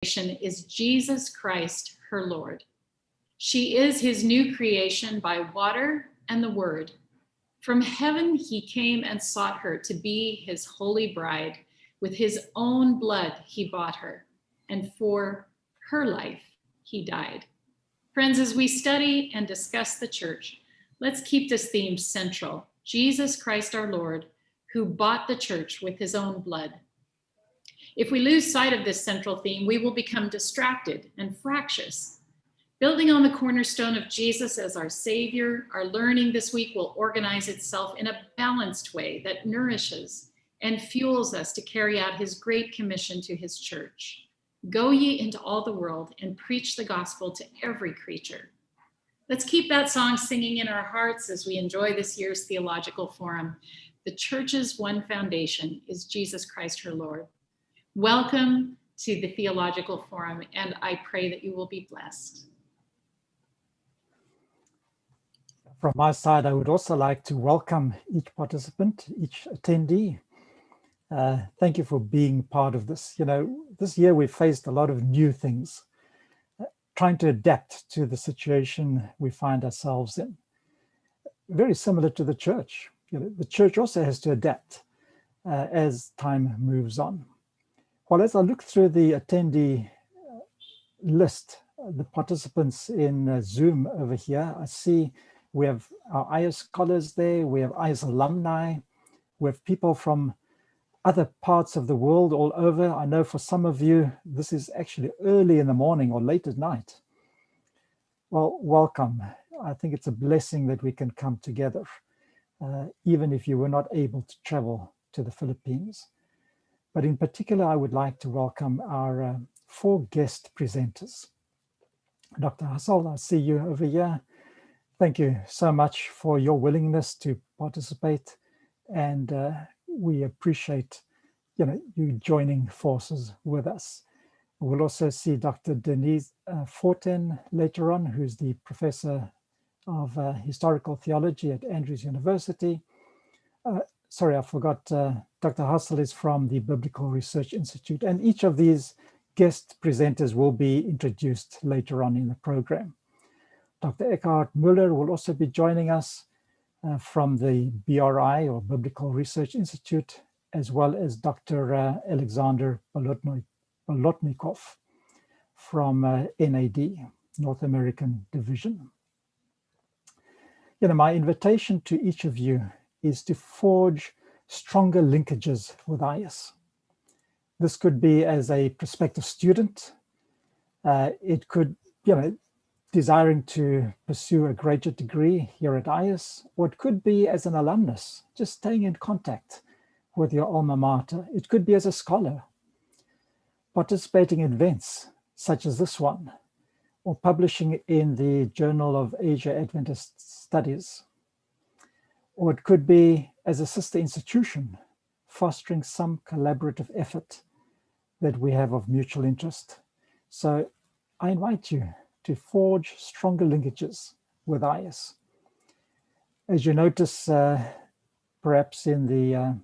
Is Jesus Christ, her Lord. She is his new creation by water and the word. From heaven he came and sought her to be his holy bride. With his own blood he bought her, and for her life he died. Friends, as we study and discuss the church, let's keep this theme central. Jesus Christ our Lord, who bought the church with his own blood. If we lose sight of this central theme, we will become distracted and fractious. Building on the cornerstone of Jesus as our Savior, our learning this week will organize itself in a balanced way that nourishes and fuels us to carry out his great commission to his church. Go ye into all the world and preach the gospel to every creature. Let's keep that song singing in our hearts as we enjoy this year's Theological Forum. The church's one foundation is Jesus Christ, her Lord. Welcome to the Theological Forum, and I pray that you will be blessed. From my side, I would also like to welcome each participant, each attendee. Thank you for being part of this. You know, this year we've faced a lot of new things, trying to adapt to the situation we find ourselves in. Very similar to the church. You know, the church also has to adapt as time moves on. Well, as I look through the attendee list, the participants in Zoom over here, I see we have our AIIAS scholars there, we have AIIAS alumni, we have people from other parts of the world all over. I know for some of you, this is actually early in the morning or late at night. Well, welcome. I think it's a blessing that we can come together, even if you were not able to travel to the Philippines. But in particular, I would like to welcome our 4 guest presenters. Dr. Hassel, I see you over here. Thank you so much for your willingness to participate. And we appreciate you joining forces with us. We'll also see Dr. Denise Forten later on, who's the professor of historical theology at Andrews University. Sorry, I forgot, Dr. Hassel is from the Biblical Research Institute, and each of these guest presenters will be introduced later on in the program. Dr. Eckhard Müller will also be joining us from the BRI, or Biblical Research Institute, as well as Dr. Alexander Bolotnikov from NAD, North American Division. You know, my invitation to each of you is to forge stronger linkages with AIIAS. This could be as a prospective student. It could, desiring to pursue a graduate degree here at AIIAS, or it could be as an alumnus, just staying in contact with your alma mater. It could be as a scholar, participating in events such as this one, or publishing in the Journal of Asia Adventist Studies. Or it could be as a sister institution, fostering some collaborative effort that we have of mutual interest. So I invite you to forge stronger linkages with AIIAS. As you notice, perhaps in the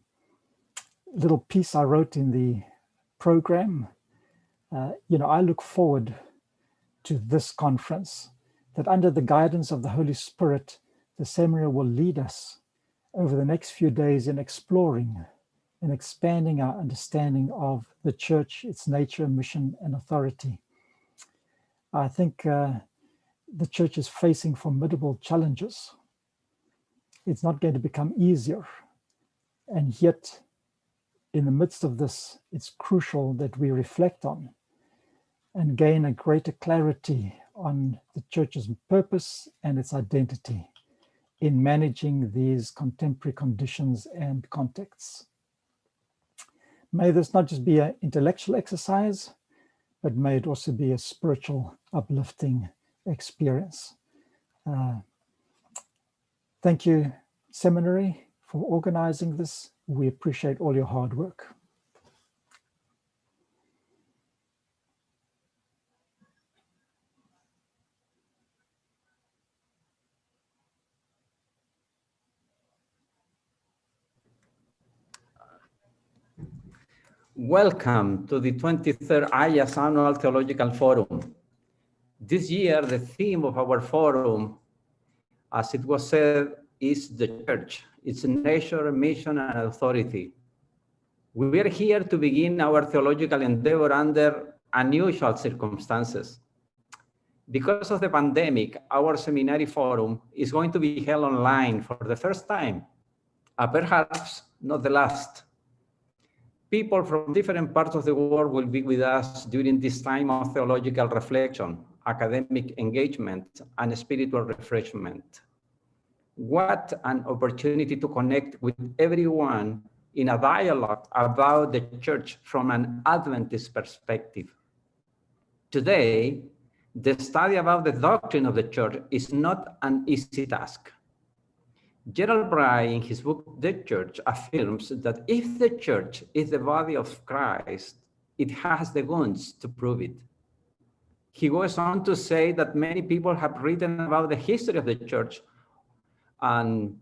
little piece I wrote in the program, I look forward to this conference, that under the guidance of the Holy Spirit, the seminary will lead us over the next few days in exploring and expanding our understanding of the church, its nature, mission, and authority. I think the church is facing formidable challenges. It's not going to become easier. And yet, in the midst of this, it's crucial that we reflect on and gain a greater clarity on the church's purpose and its identity in managing these contemporary conditions and contexts. May this not just be an intellectual exercise, but may it also be a spiritual, uplifting experience. Thank you, Seminary, for organizing this. We appreciate all your hard work. Welcome to the 23rd AIIAS Annual Theological Forum. This year, the theme of our forum, as it was said, is the church, its nature, mission, and authority. We are here to begin our theological endeavor under unusual circumstances. Because of the pandemic, our seminary forum is going to be held online for the first time, perhaps not the last. People from different parts of the world will be with us during this time of theological reflection, academic engagement, and spiritual refreshment. What an opportunity to connect with everyone in a dialogue about the church from an Adventist perspective. Today, the study about the doctrine of the church is not an easy task. Gerald Bry, in his book, The Church, affirms that if the church is the body of Christ, it has the guns to prove it. He goes on to say that many people have written about the history of the church, and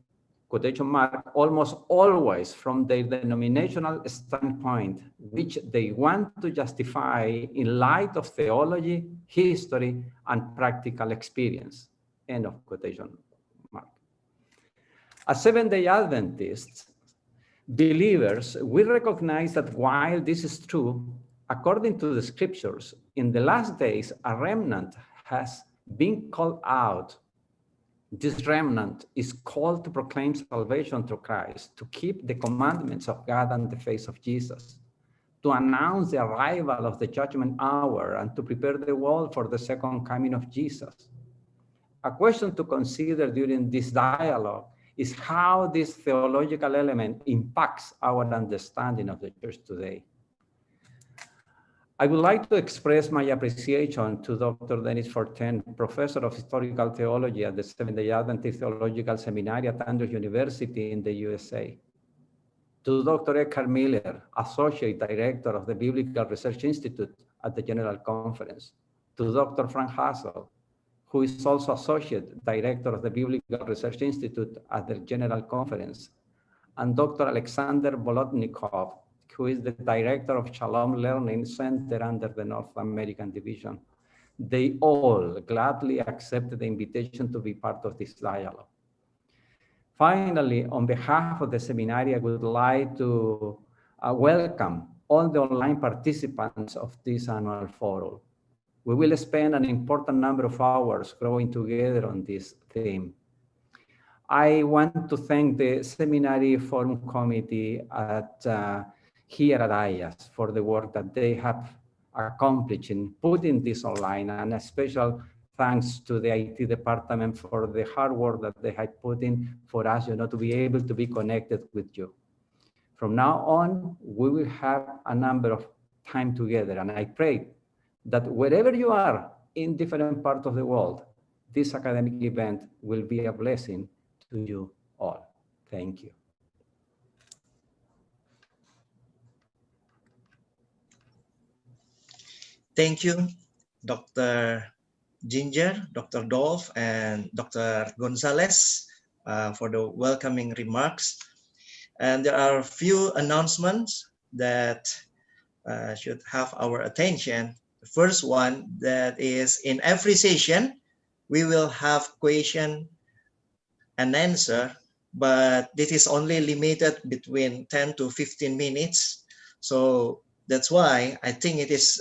quotation mark, almost always from their denominational standpoint, which they want to justify in light of theology, history, and practical experience, end of quotation mark. As Seventh-day Adventists, believers, we recognize that while this is true, according to the scriptures, in the last days, a remnant has been called out. This remnant is called to proclaim salvation through Christ, to keep the commandments of God and the face of Jesus, to announce the arrival of the judgment hour, and to prepare the world for the second coming of Jesus. A question to consider during this dialogue is how this theological element impacts our understanding of the church today. I would like to express my appreciation to Dr. Dennis Fortin, Professor of Historical Theology at the Seventh-day Adventist Theological Seminary at Andrews University in the USA. To Dr. Eckhart Miller, Associate Director of the Biblical Research Institute at the General Conference. To Dr. Frank Hassel, who is also Associate Director of the Biblical Research Institute at the General Conference. And Dr. Alexander Bolotnikov, who is the Director of Shalom Learning Center under the North American Division. They all gladly accepted the invitation to be part of this dialogue. Finally, on behalf of the seminary, I would like to welcome all the online participants of this annual forum. We will spend an important number of hours growing together on this theme. I want to thank the Seminary Forum Committee here at AIIAS for the work that they have accomplished in putting this online, and a special thanks to the IT department for the hard work that they had put in for us, to be able to be connected with you. From now on, we will have a number of time together, and I pray that wherever you are in different parts of the world, this academic event will be a blessing to you all. Thank you. Thank you, Dr. Ginger, Dr. Dolph, and Dr. Gonzalez for the welcoming remarks. And there are a few announcements that should have our attention. The first one, that is, in every session, we will have question and answer, but this is only limited between 10 to 15 minutes. So that's why I think it is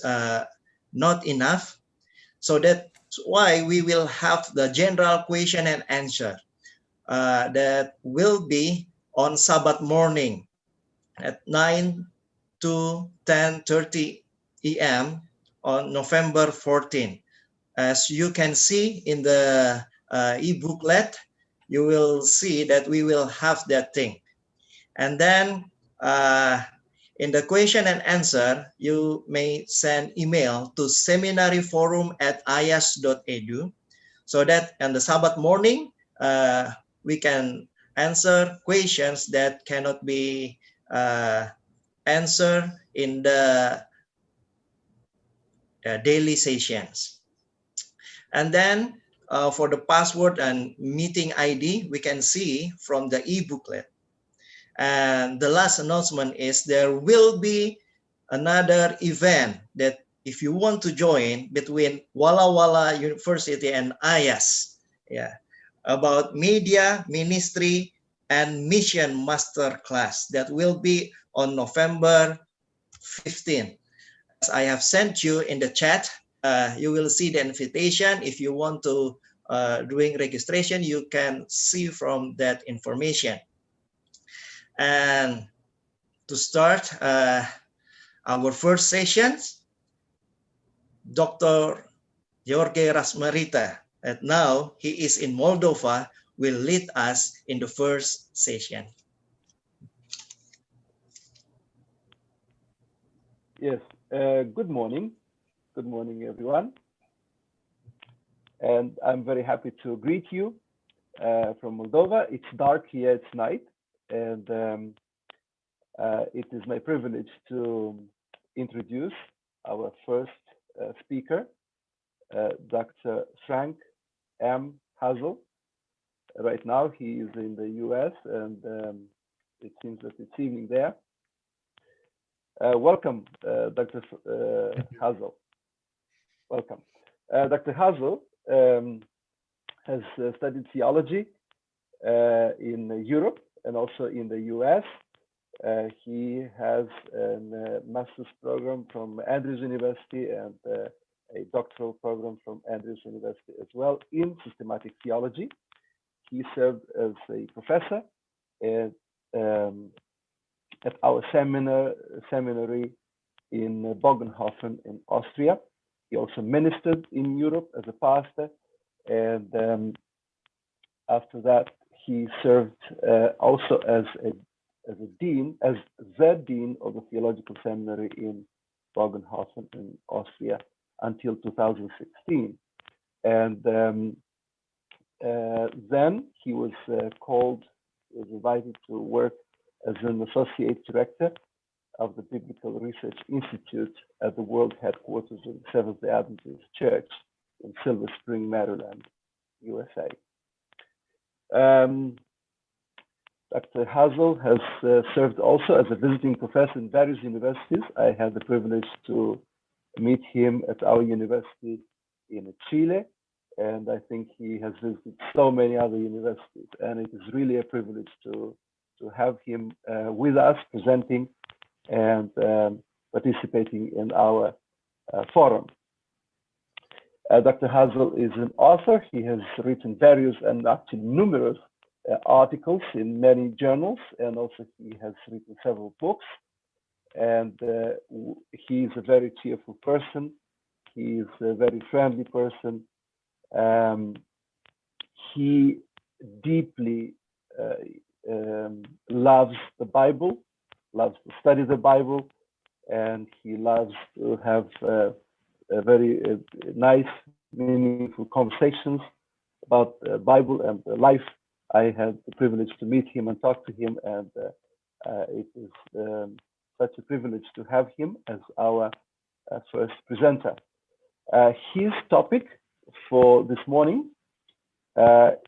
not enough. So that's why we will have the general question and answer that will be on Sabbath morning at 9 to 10:30 a.m. on November 14. As you can see in the e-booklet, you will see that we will have that thing. And then in the question and answer, you may send email to seminaryforum@aias.edu, so that on the Sabbath morning, we can answer questions that cannot be answered in the daily sessions. And then for the password and meeting ID, we can see from the e-booklet. And the last announcement is there will be another event that if you want to join between Walla Walla University and AIIAS, yeah, about media, ministry, and mission master class that will be on November 15. As I have sent you in the chat, you will see the invitation. If you want to doing registration, you can see from that information. And to start our first session, Dr. Jorge Rasmarita, and now he is in Moldova, will lead us in the first session. Yes, good morning. Good morning, everyone. And I'm very happy to greet you from Moldova. It's dark here, it's night. And it is my privilege to introduce our first speaker, Dr. Frank M. Hazel. Right now, he is in the US, and it seems that it's evening there. Welcome, Dr. Hazel. Welcome. Dr. Hazel has studied theology in Europe and also in the US. He has a master's program from Andrews University and a doctoral program from Andrews University as well in systematic theology. He served as a professor at our seminary in Bogenhofen in Austria. He also ministered in Europe as a pastor, and after that he served also as the dean of the Theological Seminary in Bogenhofen in Austria until 2016. And then he was invited to work as an associate director of the Biblical Research Institute at the world headquarters of the Seventh-day Adventist Church in Silver Spring, Maryland, USA. Dr. Hazel has served also as a visiting professor in various universities. I had the privilege to meet him at our university in Chile, and I think he has visited so many other universities, and it is really a privilege to have him with us, presenting and participating in our forum. Dr. Hazel is an author. He has written various and actually numerous articles in many journals, and also he has written several books. And he is a very cheerful person. He is a very friendly person. He deeply loves the Bible, loves to study the Bible, and he loves to have very nice, meaningful conversations about the Bible and life. I had the privilege to meet him and talk to him, and it is such a privilege to have him as our first presenter. His topic for this morning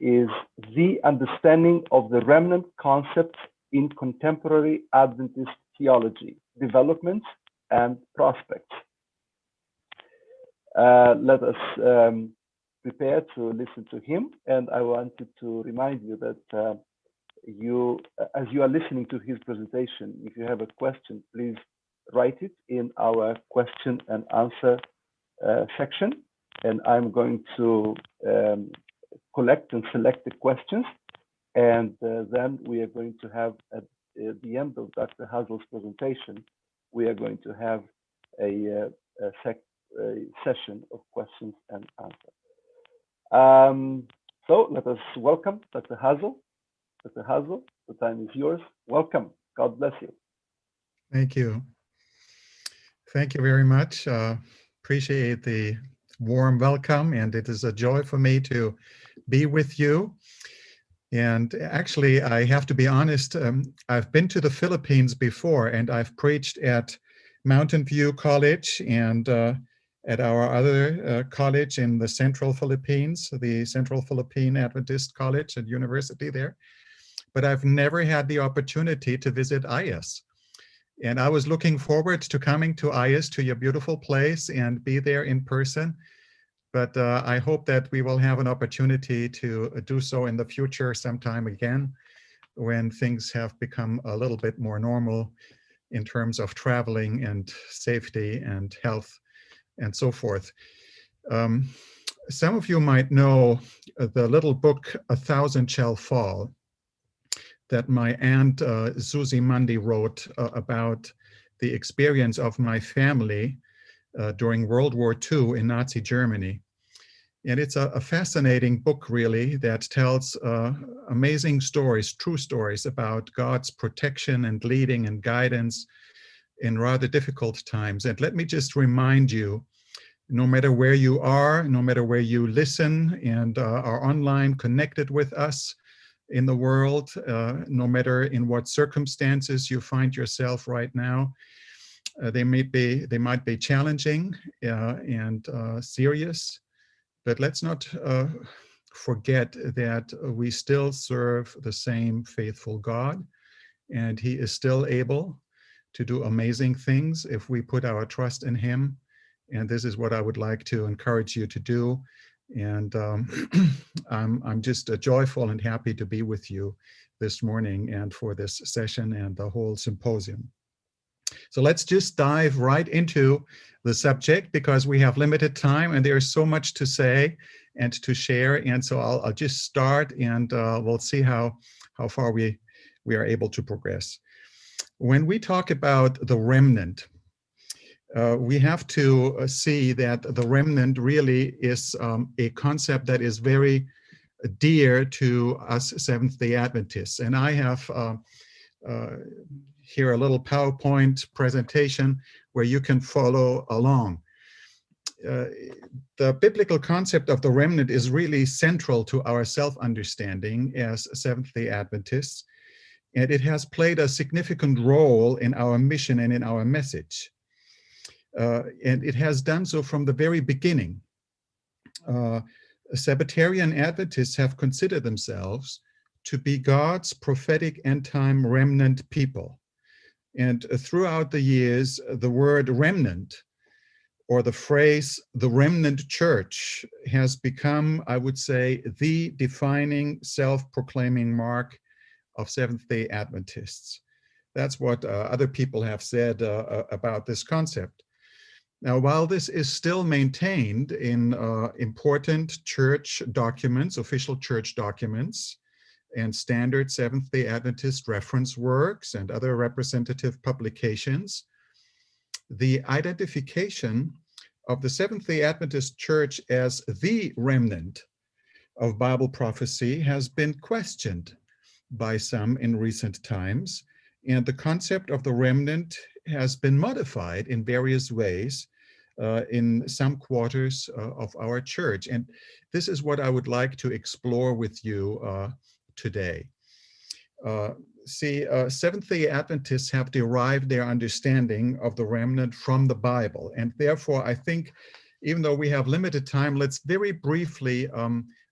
is the understanding of the remnant concept in contemporary Adventist theology, developments and prospects. Let us prepare to listen to him, and I wanted to remind you that as you are listening to his presentation, if you have a question, please write it in our question and answer section, and I'm going to collect and select the questions, and then we are going to have at the end of Dr. Hazel's presentation, we are going to have a session of questions and answers. So let us welcome Dr. Hazel. Dr. Hazel, the time is yours. Welcome. God bless you. Thank you. Thank you very much. Appreciate the warm welcome, and it is a joy for me to be with you. And actually, I have to be honest, I've been to the Philippines before, and I've preached at Mountain View College and at our other college in the Central Philippines, the Central Philippine Adventist College and University there. But I've never had the opportunity to visit AIIAS. And I was looking forward to coming to AIIAS, to your beautiful place, and be there in person. But I hope that we will have an opportunity to do so in the future sometime again, when things have become a little bit more normal in terms of traveling and safety and health and so forth. Some of you might know the little book, A Thousand Shall Fall, that my aunt Susie Mundy wrote about the experience of my family during World War II in Nazi Germany. And it's a fascinating book, really, that tells amazing stories, true stories about God's protection and leading and guidance in rather difficult times. And let me just remind you, no matter where you are, no matter where you listen and are online connected with us in the world, no matter in what circumstances you find yourself right now, they might be challenging and serious. But let's not forget that we still serve the same faithful God, and he is still able to do amazing things if we put our trust in him. And this is what I would like to encourage you to do. And I'm just joyful and happy to be with you this morning and for this session and the whole symposium. So let's just dive right into the subject, because we have limited time and there's so much to say and to share. And so I'll just start, and we'll see how far we are able to progress. When we talk about the remnant, we have to see that the remnant really is a concept that is very dear to us Seventh-day Adventists. And I have here a little PowerPoint presentation where you can follow along. The biblical concept of the remnant is really central to our self-understanding as Seventh-day Adventists, and it has played a significant role in our mission and in our message. And it has done so from the very beginning. Sabbatarian Adventists have considered themselves to be God's prophetic end-time remnant people. And throughout the years, the word remnant, or the phrase the remnant church, has become, I would say, the defining self-proclaiming mark of Seventh-day Adventists. That's what other people have said about this concept. Now, while this is still maintained in important church documents, official church documents, and standard Seventh-day Adventist reference works and other representative publications, the identification of the Seventh-day Adventist Church as the remnant of Bible prophecy has been questioned by some in recent times, and the concept of the remnant has been modified in various ways in some quarters of our church. And this is what I would like to explore with you today. Seventh-day Adventists have derived their understanding of the remnant from the Bible. And therefore, I think, even though we have limited time, let's very briefly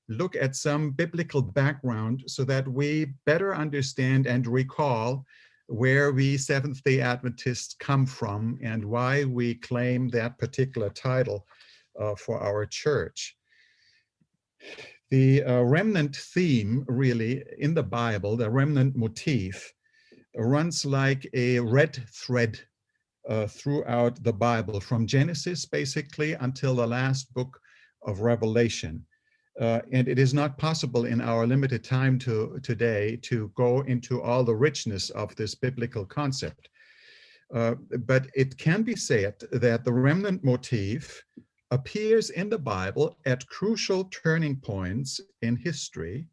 look at some biblical background so that we better understand and recall where we Seventh-day Adventists come from and why we claim that particular title for our church. The remnant theme, really, in the Bible, the remnant motif, runs like a red thread throughout the Bible, from Genesis, basically, until the last book of Revelation. And it is not possible in our limited time today to go into all the richness of this biblical concept. But it can be said that the remnant motif appears in the Bible at crucial turning points in history,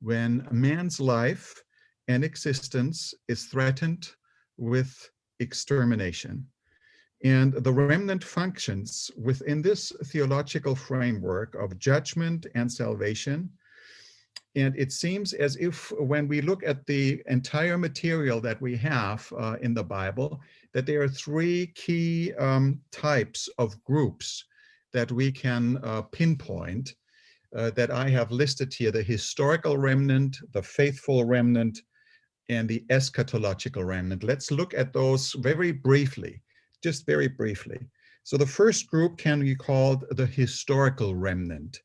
when man's life and existence is threatened with extermination. And the remnant functions within this theological framework of judgment and salvation. And it seems as if, when we look at the entire material that we have in the Bible, that there are three key types of groups that we can pinpoint, that I have listed here: the historical remnant, the faithful remnant, and the eschatological remnant. Let's look at those very briefly, just very briefly. So the first group can be called the historical remnant.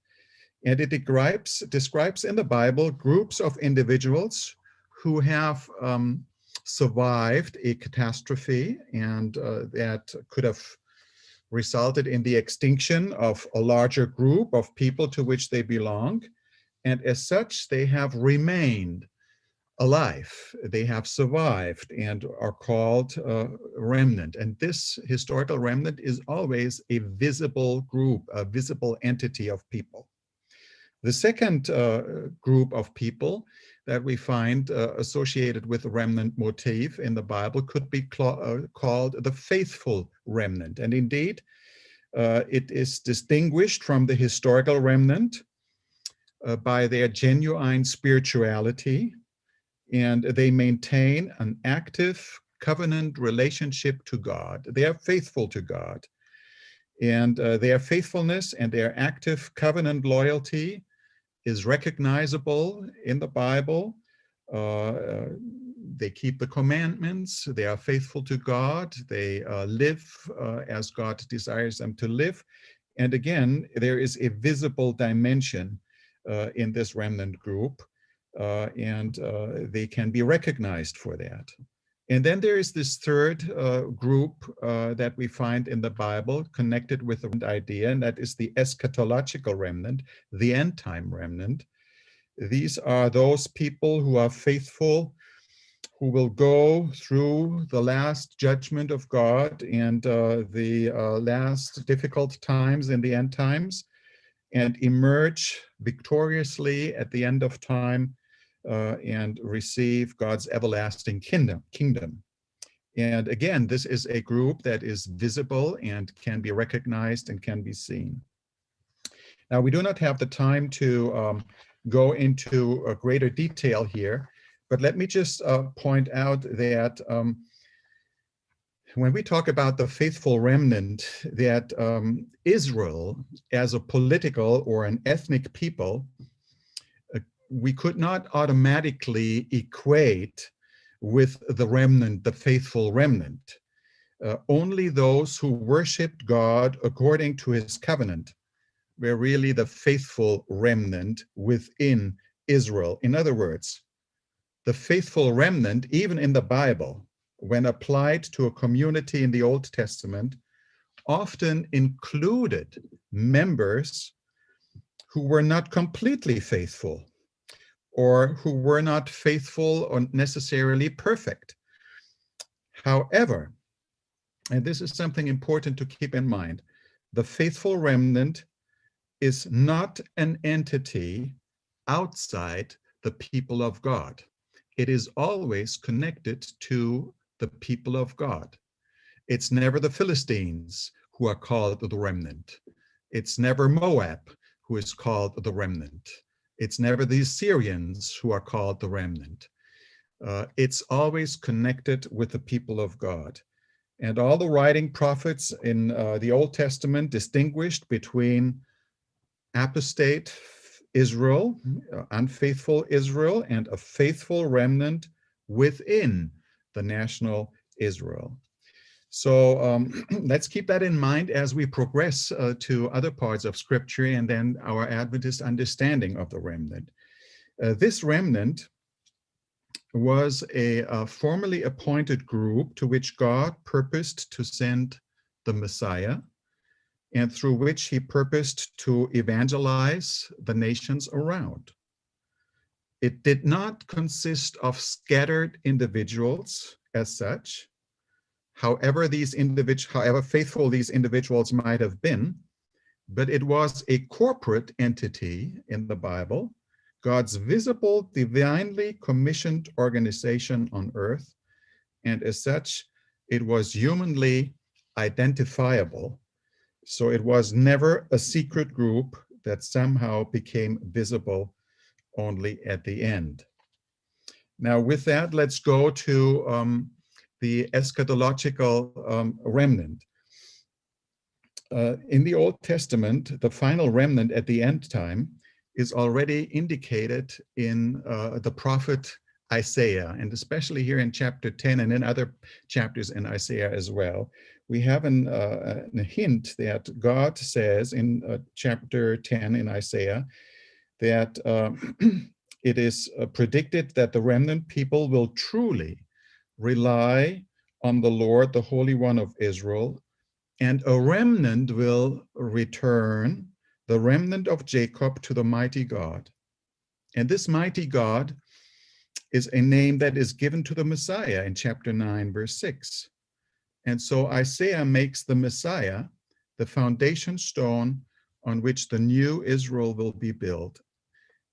And it describes in the Bible groups of individuals who have survived a catastrophe, and that could have resulted in the extinction of a larger group of people to which they belong. And as such, they have remained alive. They have survived and are called remnant. And this historical remnant is always a visible group, a visible entity of people. The second group of people that we find associated with the remnant motif in the Bible could be called the faithful remnant. And indeed, it is distinguished from the historical remnant by their genuine spirituality, and they maintain an active covenant relationship to God. They are faithful to God. And their faithfulness and their active covenant loyalty is recognizable in the Bible. They keep the commandments, they are faithful to God, they live as God desires them to live. And again, there is a visible dimension in this remnant group, and they can be recognized for that. And then there is this third group that we find in the Bible connected with the idea, and that is the eschatological remnant, the end time remnant. These are those people who are faithful, who will go through the last judgment of God and the last difficult times in the end times, and emerge victoriously at the end of time and receive God's everlasting kingdom. And again, this is a group that is visible and can be recognized and can be seen. Now, we do not have the time to go into a greater detail here, but let me just point out that when we talk about the faithful remnant, that Israel as a political or an ethnic people, we could not automatically equate with the remnant, the faithful remnant. Only those who worshiped God according to his covenant were really the faithful remnant within Israel. In other words, the faithful remnant, even in the Bible, when applied to a community in the Old Testament, often included members who were not completely faithful, or who were not faithful or necessarily perfect. However, and this is something important to keep in mind, the faithful remnant is not an entity outside the people of God. It is always connected to the people of God. It's never the Philistines who are called the remnant. It's never Moab who is called the remnant. It's never the Assyrians who are called the remnant. It's always connected with the people of God. And all the writing prophets in the Old Testament distinguished between apostate Israel, unfaithful Israel, and a faithful remnant within the national Israel. So let's keep that in mind as we progress to other parts of Scripture and then our Adventist understanding of the remnant. This remnant was a formally appointed group to which God purposed to send the Messiah, and through which he purposed to evangelize the nations around. It did not consist of scattered individuals as such. However faithful these individuals might have been, but it was a corporate entity in the Bible, God's visible, divinely commissioned organization on earth, and as such, it was humanly identifiable. So it was never a secret group that somehow became visible only at the end. Now, with that, let's go to the eschatological remnant. In the Old Testament, the final remnant at the end time is already indicated in the prophet Isaiah, and especially here in chapter 10 and in other chapters in Isaiah as well, we have a hint that God says in chapter 10 in Isaiah that it is predicted that the remnant people will truly rely on the Lord, the Holy One of Israel, and a remnant will return, the remnant of Jacob, to the mighty God. And this mighty God is a name that is given to the Messiah in chapter 9, verse 6. And so Isaiah makes the Messiah the foundation stone on which the new Israel will be built.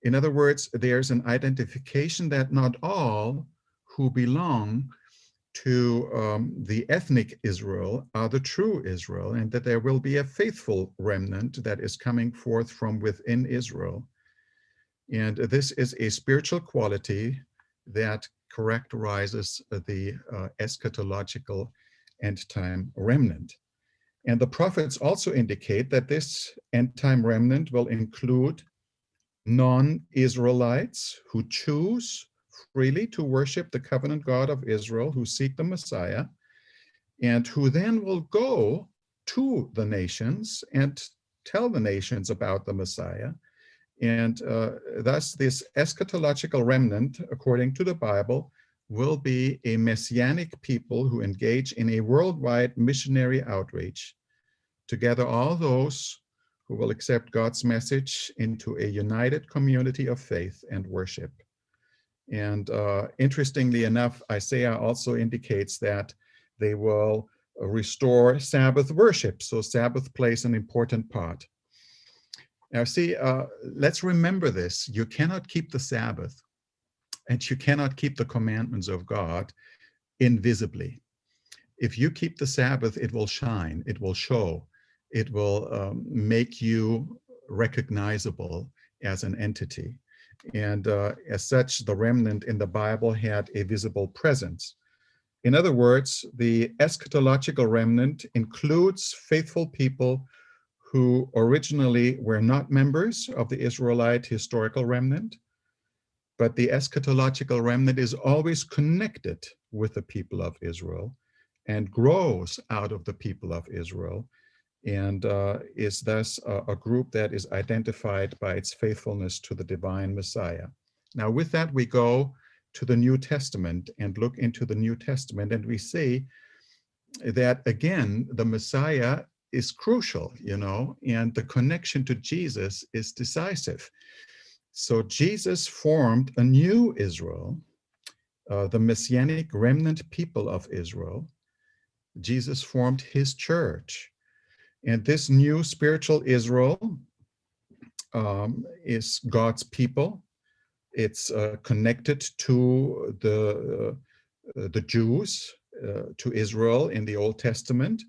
In other words, there's an identification that not all who belong to the ethnic Israel are the true Israel, and that there will be a faithful remnant that is coming forth from within Israel. And this is a spiritual quality that characterizes the eschatological end-time remnant. And the prophets also indicate that this end-time remnant will include non-Israelites who choose freely to worship the covenant God of Israel, who seek the Messiah, and who then will go to the nations and tell the nations about the Messiah. And thus this eschatological remnant, according to the Bible, will be a messianic people who engage in a worldwide missionary outreach to gather all those who will accept God's message into a united community of faith and worship. And interestingly enough, Isaiah also indicates that they will restore Sabbath worship. So Sabbath plays an important part. Now see, let's remember this. You cannot keep the Sabbath and you cannot keep the commandments of God invisibly. If you keep the Sabbath, it will shine, it will show, it will make you recognizable as an entity. And as such, the remnant in the Bible had a visible presence. In other words, the eschatological remnant includes faithful people who originally were not members of the Israelite historical remnant, but the eschatological remnant is always connected with the people of Israel and grows out of the people of Israel, and is thus a group that is identified by its faithfulness to the divine Messiah. Now with that, we go to the New Testament and look into the New Testament, and we see that again, the Messiah is crucial, and the connection to Jesus is decisive. So Jesus formed a new Israel, the Messianic remnant people of Israel. Jesus formed his church. And this new spiritual Israel is God's people. It's connected to the Jews, to Israel in the Old Testament.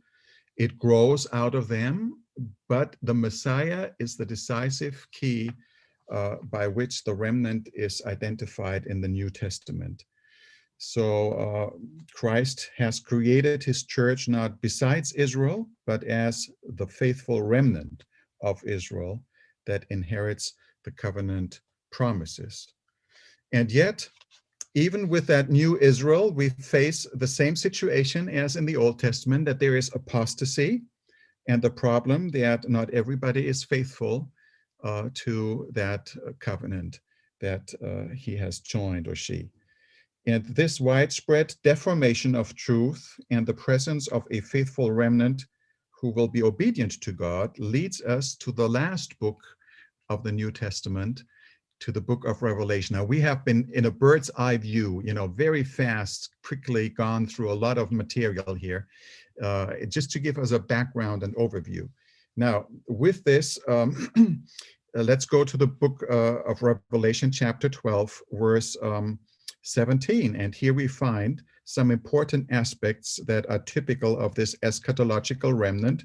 It grows out of them, but the Messiah is the decisive key by which the remnant is identified in the New Testament. So Christ has created his church not besides Israel, but as the faithful remnant of Israel that inherits the covenant promises. And yet, even with that new Israel, we face the same situation as in the Old Testament, that there is apostasy and the problem that not everybody is faithful to that covenant that he has joined, or she. And this widespread deformation of truth and the presence of a faithful remnant who will be obedient to God leads us to the last book of the New Testament, to the book of Revelation. Now, we have been in a bird's eye view, very fast, quickly gone through a lot of material here, just to give us a background and overview. Now, with this, let's go to the book of Revelation, chapter 12, verse 17. And here we find some important aspects that are typical of this eschatological remnant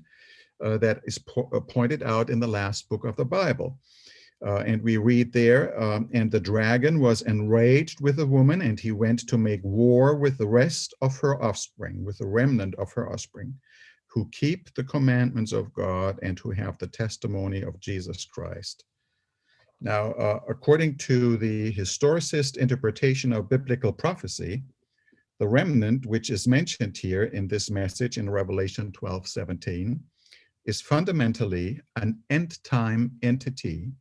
that is pointed out in the last book of the Bible. And we read there, and the dragon was enraged with the woman, and he went to make war with the rest of her offspring, with the remnant of her offspring, who keep the commandments of God and who have the testimony of Jesus Christ. Now, according to the historicist interpretation of biblical prophecy, the remnant, which is mentioned here in this message in Revelation 12:17, is fundamentally an end-time entity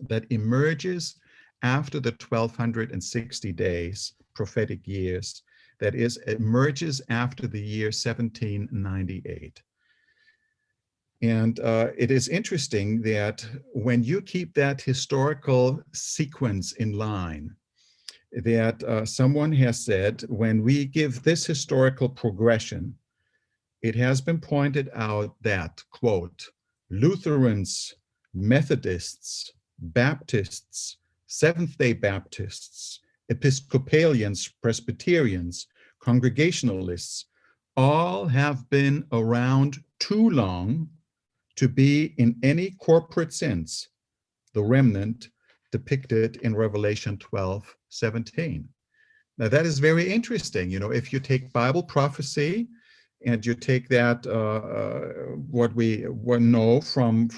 that emerges after the 1260 days, prophetic years, that is, emerges after the year 1798. And it is interesting that when you keep that historical sequence in line, that someone has said, when we give this historical progression, it has been pointed out that, quote, Lutherans, Methodists, Baptists, Seventh-day Baptists, Episcopalians, Presbyterians, Congregationalists, all have been around too long to be, in any corporate sense, the remnant depicted in Revelation 12:17. Now that is very interesting. You know, if you take Bible prophecy and you take that, what we know from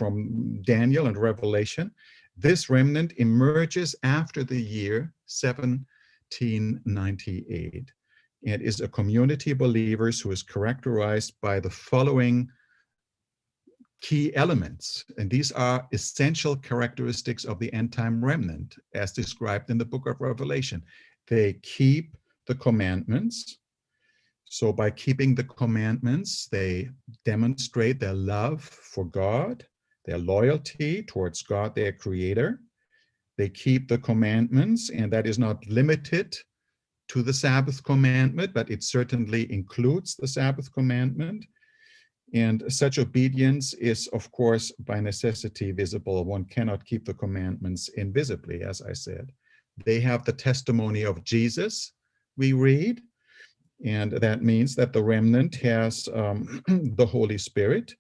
Daniel and Revelation, this remnant emerges after the year 1798 and is a community of believers who is characterized by the following key elements. And these are essential characteristics of the end-time remnant as described in the book of Revelation. They keep the commandments. So by keeping the commandments, they demonstrate their love for God, their loyalty towards God, their creator. They keep the commandments, and that is not limited to the Sabbath commandment, but it certainly includes the Sabbath commandment. And such obedience is, of course, by necessity visible. One cannot keep the commandments invisibly, as I said. They have the testimony of Jesus, we read, and that means that the remnant has the Holy Spirit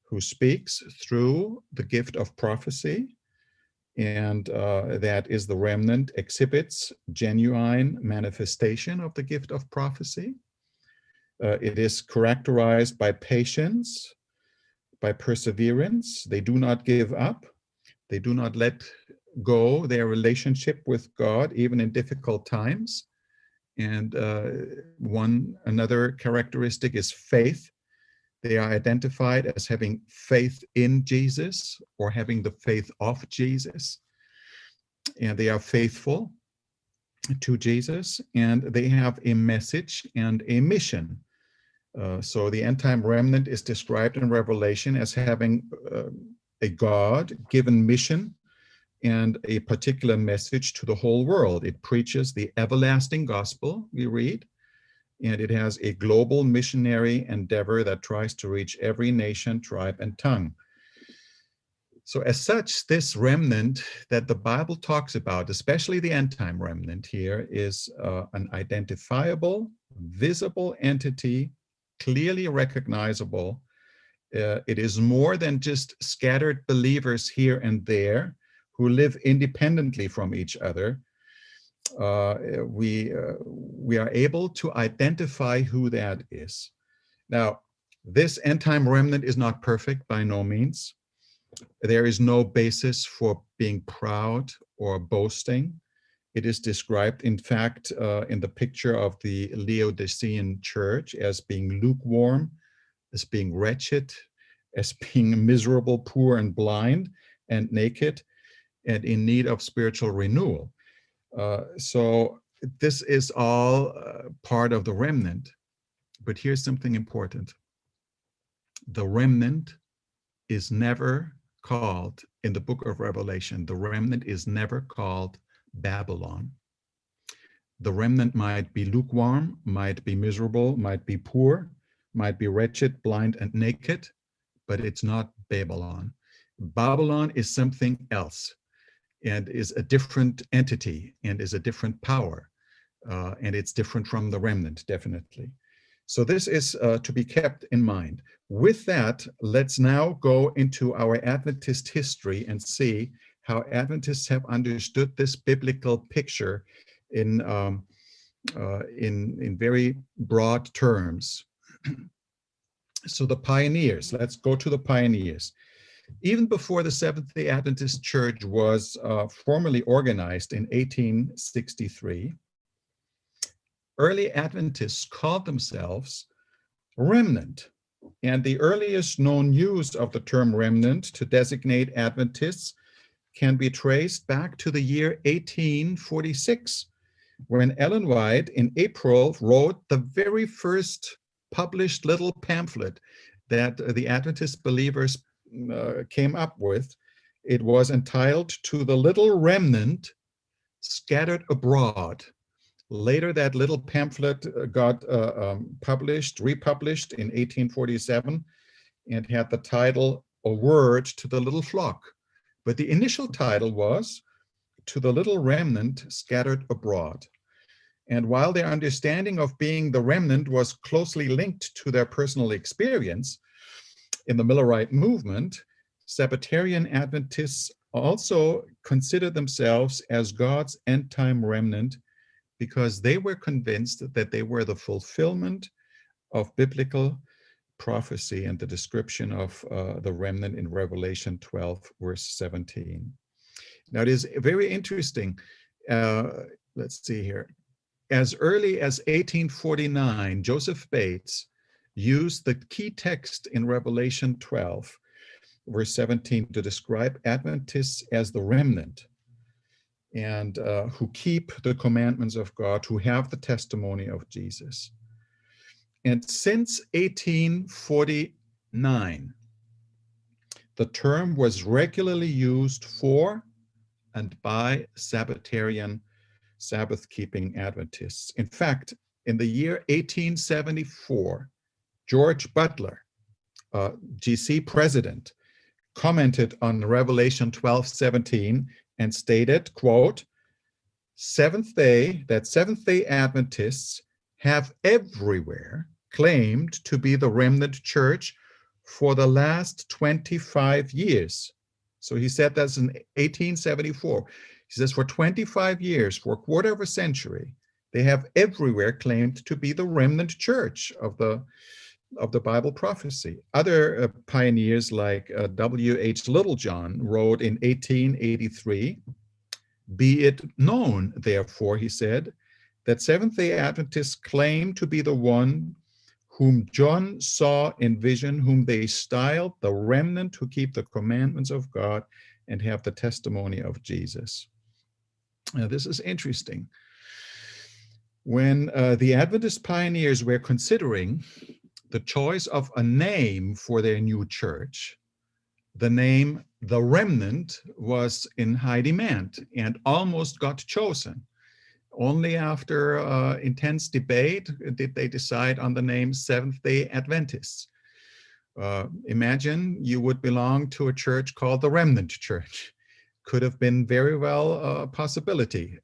who speaks through the gift of prophecy, and that is the remnant exhibits genuine manifestation of the gift of prophecy. It is characterized by patience, by perseverance. They do not give up. They do not let go their relationship with God, even in difficult times. And another characteristic is faith. They are identified as having faith in Jesus or having the faith of Jesus. And they are faithful to Jesus, and they have a message and a mission. So the end-time remnant is described in Revelation as having a God-given mission and a particular message to the whole world. It preaches the everlasting gospel, we read, and it has a global missionary endeavor that tries to reach every nation, tribe, and tongue. So as such, this remnant that the Bible talks about, especially the end-time remnant here, is an identifiable, visible entity, clearly recognizable. It is more than just scattered believers here and there who live independently from each other. We are able to identify who that is. Now, this end-time remnant is not perfect by no means. There is no basis for being proud or boasting. It is described, in fact, in the picture of the Laodicean church as being lukewarm, as being wretched, as being miserable, poor, and blind, and naked, and in need of spiritual renewal. So this is all part of the remnant. But here's something important. The remnant is never called, in the book of Revelation, the remnant is never called Babylon. The remnant might be lukewarm, might be miserable, might be poor, might be wretched, blind, and naked, but it's not Babylon. Babylon is something else and is a different entity and is a different power. And it's different from the remnant, definitely. So this is to be kept in mind. With that, let's now go into our Adventist history and see how Adventists have understood this biblical picture in very broad terms. So the pioneers, let's go to the pioneers. even before the Seventh-day Adventist Church was formally organized in 1863, early Adventists called themselves remnant. And the earliest known use of the term remnant to designate Adventists can be traced back to the year 1846, when Ellen White in April wrote the very first published little pamphlet that the Adventist believers came up with. It was entitled "To the Little Remnant Scattered Abroad." Later, that little pamphlet got republished in 1847, and had the title "A Word to the Little Flock." But the initial title was "To the Little Remnant Scattered Abroad." And while their understanding of being the remnant was closely linked to their personal experience in the Millerite movement, Sabbatarian Adventists also considered themselves as God's end-time remnant, because they were convinced that they were the fulfillment of biblical prophecy and the description of the remnant in Revelation 12, verse 17. Now, it is very interesting. Let's see here. As early as 1849, Joseph Bates used the key text in Revelation 12, verse 17, to describe Adventists as the remnant, and who keep the commandments of God, who have the testimony of Jesus. And since 1849, the term was regularly used for and by Sabbatarian Sabbath-keeping Adventists. In fact, in the year 1874, George Butler, GC president, commented on Revelation 12:17 and stated, quote, Seventh-day Adventists have everywhere claimed to be the remnant church for the last 25 years. So he said that's in 1874. He says for 25 years, for a quarter of a century, they have everywhere claimed to be the remnant church of the Bible prophecy. Other pioneers like W.H. Littlejohn wrote in 1883, "Be it known, therefore," he said, "that Seventh-day Adventists claim to be the one whom John saw in vision, whom they styled the remnant who keep the commandments of God and have the testimony of Jesus." Now, this is interesting. When the Adventist pioneers were considering the choice of a name for their new church, the name The Remnant was in high demand and almost got chosen. Only after intense debate did they decide on the name Seventh-day Adventists. Imagine you would belong to a church called the Remnant Church. Could have been very well a possibility.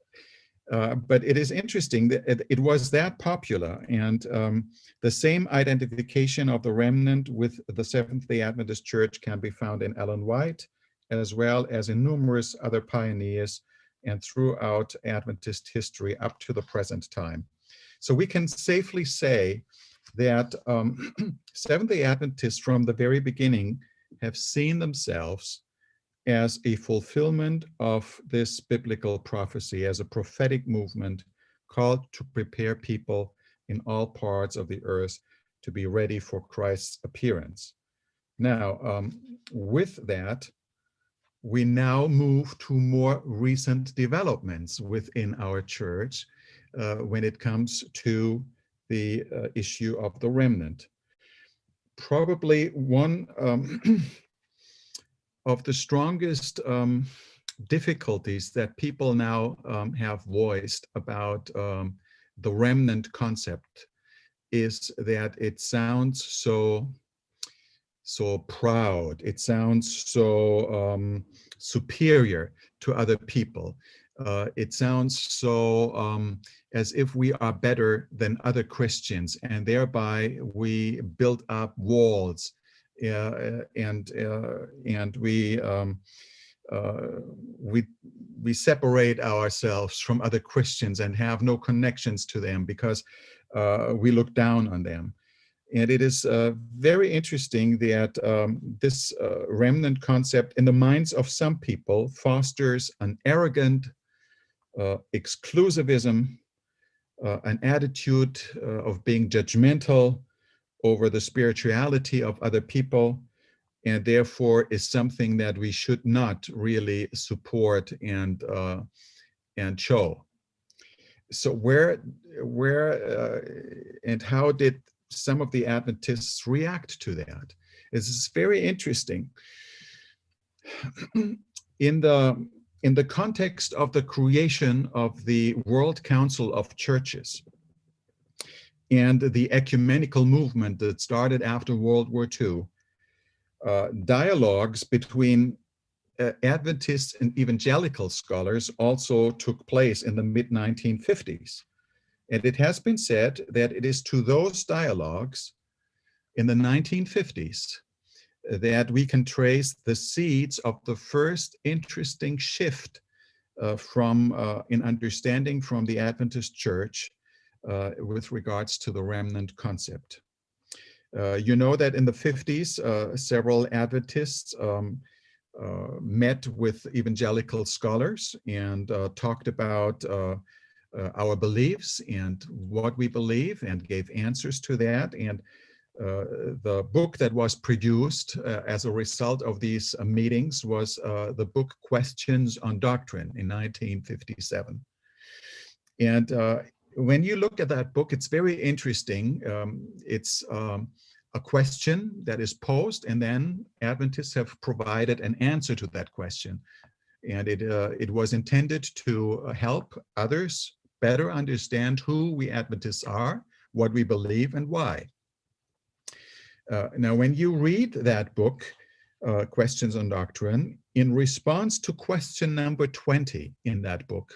But it is interesting that it was that popular, and the same identification of the remnant with the Seventh-day Adventist Church can be found in Ellen White, as well as in numerous other pioneers and throughout Adventist history up to the present time. So we can safely say that Seventh-day Adventists from the very beginning have seen themselves as a fulfillment of this biblical prophecy, as a prophetic movement called to prepare people in all parts of the earth to be ready for Christ's appearance. Now, with that, we now move to more recent developments within our church when it comes to the issue of the remnant. Probably one of the strongest difficulties that people now have voiced about the remnant concept is that it sounds so proud. It sounds so superior to other people. It sounds so as if we are better than other Christians, and thereby we build up walls. And we separate ourselves from other Christians and have no connections to them because we look down on them. And it is very interesting that this remnant concept in the minds of some people fosters an arrogant exclusivism, an attitude of being judgmental over the spirituality of other people, and therefore is something that we should not really support and show. So where and how did some of the Adventists react to that? This is very interesting. In the context of the creation of the World Council of Churches and the ecumenical movement that started after World War II, dialogues between Adventist and evangelical scholars also took place in the mid-1950s. And it has been said that it is to those dialogues in the 1950s that we can trace the seeds of the first interesting shift in understanding from the Adventist Church with regards to the remnant concept. You know that in the 50s, several Adventists met with evangelical scholars and talked about our beliefs and what we believe and gave answers to that. And the book that was produced as a result of these meetings was the book Questions on Doctrine in 1957. And when you look at that book, it's very interesting. It's a question that is posed, and then Adventists have provided an answer to that question. And it was intended to help others better understand who we Adventists are, what we believe, and why. Now, when you read that book, Questions on Doctrine, in response to question number 20 in that book,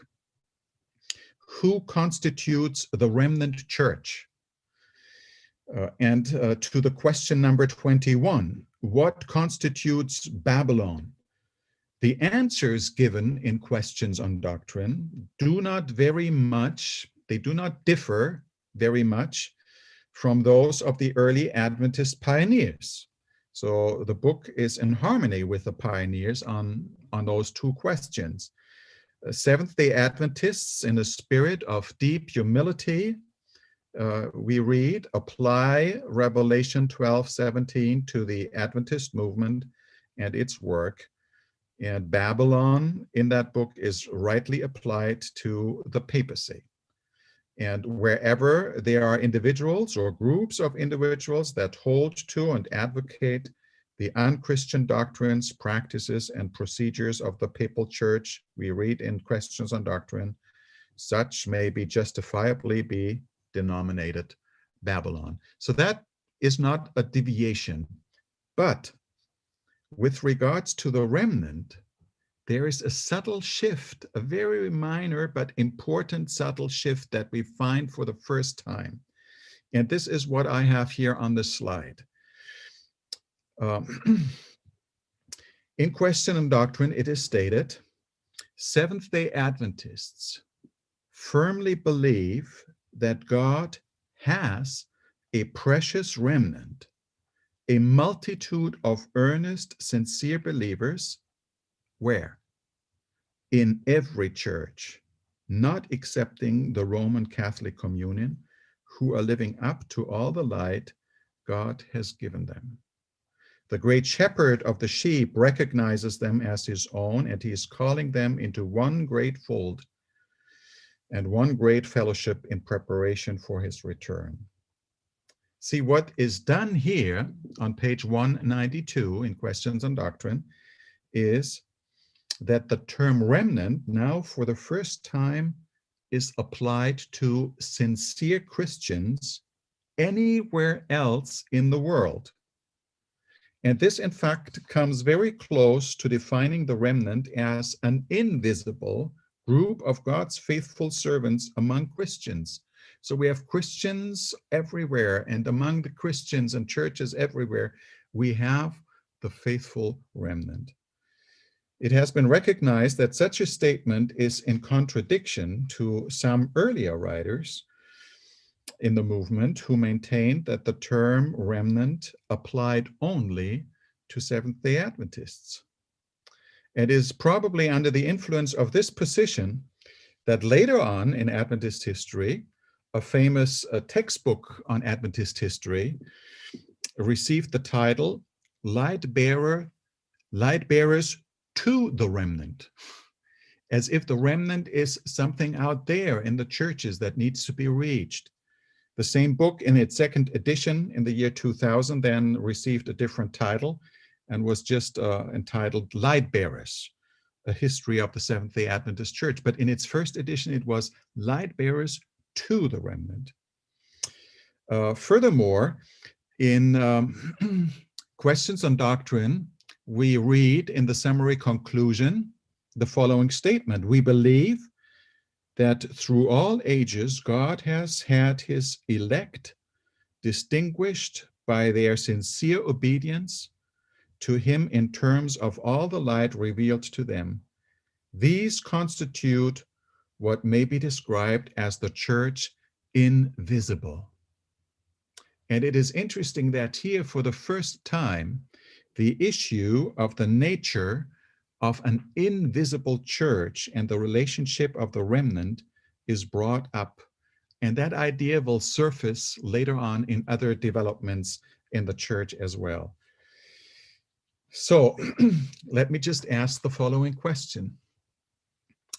who constitutes the remnant church? And to the question number 21, what constitutes Babylon? The answers given in Questions on Doctrine do not differ very much from those of the early Adventist pioneers. So the book is in harmony with the pioneers on those two questions. Seventh-day Adventists, in a spirit of deep humility, we read, apply Revelation 12:17 to the Adventist movement and its work. And Babylon in that book is rightly applied to the papacy. And wherever there are individuals or groups of individuals that hold to and advocate the unchristian doctrines, practices, and procedures of the papal church, we read in Questions on Doctrine, such may be justifiably be denominated Babylon. So that is not a deviation. But with regards to the remnant, there is a subtle shift, a very minor but important subtle shift that we find for the first time. And this is what I have here on the slide. In Question on Doctrine, it is stated, Seventh-day Adventists firmly believe that God has a precious remnant, a multitude of earnest, sincere believers. Where? In every church, not excepting the Roman Catholic Communion, who are living up to all the light God has given them. The great shepherd of the sheep recognizes them as his own, and he is calling them into one great fold and one great fellowship in preparation for his return. See, what is done here on page 192 in Questions on Doctrine is that the term remnant now for the first time is applied to sincere Christians anywhere else in the world. And this, in fact, comes very close to defining the remnant as an invisible group of God's faithful servants among Christians. So we have Christians everywhere, and among the Christians and churches everywhere, we have the faithful remnant. It has been recognized that such a statement is in contradiction to some earlier writers in the movement who maintained that the term remnant applied only to Seventh-day Adventists. It is probably under the influence of this position that later on in Adventist history, a famous textbook on Adventist history received the title Light Bearers to the Remnant, as if the remnant is something out there in the churches that needs to be reached. The same book in its second edition in the year 2000 then received a different title and was just entitled Light Bearers, a history of the Seventh-day Adventist Church. But in its first edition, it was Light Bearers to the Remnant. Furthermore, in Questions on Doctrine, we read in the summary conclusion the following statement: we believe that through all ages, God has had his elect distinguished by their sincere obedience to him in terms of all the light revealed to them. These constitute what may be described as the church invisible. And it is interesting that here, for the first time, the issue of the nature of an invisible church and the relationship of the remnant is brought up. And that idea will surface later on in other developments in the church as well. So let me just ask the following question.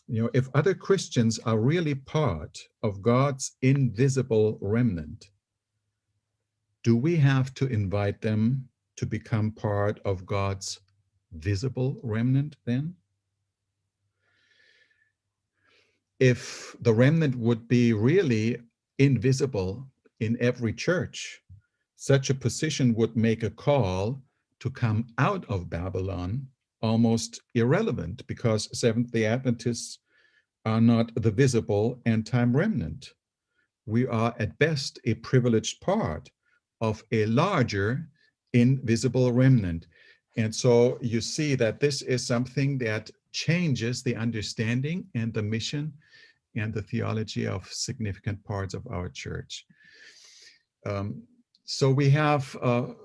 If other Christians are really part of God's invisible remnant, do we have to invite them to become part of God's visible remnant then? If the remnant would be really invisible in every church, such a position would make a call to come out of Babylon almost irrelevant, because Seventh-day Adventists are not the visible end-time remnant. We are at best a privileged part of a larger invisible remnant. And so you see that this is something that changes the understanding and the mission and the theology of significant parts of our church. So we have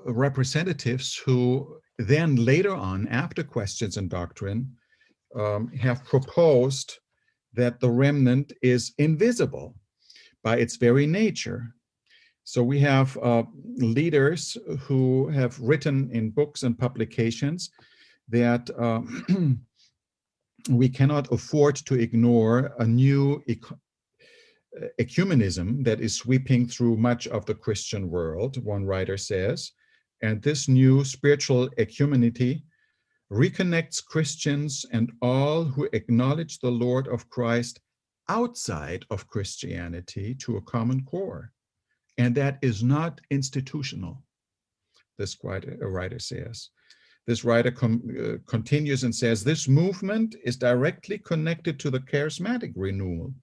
representatives who then later on, after Questions on Doctrine, have proposed that the remnant is invisible by its very nature. So we have leaders who have written in books and publications that we cannot afford to ignore a new ecumenism that is sweeping through much of the Christian world, one writer says. And this new spiritual ecumenity reconnects Christians and all who acknowledge the Lord of Christ outside of Christianity to a common core. And that is not institutional, this writer says. This writer continues and says, this movement is directly connected to the charismatic renewal,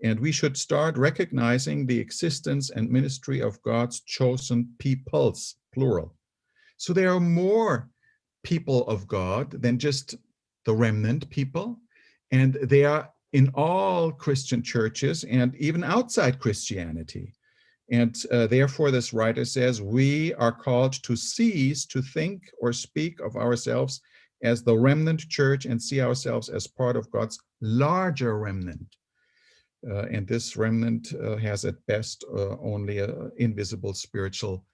and we should start recognizing the existence and ministry of God's chosen peoples, plural. So there are more people of God than just the remnant people, and they are in all Christian churches and even outside Christianity. And therefore, this writer says, we are called to cease to think or speak of ourselves as the remnant church and see ourselves as part of God's larger remnant. And this remnant has at best only an invisible spiritual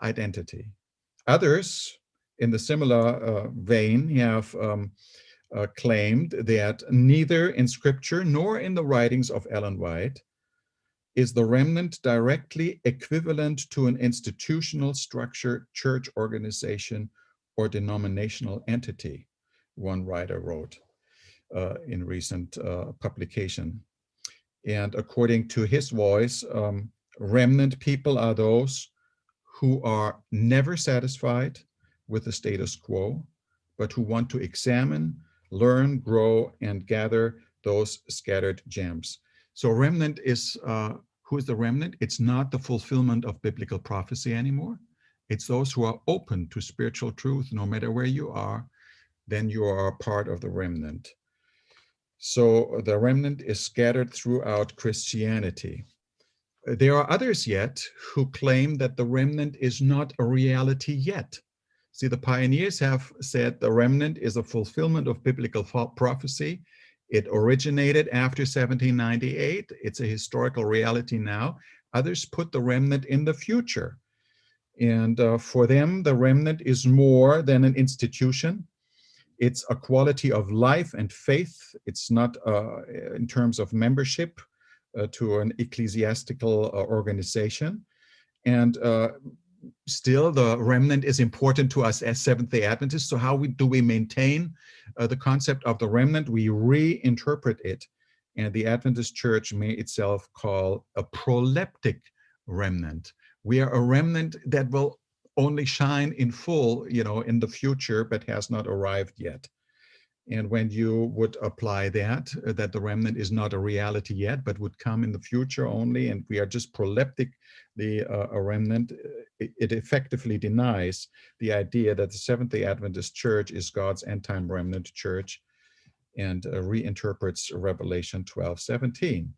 identity. Others, in the similar vein, have claimed that neither in Scripture nor in the writings of Ellen White is the remnant directly equivalent to an institutional structure, church organization, or denominational entity, one writer wrote in recent publication. And according to his voice, remnant people are those who are never satisfied with the status quo, but who want to examine, learn, grow, and gather those scattered gems. So remnant is, who is the remnant? It's not the fulfillment of biblical prophecy anymore. It's those who are open to spiritual truth, no matter where you are, then you are part of the remnant. So the remnant is scattered throughout Christianity. There are others yet who claim that the remnant is not a reality yet. See, the pioneers have said the remnant is a fulfillment of biblical prophecy. It originated after 1798. It's a historical reality now. Others put the remnant in the future. And for them, the remnant is more than an institution. It's a quality of life and faith. It's not in terms of membership to an ecclesiastical organization. And still, the remnant is important to us as Seventh-day Adventists. So how do we maintain the concept of the remnant? We reinterpret it. And the Adventist Church may itself call a proleptic remnant. We are a remnant that will only shine in full, in the future, but has not arrived yet. And when you would apply that the remnant is not a reality yet, but would come in the future only, and we are just proleptic, a remnant, it effectively denies the idea that the Seventh-day Adventist Church is God's end-time remnant church, and reinterprets Revelation 12:17.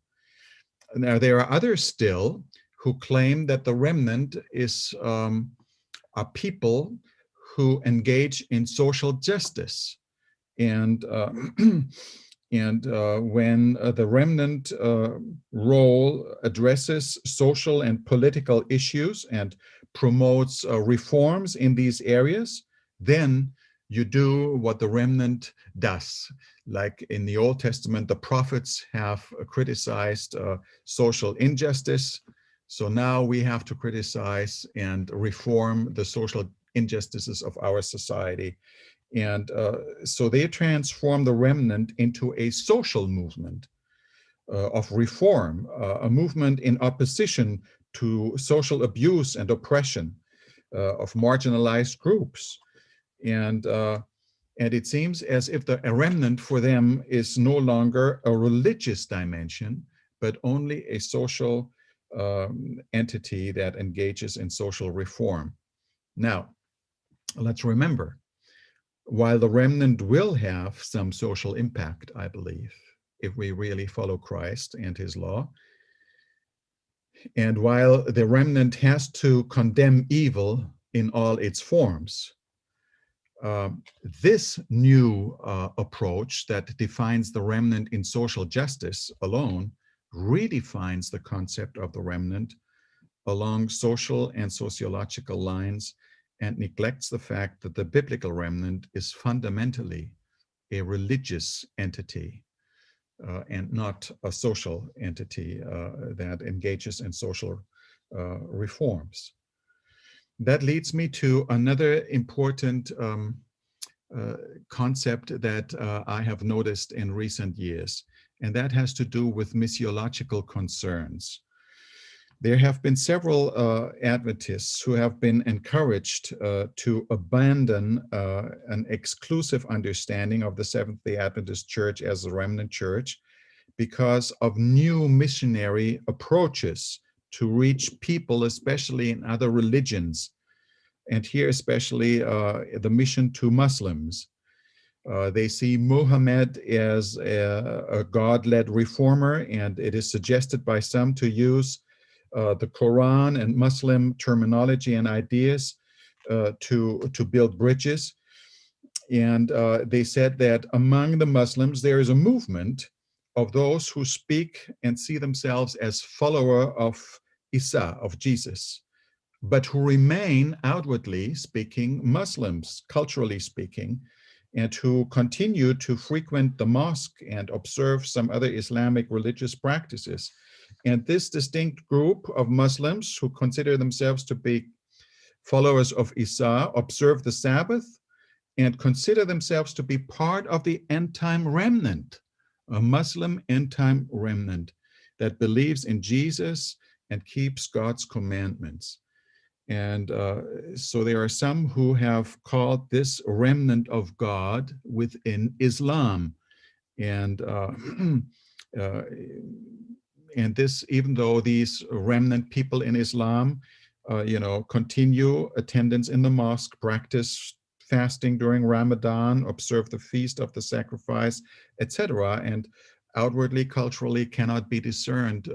Now, there are others still who claim that the remnant is a people who engage in social justice. And when the remnant role addresses social and political issues and promotes reforms in these areas, then you do what the remnant does. Like in the Old Testament, the prophets have criticized social injustice. So now we have to criticize and reform the social injustices of our society. And so they transform the remnant into a social movement of reform, a movement in opposition to social abuse and oppression of marginalized groups. And it seems as if a remnant for them is no longer a religious dimension, but only a social entity that engages in social reform. Now, let's remember, while the remnant will have some social impact, I believe, if we really follow Christ and his law, and while the remnant has to condemn evil in all its forms, this new approach that defines the remnant in social justice alone redefines the concept of the remnant along social and sociological lines, and neglects the fact that the biblical remnant is fundamentally a religious entity and not a social entity that engages in social reforms. That leads me to another important concept that I have noticed in recent years, and that has to do with missiological concerns. There have been several Adventists who have been encouraged to abandon an exclusive understanding of the Seventh-day Adventist Church as a remnant church because of new missionary approaches to reach people, especially in other religions, and here especially the mission to Muslims. They see Muhammad as a God-led reformer, and it is suggested by some to use the Quran and Muslim terminology and ideas to build bridges. And they said that among the Muslims, there is a movement of those who speak and see themselves as follower of Isa, of Jesus, but who remain outwardly speaking Muslims, culturally speaking, and who continue to frequent the mosque and observe some other Islamic religious practices. And this distinct group of Muslims who consider themselves to be followers of Isa observe the Sabbath and consider themselves to be part of the end-time remnant, a Muslim end-time remnant that believes in Jesus and keeps God's commandments. And so there are some who have called this remnant of God within Islam. And this, even though these remnant people in Islam, continue attendance in the mosque, practice fasting during Ramadan, observe the feast of the sacrifice, etc., and outwardly, culturally cannot be discerned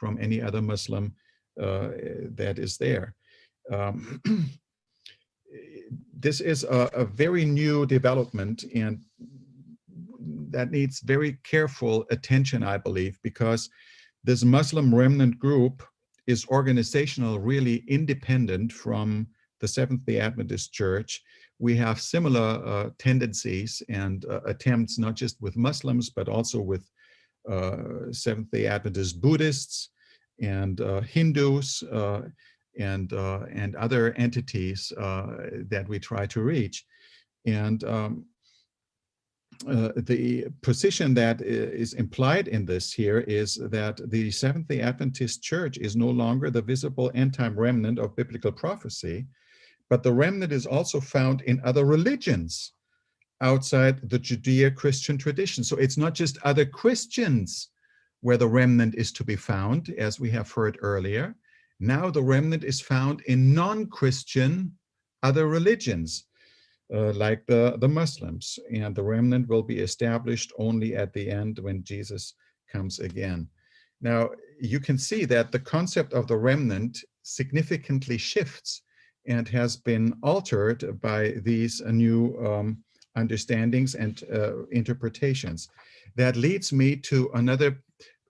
from any other Muslim that is there. This is a very new development, and that needs very careful attention, I believe, because this Muslim remnant group is organizational, really independent from the Seventh-day Adventist Church. We have similar tendencies and attempts, not just with Muslims, but also with Seventh-day Adventist Buddhists and Hindus and other entities that we try to reach. And the position that is implied in this here is that the Seventh-day Adventist Church is no longer the visible end-time remnant of biblical prophecy, but the remnant is also found in other religions outside the Judeo-Christian tradition. So it's not just other Christians where the remnant is to be found, as we have heard earlier. Now the remnant is found in non-Christian other religions, like the Muslims, and the remnant will be established only at the end when Jesus comes again. Now, you can see that the concept of the remnant significantly shifts and has been altered by these new understandings and interpretations. That leads me to another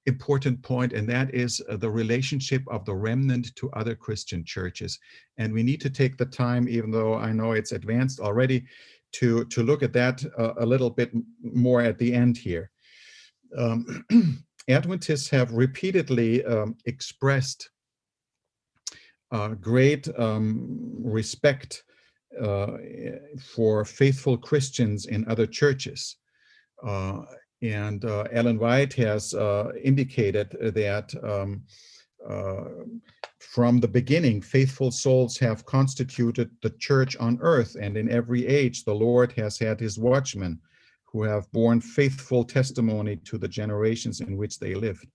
important point, and that is the relationship of the remnant to other Christian churches. And we need to take the time, even though I know it's advanced already, to look at that a little bit more at the end here. Adventists have repeatedly expressed great respect for faithful Christians in other churches. And Ellen White has indicated that from the beginning, faithful souls have constituted the church on earth, and in every age the Lord has had his watchmen who have borne faithful testimony to the generations in which they lived.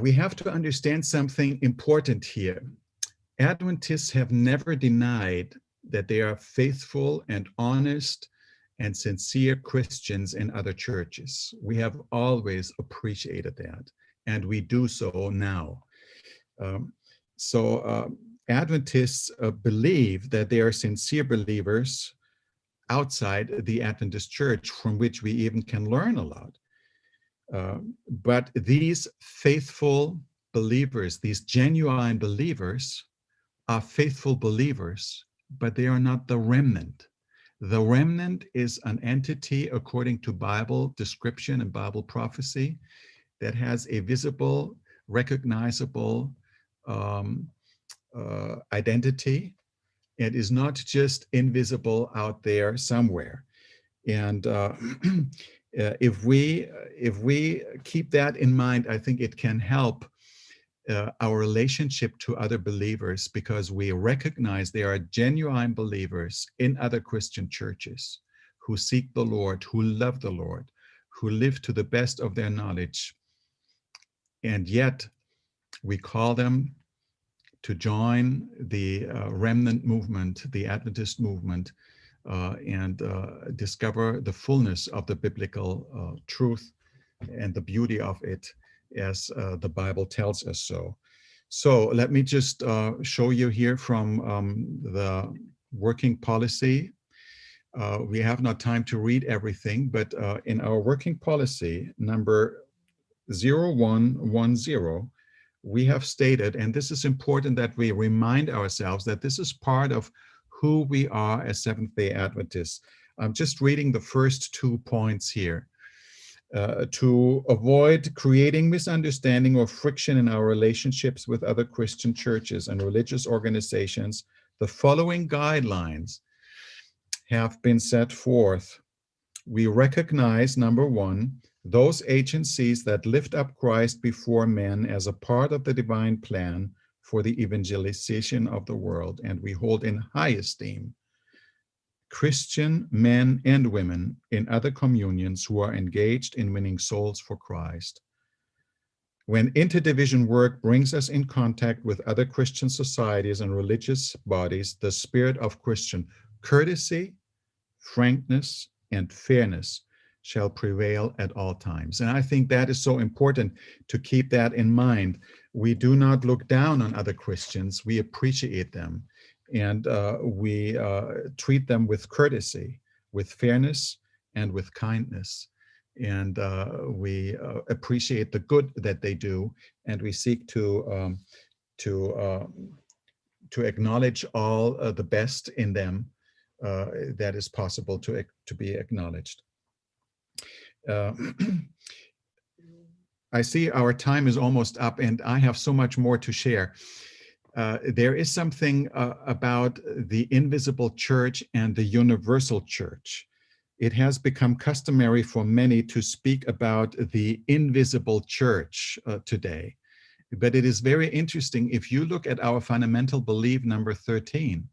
We have to understand something important here. Adventists have never denied that they are faithful and honest and sincere Christians in other churches. We have always appreciated that, and we do so now. Adventists believe that they are sincere believers outside the Adventist Church, from which we even can learn a lot. But these faithful believers, these genuine believers, are faithful believers, but they are not the remnant. The remnant is an entity, according to Bible description and Bible prophecy, that has a visible, recognizable identity. It is not just invisible out there somewhere. And if we keep that in mind, I think it can help our relationship to other believers, because we recognize there are genuine believers in other Christian churches who seek the Lord, who love the Lord, who live to the best of their knowledge. And yet we call them to join the remnant movement, the Adventist movement, and discover the fullness of the biblical truth and the beauty of it, as the Bible tells us so. So let me just show you here from the working policy. We have not time to read everything, but in our working policy number 0110, we have stated, and this is important that we remind ourselves that this is part of who we are as Seventh-day Adventists. I'm just reading the first 2 points here. To avoid creating misunderstanding or friction in our relationships with other Christian churches and religious organizations, the following guidelines have been set forth. We recognize, number one, those agencies that lift up Christ before men as a part of the divine plan for the evangelization of the world, and we hold in high esteem Christian men and women in other communions who are engaged in winning souls for Christ. When interdivision work brings us in contact with other Christian societies and religious bodies, the spirit of Christian courtesy, frankness, and fairness shall prevail at all times. And I think that is so important to keep that in mind. We do not look down on other Christians. We appreciate them, and we treat them with courtesy, with fairness, and with kindness. And we appreciate the good that they do, and we seek to acknowledge all the best in them that is possible to be acknowledged. I see our time is almost up, and I have so much more to share. There is something about the invisible church and the universal church. It has become customary for many to speak about the invisible church today. But it is very interesting. If you look at our fundamental belief number 13,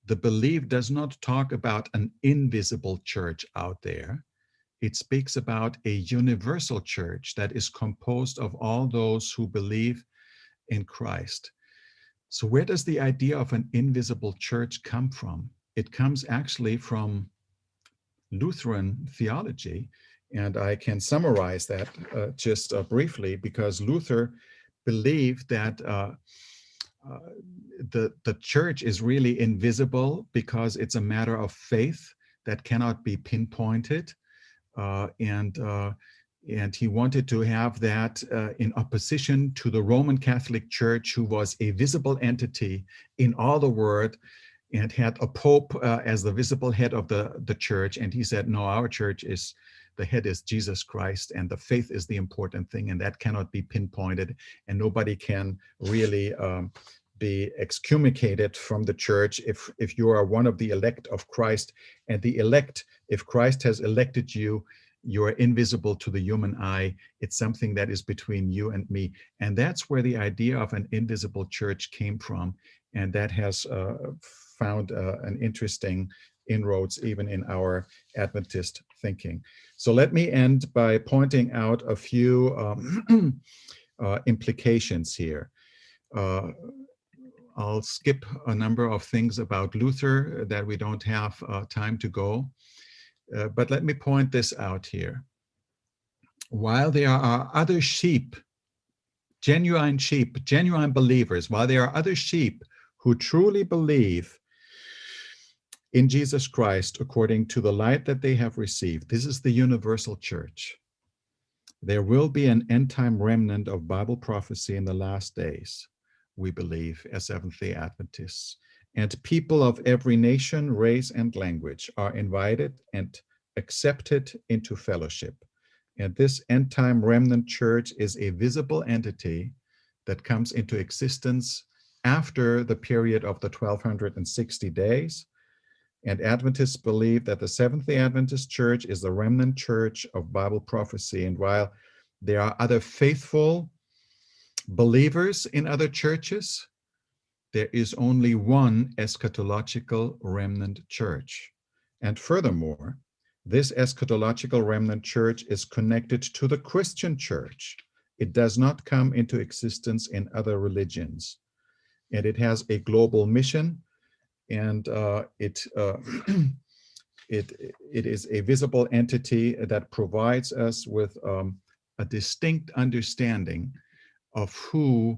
the belief does not talk about an invisible church out there. It speaks about a universal church that is composed of all those who believe in Christ. So where does the idea of an invisible church come from? It comes actually from Lutheran theology, and I can summarize that just briefly, because Luther believed that the church is really invisible because it's a matter of faith that cannot be pinpointed, and he wanted to have that in opposition to the Roman Catholic Church, who was a visible entity in all the world and had a pope as the visible head of the church. And he said, no, our church is, the head is Jesus Christ, and the faith is the important thing, and that cannot be pinpointed, and nobody can really be excommunicated from the church if you are one of the elect of Christ. And the elect, if Christ has elected you, you are invisible to the human eye. It's something that is between you and me. And that's where the idea of an invisible church came from. And that has found an interesting inroads even in our Adventist thinking. So let me end by pointing out a few implications here. I'll skip a number of things about Luther that we don't have time to go. But let me point this out here. While there are other sheep, genuine believers, while there are other sheep who truly believe in Jesus Christ according to the light that they have received, this is the universal church. There will be an end-time remnant of Bible prophecy in the last days, we believe, as Seventh-day Adventists. And people of every nation, race, and language are invited and accepted into fellowship. And this end-time remnant church is a visible entity that comes into existence after the period of the 1260 days. And Adventists believe that the Seventh-day Adventist Church is the remnant church of Bible prophecy. And while there are other faithful believers in other churches, there is only one eschatological remnant church. And furthermore, this eschatological remnant church is connected to the Christian church. It does not come into existence in other religions. And it has a global mission, and it is a visible entity that provides us with a distinct understanding of who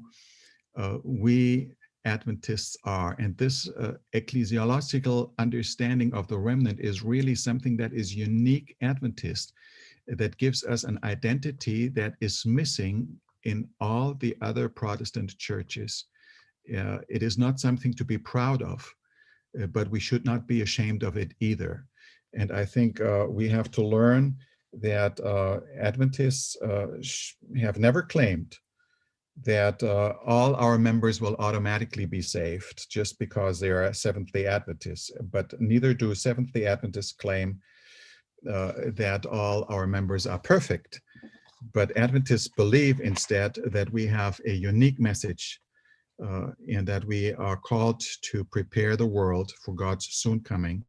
we Adventists are. And this ecclesiological understanding of the remnant is really something that is unique Adventist, that gives us an identity that is missing in all the other Protestant churches. It is not something to be proud of, but we should not be ashamed of it either. And I think we have to learn that Adventists have never claimed that all our members will automatically be saved just because they are Seventh-day Adventists, but neither do Seventh-day Adventists claim that all our members are perfect. But Adventists believe instead that we have a unique message and that we are called to prepare the world for God's soon coming,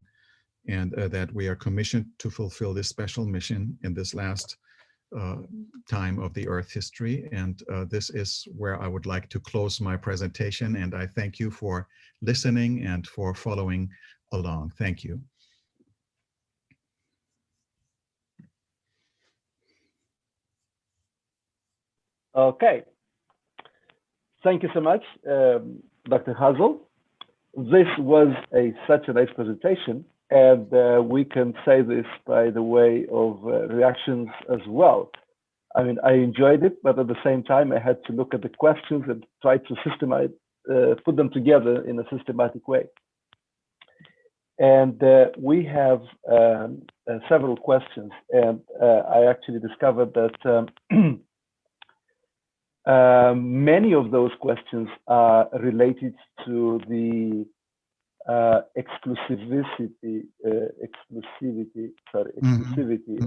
and that we are commissioned to fulfill this special mission in this last time of the Earth history. And this is where I would like to close my presentation. And I thank you for listening and for following along. Thank you. Okay. Thank you so much, Dr. Hazel. This was such a nice presentation, and we can say this by the way of reactions as well. I mean, I enjoyed it, but at the same time, I had to look at the questions and try to systemize, put them together in a systematic way. And we have several questions, and I actually discovered that many of those questions are related to the exclusivity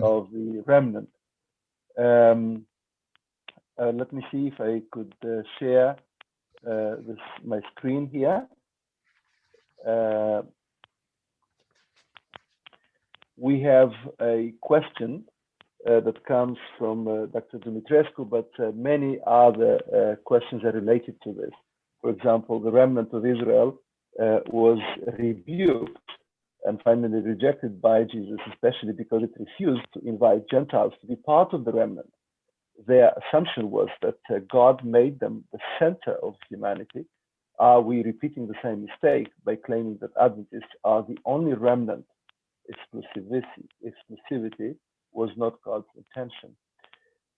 of the remnant. Let me see if I could share my screen here. We have a question that comes from Dr. Dumitrescu, but many other questions are related to this. For example, the remnant of Israel was rebuked and finally rejected by Jesus, especially because it refused to invite Gentiles to be part of the remnant. Their assumption was that God made them the center of humanity. Are we repeating the same mistake by claiming that Adventists are the only remnant? Exclusivity was not God's intention.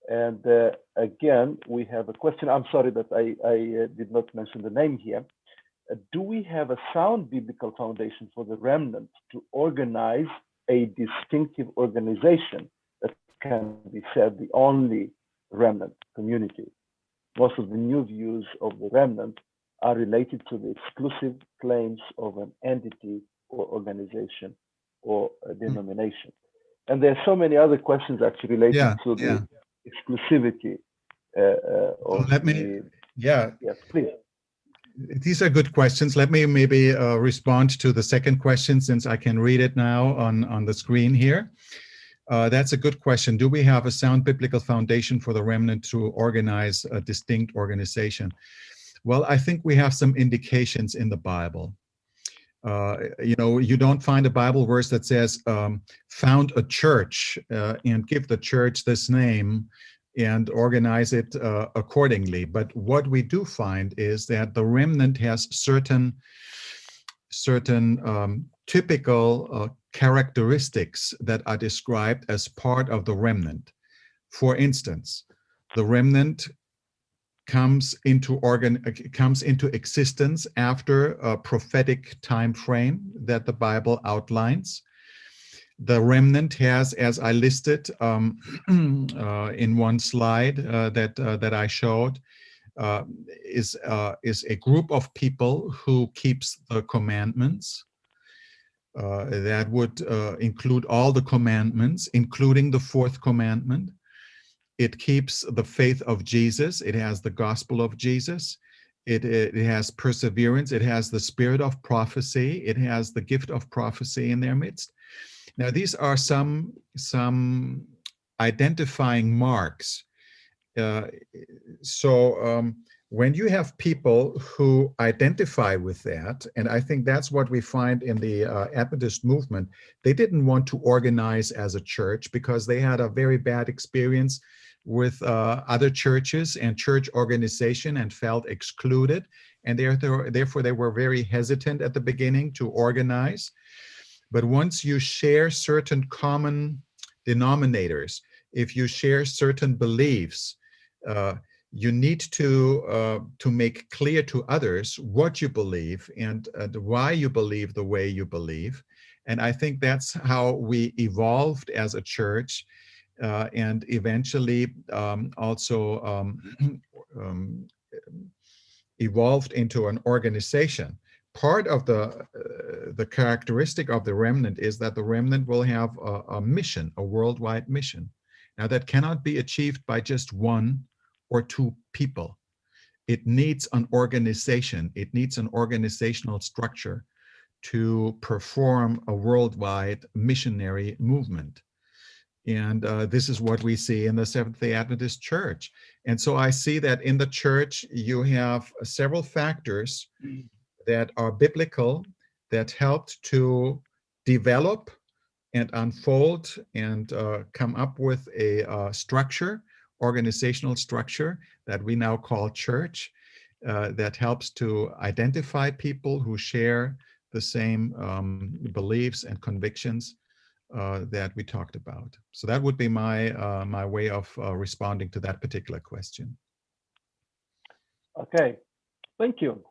And again, we have a question. I'm sorry that I did not mention the name here. Do we have a sound biblical foundation for the remnant to organize a distinctive organization that can be said the only remnant community? Most of the new views of the remnant are related to the exclusive claims of an entity or organization or a denomination. And there are so many other questions actually related to the exclusivity of yes, please. These are good questions. Let me maybe respond to the second question, since I can read it now on the screen here. That's a good question. Do we have a sound biblical foundation for the remnant to organize a distinct organization? Well, I think we have some indications in the Bible. You know, you don't find a Bible verse that says, found a church and give the church this name and organize it accordingly. But what we do find is that the remnant has certain typical characteristics that are described as part of the remnant. For instance, the remnant comes into existence after a prophetic time frame that the Bible outlines. The remnant has, as I listed in one slide that I showed, is a group of people who keeps the commandments. That would include all the commandments, including the fourth commandment. It keeps the faith of Jesus. It has the gospel of Jesus. It has perseverance. It has the spirit of prophecy. It has the gift of prophecy in their midst. Now, these are some identifying marks. When you have people who identify with that, and I think that's what we find in the Adventist movement, they didn't want to organize as a church because they had a very bad experience with other churches and church organization and felt excluded. And therefore, they were very hesitant at the beginning to organize. But once you share certain common denominators, if you share certain beliefs, you need to make clear to others what you believe and why you believe the way you believe. And I think that's how we evolved as a church and eventually also evolved into an organization. Part of the characteristic of the remnant is that the remnant will have a mission, a worldwide mission. Now that cannot be achieved by just one or two people. It needs an organization. It needs an organizational structure to perform a worldwide missionary movement. And this is what we see in the Seventh-day Adventist Church. And so I see that in the church, you have several factors that are biblical that helped to develop and unfold and come up with a structure organizational structure that we now call church, that helps to identify people who share the same beliefs and convictions that we talked about. So that would be my way of responding to that particular question. Okay, thank you.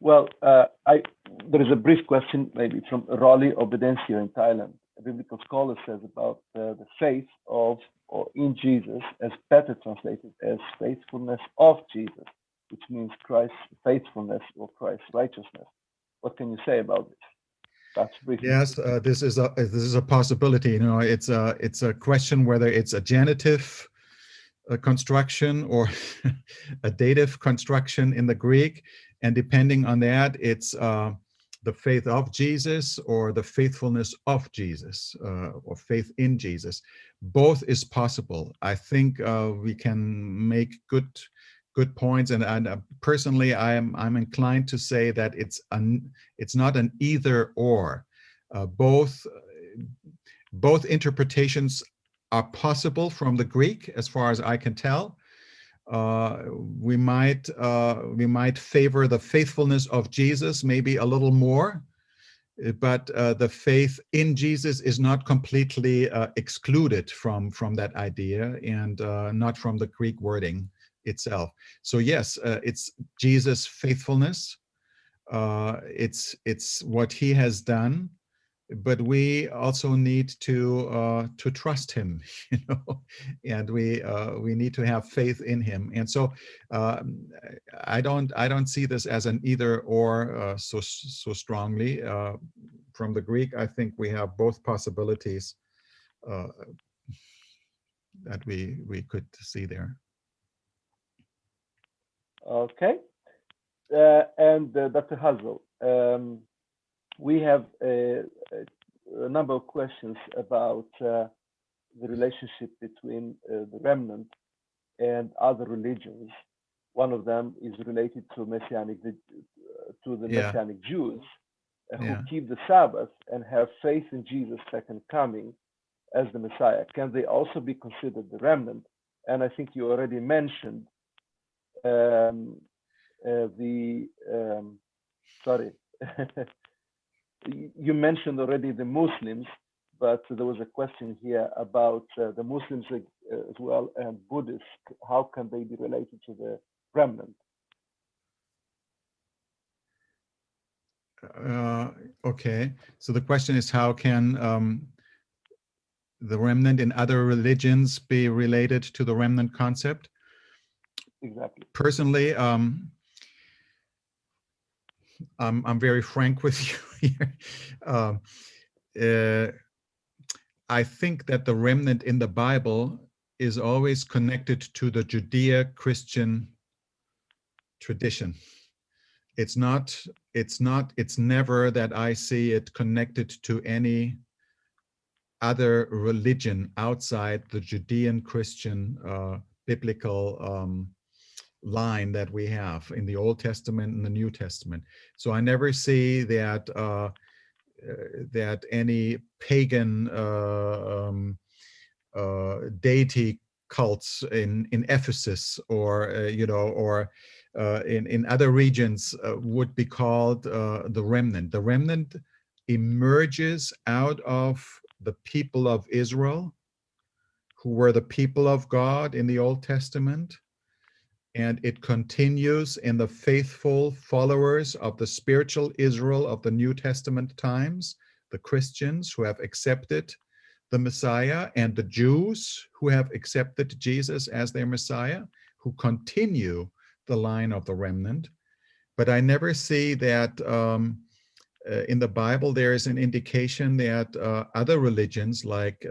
Well, there is a brief question maybe from Raleigh Obedencio in Thailand. A biblical scholar says about the faith of or in Jesus, as better translated as faithfulness of Jesus, which means Christ's faithfulness or Christ's righteousness. What can you say about this? That's brief. Yes, this is a possibility. You know, it's a question whether it's a genitive construction or a dative construction in the Greek, and depending on that, it's the faith of Jesus or the faithfulness of Jesus, or faith in Jesus. Both is possible. I think we can make good points, and personally, I'm inclined to say that it's not an either or. Both interpretations are possible from the Greek, as far as I can tell. We might favor the faithfulness of Jesus maybe a little more, but the faith in Jesus is not completely excluded from that idea, and not from the Greek wording itself. So yes, it's Jesus' faithfulness. It's what he has done, but we also need to trust him, you know, and we need to have faith in him. And so I don't see this as an either or so strongly. From the Greek, I think we have both possibilities that we could see there. Okay, and Dr. Hazel, we have a number of questions about the relationship between the remnant and other religions. One of them is related to the Messianic Jews who keep the Sabbath and have faith in Jesus' second coming as the Messiah. Can they also be considered the remnant? And I think you already mentioned you mentioned already the Muslims, but there was a question here about the Muslims as well and Buddhists. How can they be related to the remnant? Okay, so the question is, how can the remnant in other religions be related to the remnant concept? Exactly. Personally, I'm very frank with you here. I think that the remnant in the Bible is always connected to the Judeo-Christian tradition. It's never that I see it connected to any other religion outside the Judean Christian biblical line that we have in the Old Testament and the New Testament. So I never see that that any pagan deity cults in Ephesus or in other regions would be called the remnant. The remnant emerges out of the people of Israel, who were the people of God in the Old Testament. And it continues in the faithful followers of the spiritual Israel of the New Testament times, the Christians who have accepted the Messiah, and the Jews who have accepted Jesus as their Messiah, who continue the line of the remnant. But I never see that in the Bible there is an indication that other religions like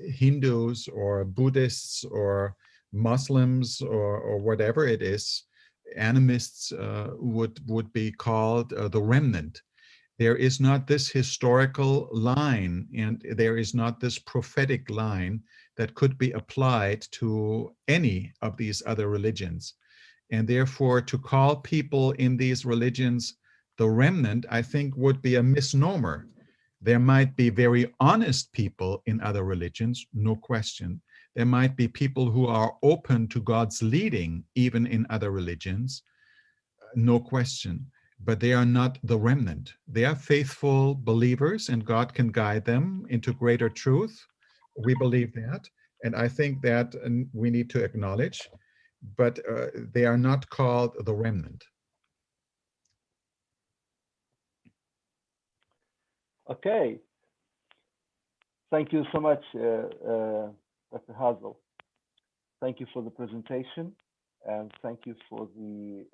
Hindus or Buddhists or Muslims or whatever it is, animists would be called the remnant. There is not this historical line, and there is not this prophetic line that could be applied to any of these other religions. And therefore, to call people in these religions the remnant, I think would be a misnomer. There might be very honest people in other religions, no question. There might be people who are open to God's leading, even in other religions, no question. But they are not the remnant. They are faithful believers, and God can guide them into greater truth. We believe that. And I think that we need to acknowledge, but they are not called the remnant. Okay. Thank you so much, Dr. Hazel. Thank you for the presentation, and thank you for the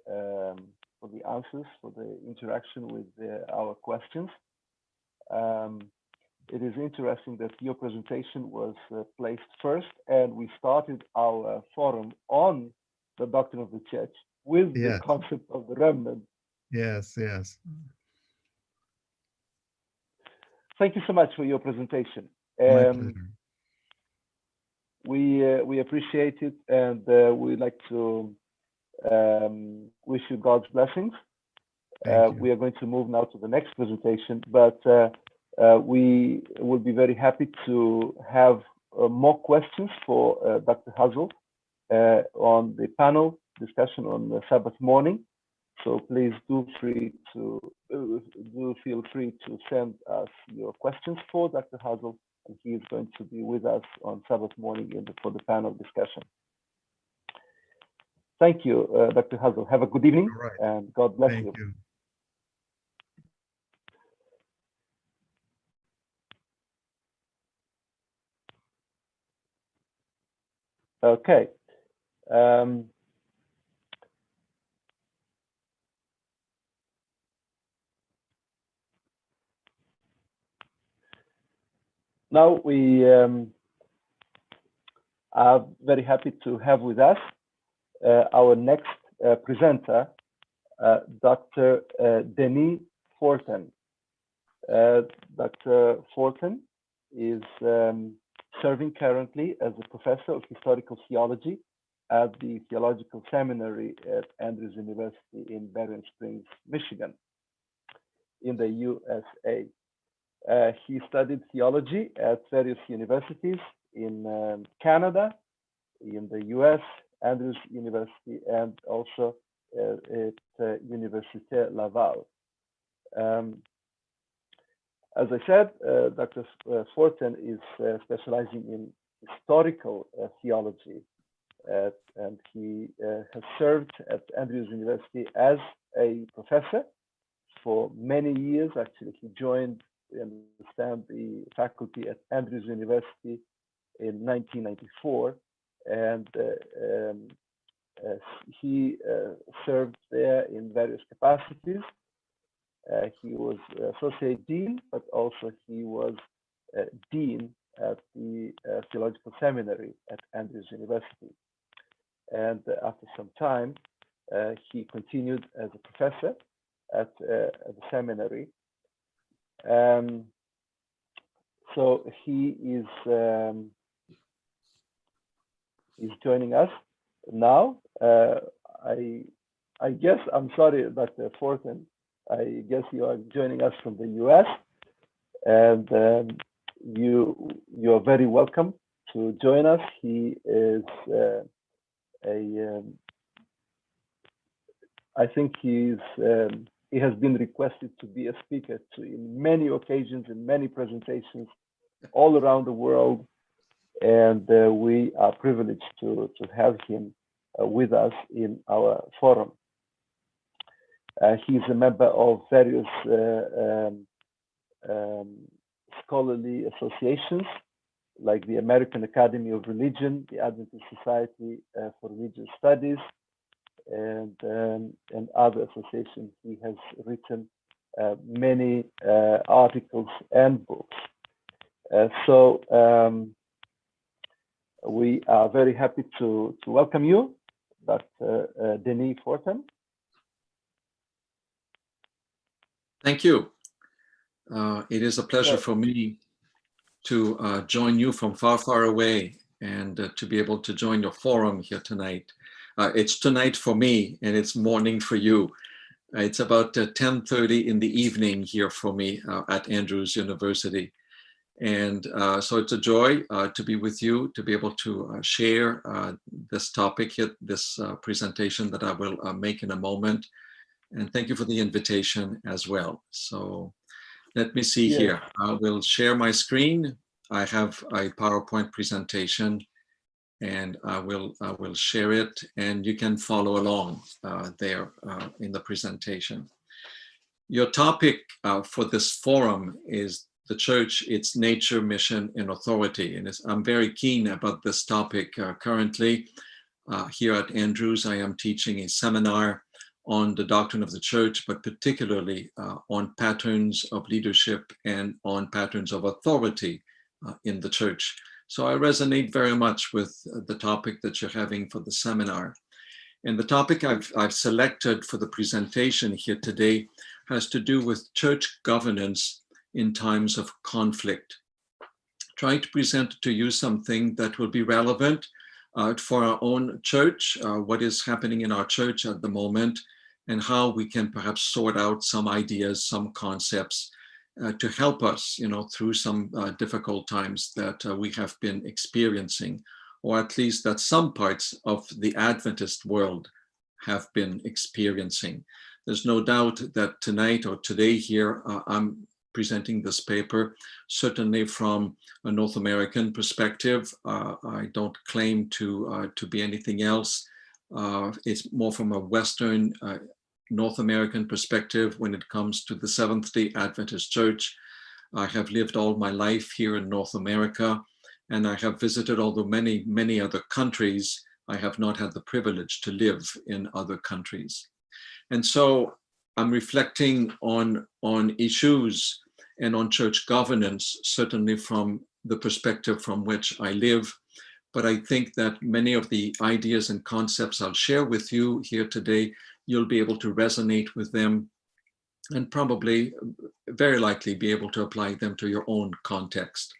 answers, for the interaction with our questions. It is interesting that your presentation was placed first, and we started our forum on the doctrine of the church with the concept of the remnant. Yes, yes. Thank you so much for your presentation. My pleasure. We appreciate it, and we'd like to wish you God's blessings. We are going to move now to the next presentation, but we will be very happy to have more questions for Dr. Hazel on the panel discussion on the Sabbath morning. So please do feel free to send us your questions for Dr. Hazel, and he is going to be with us on Sabbath morning for the panel discussion. Thank you, Dr. Hazel. Have a good evening, and God bless you. Thank you. Okay. Now we are very happy to have with us our next presenter, Dr. Denis Fortin. Dr. Fortin is serving currently as a professor of historical theology at the Theological Seminary at Andrews University in Berrien Springs, Michigan, in the USA. He studied theology at various universities in Canada, in the US, Andrews University, and also at Université Laval. As I said, Dr. Fortin is specializing in historical theology, and he has served at Andrews University as a professor for many years. Actually, he joined, we understand, the faculty at Andrews University in 1994, and he served there in various capacities. He was associate dean, but also he was dean at the Theological Seminary at Andrews University. And after some time, he continued as a professor at the seminary. So he is joining us now. I guess, I'm sorry, Dr. Fortin, I guess you are joining us from the US, and you are very welcome to join us. He is I think he has been requested to be a speaker in many occasions, in many presentations all around the world, and we are privileged to have him with us in our forum. He is a member of various scholarly associations, like the American Academy of Religion, the Adventist Society for Religious Studies, and other associations. He has written many articles and books. So we are very happy to welcome you, Dr. Denis Fortin. Thank you. It is a pleasure for me to join you from far, far away, and to be able to join your forum here tonight. It's tonight for me, and it's morning for you. It's about 10:30 in the evening here for me at Andrews University. And so it's a joy to be with you, to be able to share this topic here, this presentation that I will make in a moment. And thank you for the invitation as well. So let me see here. I will share my screen. I have a PowerPoint presentation, and I will share it, and you can follow along there in the presentation. Your topic for this forum is the church, its nature, mission, and authority. And I'm very keen about this topic currently. Here at Andrews, I am teaching a seminar on the doctrine of the church, but particularly on patterns of leadership and on patterns of authority in the church. So I resonate very much with the topic that you're having for the seminar. And the topic I've selected for the presentation here today has to do with church governance in times of conflict. Trying to present to you something that will be relevant for our own church, what is happening in our church at the moment, and how we can perhaps sort out some ideas, some concepts to help us, through some difficult times that we have been experiencing, or at least that some parts of the Adventist world have been experiencing. There's no doubt that tonight or today here, I'm presenting this paper, certainly from a North American perspective. I don't claim to be anything else. It's more from a Western North American perspective when it comes to the Seventh-day Adventist Church. I have lived all my life here in North America, and I have visited, although many, many other countries, I have not had the privilege to live in other countries. And so I'm reflecting on issues and on church governance, certainly from the perspective from which I live. But I think that many of the ideas and concepts I'll share with you here today, you'll be able to resonate with them and probably, very likely, be able to apply them to your own context.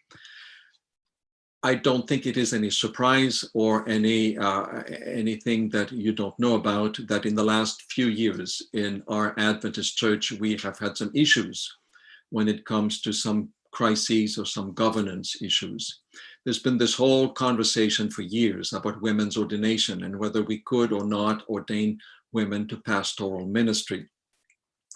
I don't think it is any surprise or anything that you don't know about that in the last few years in our Adventist church, we have had some issues when it comes to some crises or some governance issues. There's been this whole conversation for years about women's ordination and whether we could or not ordain women to pastoral ministry.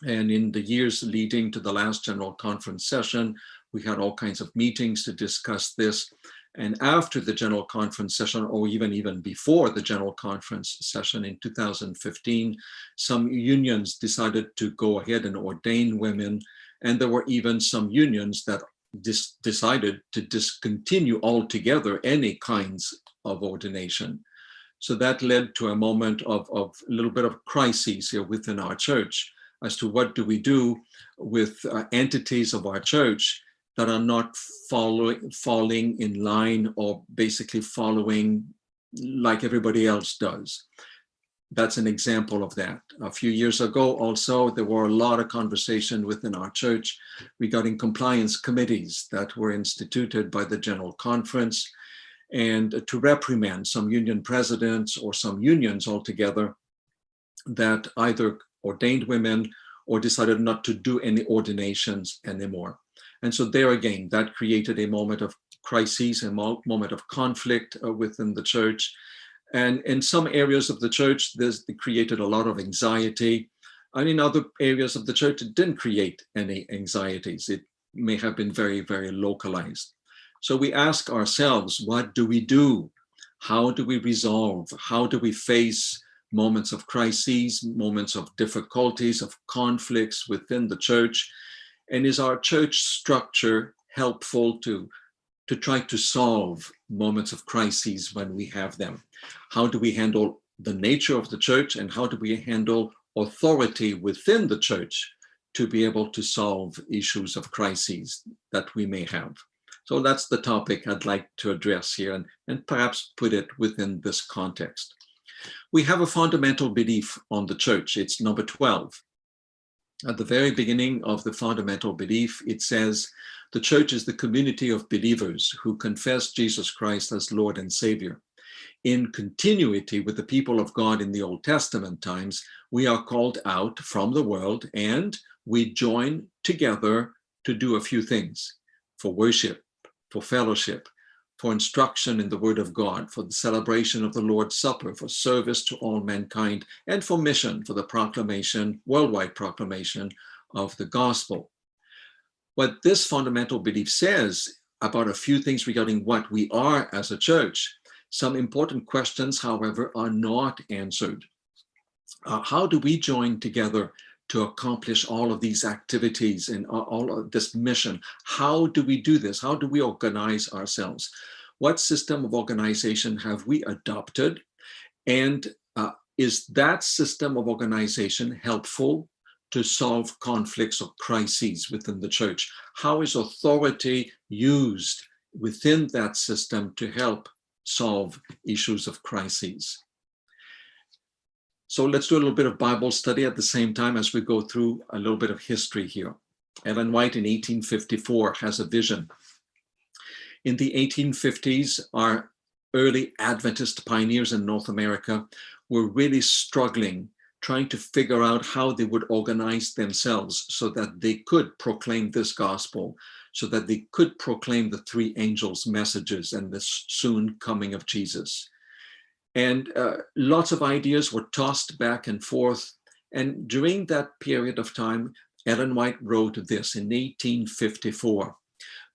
And in the years leading to the last General Conference session, we had all kinds of meetings to discuss this. And after the General Conference session, or even before the General Conference session in 2015, some unions decided to go ahead and ordain women. And there were even some unions that decided to discontinue altogether any kinds of ordination. So that led to a moment of a little bit of crisis here within our church as to what do we do with entities of our church that are not falling in line or basically following like everybody else does. That's an example of that. A few years ago also, there were a lot of conversation within our church regarding compliance committees that were instituted by the General Conference, and to reprimand some union presidents or some unions altogether that either ordained women or decided not to do any ordinations anymore. And so there again, that created a moment of crisis, a moment of conflict within the church. And in some areas of the church, this created a lot of anxiety. And in other areas of the church, it didn't create any anxieties. It may have been very, very localized. So we ask ourselves, what do we do? How do we resolve? How do we face moments of crises, moments of difficulties, of conflicts within the church? And is our church structure helpful to try to solve moments of crises when we have them? How do we handle the nature of the church, and how do we handle authority within the church to be able to solve issues of crises that we may have? So that's the topic I'd like to address here and perhaps put it within this context. We have a fundamental belief on the church. It's number 12. At the very beginning of the fundamental belief, it says, the church is the community of believers who confess Jesus Christ as Lord and Savior. in continuity with the people of God in the Old Testament times, we are called out from the world and we join together to do a few things: for worship, for fellowship, for instruction in the Word of God, for the celebration of the Lord's Supper, for service to all mankind, and for mission, for the proclamation, worldwide proclamation of the gospel. What this fundamental belief says about a few things regarding what we are as a church, some important questions, however, are not answered. How do we join together to accomplish all of these activities and all of this mission? How do we do this? How do we organize ourselves? What system of organization have we adopted? And is that system of organization helpful to solve conflicts or crises within the church? How is authority used within that system to help solve issues of crises? So let's do a little bit of Bible study at the same time as we go through a little bit of history here. Ellen White in 1854 has a vision. In the 1850s, our early Adventist pioneers in North America were really struggling, trying to figure out how they would organize themselves so that they could proclaim this gospel, so that they could proclaim the three angels' messages and the soon coming of Jesus. And lots of ideas were tossed back and forth. And during that period of time, Ellen White wrote this in 1854.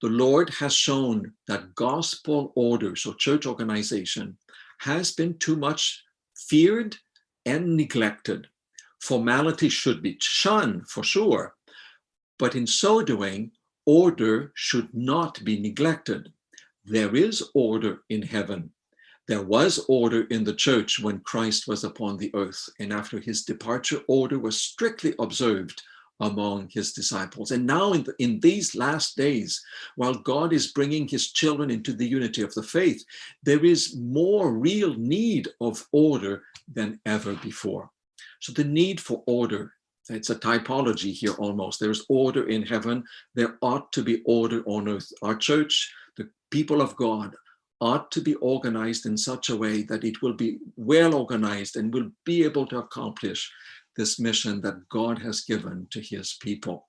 The Lord has shown that gospel order, so church organization, has been too much feared and neglected. Formality should be shunned for sure, but in so doing, order should not be neglected. There is order in heaven. There was order in the church when Christ was upon the earth, and after his departure, order was strictly observed among his disciples. And now in these last days, while God is bringing his children into the unity of the faith, there is more real need of order than ever before. So the need for order, it's a typology here almost. There's order in heaven. There ought to be order on earth. Our church, the people of God, ought to be organized in such a way that it will be well organized and will be able to accomplish this mission that God has given to his people.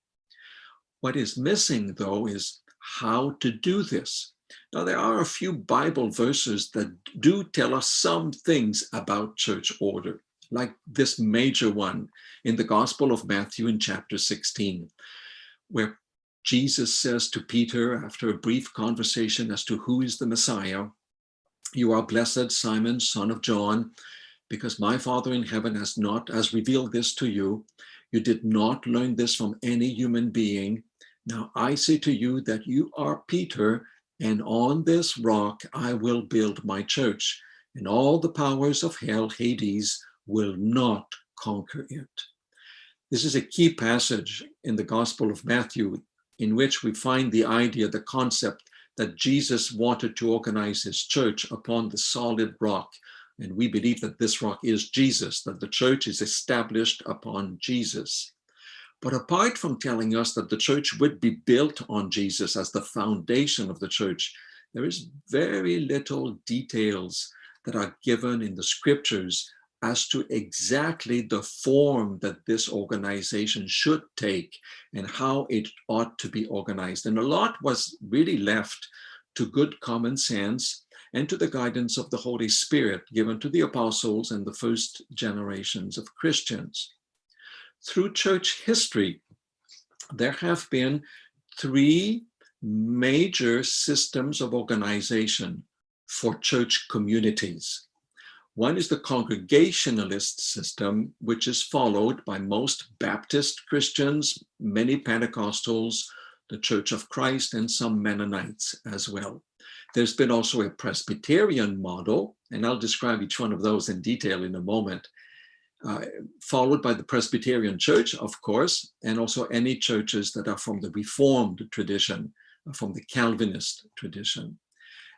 What is missing, though, is how to do this. Now, there are a few Bible verses that do tell us some things about church order, like this major one in the Gospel of Matthew in chapter 16, where Jesus says to Peter, after a brief conversation as to who is the Messiah, "You are blessed, Simon, son of John, because my Father in heaven has revealed this to you. You did not learn this from any human being. Now I say to you that you are Peter, and on this rock I will build my church, and all the powers of hell, Hades, will not conquer it." This is a key passage in the Gospel of Matthew, in which we find the idea, the concept that Jesus wanted to organize his church upon the solid rock. And we believe that this rock is Jesus, that the church is established upon Jesus. But apart from telling us that the church would be built on Jesus as the foundation of the church, there is very little details that are given in the scriptures as to exactly the form that this organization should take and how it ought to be organized. And a lot was really left to good common sense and to the guidance of the Holy Spirit given to the apostles and the first generations of Christians. Through church history, there have been three major systems of organization for church communities. One is the Congregationalist system, which is followed by most Baptist Christians, many Pentecostals, the Church of Christ, and some Mennonites as well. There's been also a Presbyterian model, and I'll describe each one of those in detail in a moment, followed by the Presbyterian Church, of course, and also any churches that are from the Reformed tradition, from the Calvinist tradition.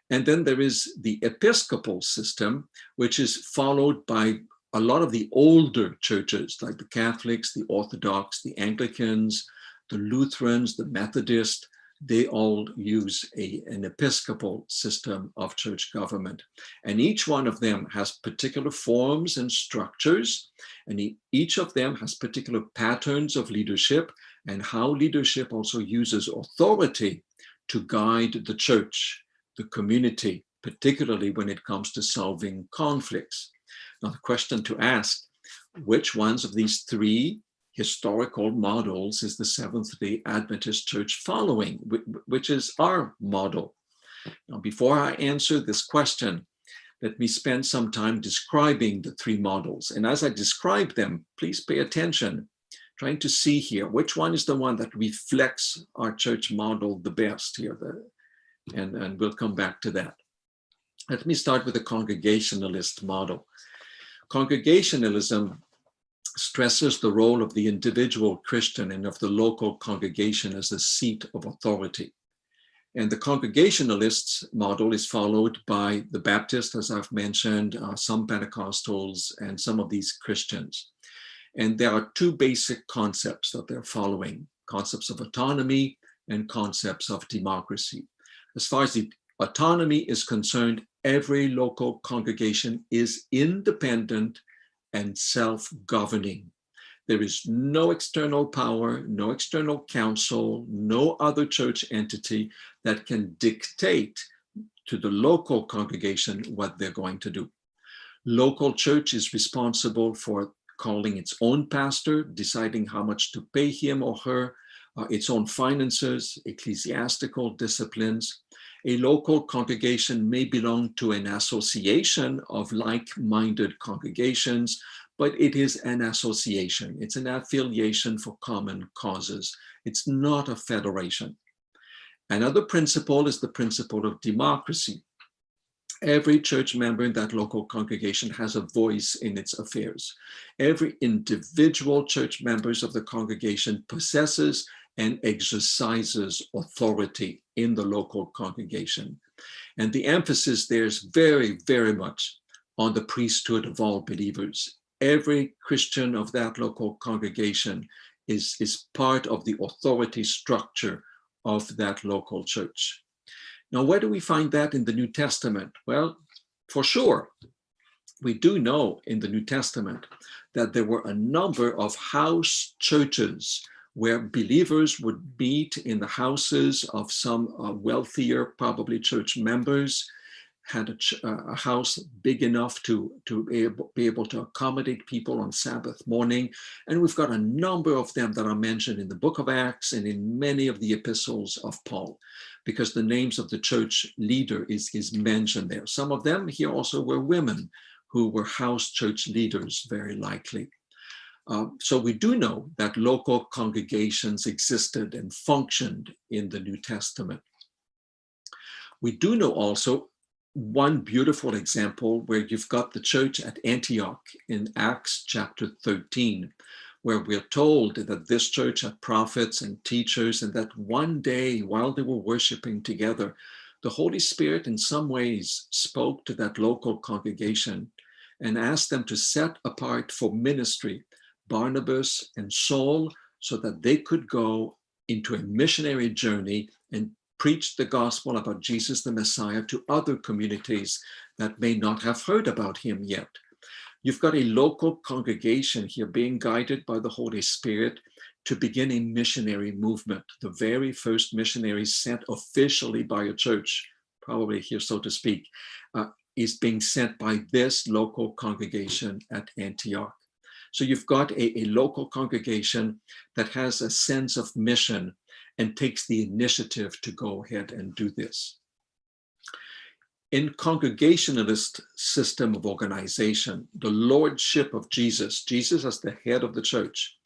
And then there is the Episcopal system, which is followed by a lot of the older churches, like the Catholics, the Orthodox, the Anglicans, the Lutherans, the Methodists, they all use an episcopal system of church government. And each one of them has particular forms and structures, and each of them has particular patterns of leadership and how leadership also uses authority to guide the church, the community, particularly when it comes to solving conflicts. Now, the question to ask, which ones of these three historical models is the Seventh-day Adventist Church following? Which is our model? Now, before I answer this question, let me spend some time describing the three models. And as I describe them, please pay attention, trying to see here, which one is the one that reflects our church model the best here. And we'll come back to that. Let me start with the Congregationalist model. Congregationalism stresses the role of the individual Christian and of the local congregation as a seat of authority. And the Congregationalists model is followed by the Baptists, as I've mentioned, some Pentecostals, and some of these Christians. And there are two basic concepts that they're following, concepts of autonomy and concepts of democracy. As far as the autonomy is concerned, every local congregation is independent and self-governing. There is no external power, no external council, no other church entity that can dictate to the local congregation what they're going to do. Local church is responsible for calling its own pastor, deciding how much to pay him or her, its own finances, ecclesiastical disciplines. A local congregation may belong to an association of like-minded congregations, but it is an association. It's an affiliation for common causes. It's not a federation. Another principle is the principle of democracy. Every church member in that local congregation has a voice in its affairs. Every individual church members of the congregation possesses and exercises authority in the local congregation. And the emphasis there is very, very much on the priesthood of all believers. Every Christian of that local congregation is part of the authority structure of that local church. Now, where do we find that in the New Testament? Well, for sure, we do know in the New Testament that there were a number of house churches where believers would meet in the houses of some wealthier, probably church members, had a house big enough to be able to accommodate people on Sabbath morning. And we've got a number of them that are mentioned in the book of Acts and in many of the epistles of Paul, because the names of the church leader is mentioned there. Some of them here also were women who were house church leaders, very likely. So we do know that local congregations existed and functioned in the New Testament. We do know also one beautiful example where you've got the church at Antioch in Acts chapter 13, where we're told that this church had prophets and teachers, and that one day while they were worshiping together, the Holy Spirit in some ways spoke to that local congregation and asked them to set apart for ministry Barnabas and Saul so that they could go into a missionary journey and preach the gospel about Jesus the Messiah to other communities that may not have heard about him yet. You've got a local congregation here being guided by the Holy Spirit to begin a missionary movement. The very first missionary sent officially by a church, probably here so to speak, is being sent by this local congregation at Antioch. So you've got a local congregation that has a sense of mission and takes the initiative to go ahead and do this. In Congregationalist system of organization, the lordship of Jesus as the head of the church,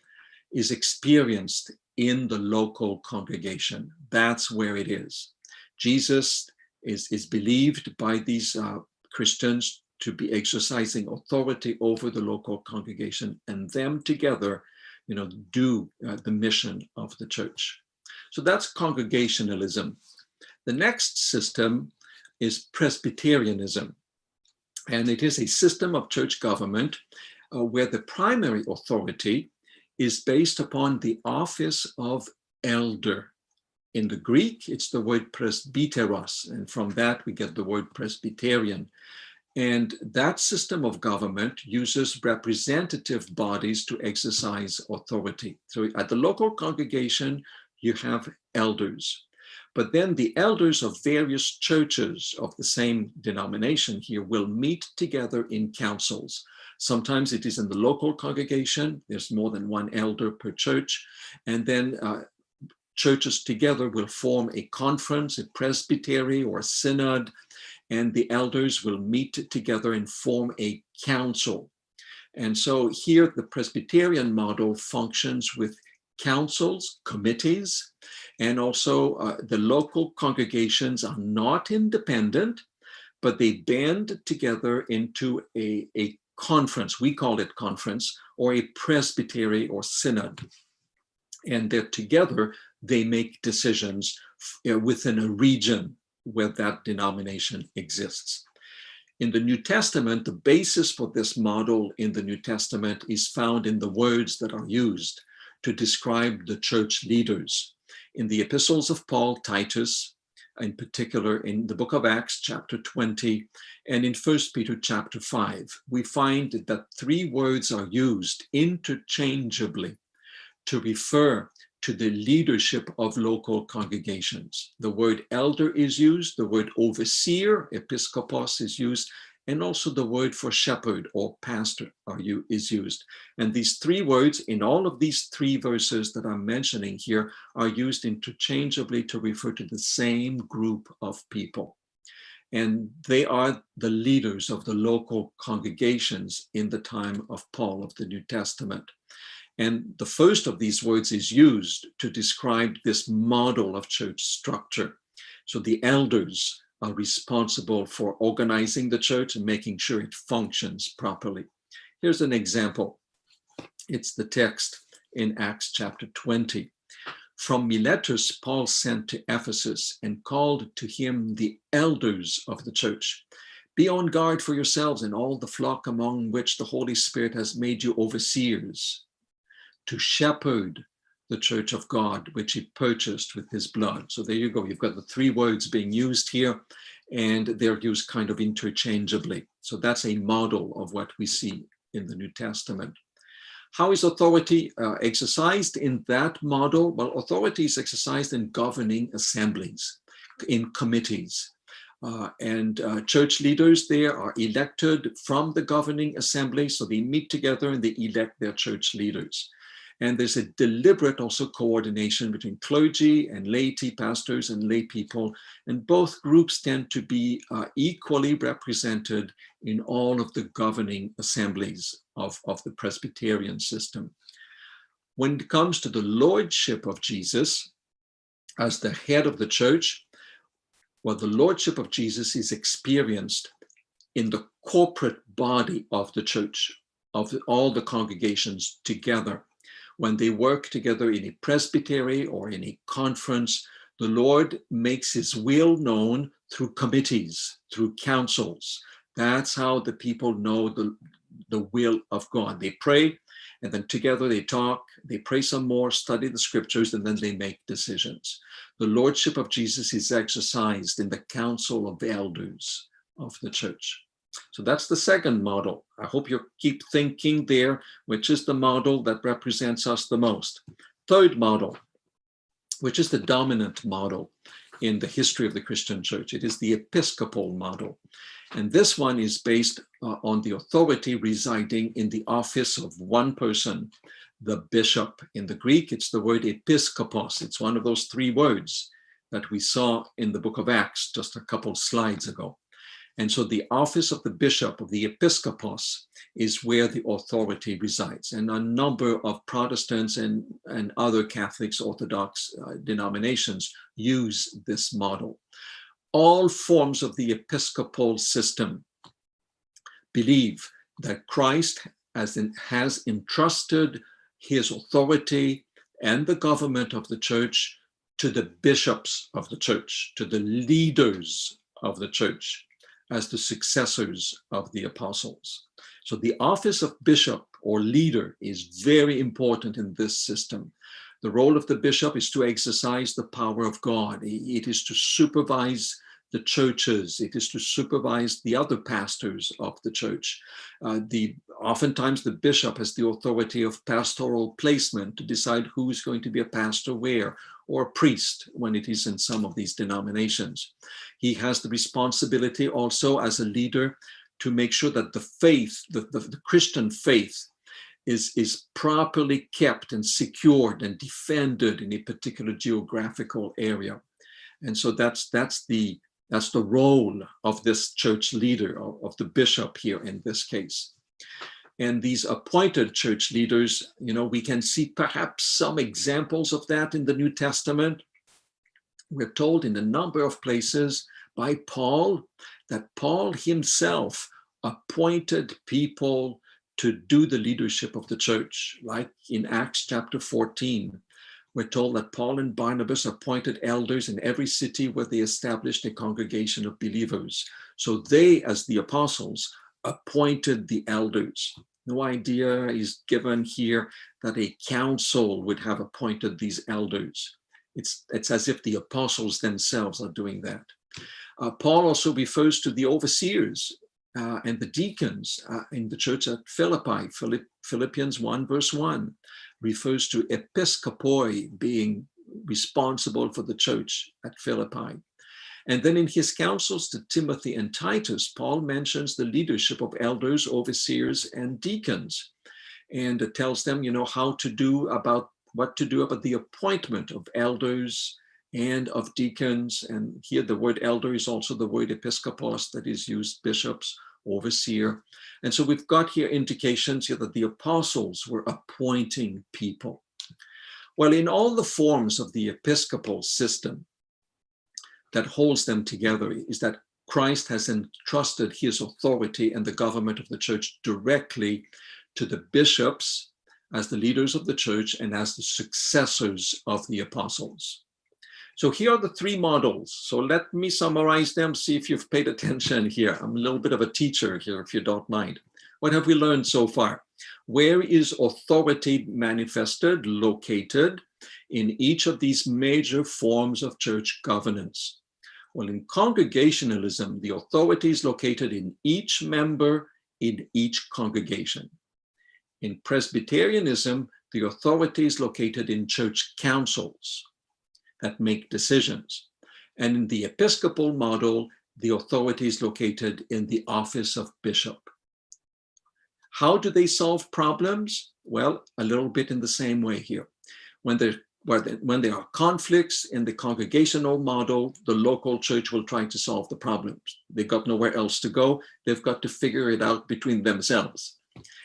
is experienced in the local congregation. That's where it is. Jesus is believed by these Christians to be exercising authority over the local congregation, and them together, do the mission of the church. So that's Congregationalism. The next system is Presbyterianism, and it is a system of church government where the primary authority is based upon the office of elder In the Greek, it's the word presbyteros, and from that we get the word Presbyterian. And that system of government uses representative bodies to exercise authority. So at the local congregation, you have elders. But then the elders of various churches of the same denomination here will meet together in councils. Sometimes it is in the local congregation. There's more than one elder per church. And then churches together will form a conference, a presbytery or a synod, and the elders will meet together and form a council. And so here the Presbyterian model functions with councils, committees, and also the local congregations are not independent, but they band together into a conference. We call it conference, or a presbytery or synod. And they're together, they make decisions within a region where that denomination exists. In the New Testament, the basis for this model in the New Testament is found in the words that are used to describe the church leaders. In the epistles of Paul, Titus, in particular in the book of Acts, chapter 20, and in 1 Peter chapter 5, we find that three words are used interchangeably to refer to the leadership of local congregations. The word elder is used, the word overseer, episkopos, is used, and also the word for shepherd or pastor is used. And these three words in all of these three verses that I'm mentioning here are used interchangeably to refer to the same group of people. And they are the leaders of the local congregations in the time of Paul of the New Testament. And the first of these words is used to describe this model of church structure. So the elders are responsible for organizing the church and making sure it functions properly. Here's an example. It's the text in Acts chapter 20. From Miletus, Paul sent to Ephesus and called to him the elders of the church. Be on guard for yourselves and all the flock among which the Holy Spirit has made you overseers, to shepherd the church of God, which he purchased with his blood. So there you go. You've got the three words being used here, and they're used kind of interchangeably. So that's a model of what we see in the New Testament. How is authority exercised in that model? Well, authority is exercised in governing assemblies, in committees. And church leaders there are elected from the governing assembly. So they meet together and they elect their church leaders. And there's a deliberate also coordination between clergy and laity, pastors and lay people. And both groups tend to be equally represented in all of the governing assemblies of the Presbyterian system. When it comes to the lordship of Jesus as the head of the church, well, the lordship of Jesus is experienced in the corporate body of the church, of all the congregations together. When they work together in a presbytery or in a conference, the Lord makes his will known through committees, through councils. That's how the people know the will of God. They pray, and then together they talk, they pray some more, study the scriptures, and then they make decisions. The lordship of Jesus is exercised in the council of elders of the church. So that's the second model. I hope you keep thinking there, which is the model that represents us the most. Third model, which is the dominant model in the history of the Christian church. It is the episcopal model. And this one is based on the authority residing in the office of one person, the bishop. In the Greek, it's the word episkopos. It's one of those three words that we saw in the book of Acts just a couple slides ago. And so the office of the bishop, of the episkopos, is where the authority resides. And a number of Protestants and other Catholics, Orthodox denominations use this model. All forms of the episcopal system believe that Christ has entrusted his authority and the government of the church to the bishops of the church, to the leaders of the church, as the successors of the apostles. So the office of bishop or leader is very important in this system. The role of the bishop is to exercise the power of God. It is to supervise the churches. It is to supervise the other pastors of the church. Oftentimes the bishop has the authority of pastoral placement to decide who's going to be a pastor where, or a priest when it is in some of these denominations. He has the responsibility also as a leader to make sure that the faith, the Christian faith, is properly kept and secured and defended in a particular geographical area. And so that's the role of this church leader, of the bishop here in this case. And these appointed church leaders, we can see perhaps some examples of that in the New Testament. We're told in a number of places by Paul that Paul himself appointed people to do the leadership of the church. Like in Acts chapter 14, we're told that Paul and Barnabas appointed elders in every city where they established a congregation of believers. So they, as the apostles, appointed the elders. No idea is given here that a council would have appointed these elders. It's as if the apostles themselves are doing that. Paul also refers to the overseers and the deacons in the church at Philippi. Philippians 1 verse 1 refers to episkopoi being responsible for the church at Philippi. And then in his counsels to Timothy and Titus, Paul mentions the leadership of elders, overseers, and deacons, and tells them, what to do about the appointment of elders and of deacons. And here the word elder is also the word episkopos that is used, bishops, overseer. And so we've got here indications here that the apostles were appointing people. Well, in all the forms of the episcopal system that holds them together is that Christ has entrusted his authority and the government of the church directly to the bishops as the leaders of the church and as the successors of the apostles. So here are the three models. So let me summarize them, see if you've paid attention here. I'm a little bit of a teacher here, if you don't mind. What have we learned so far? Where is authority manifested, located in each of these major forms of church governance? Well, in congregationalism, the authority is located in each member in each congregation. In Presbyterianism, the authority is located in church councils that make decisions. And in the Episcopal model, the authority is located in the office of bishop. How do they solve problems? Well, a little bit in the same way here. When there are conflicts in the congregational model, the local church will try to solve the problems. They've got nowhere else to go. They've got to figure it out between themselves.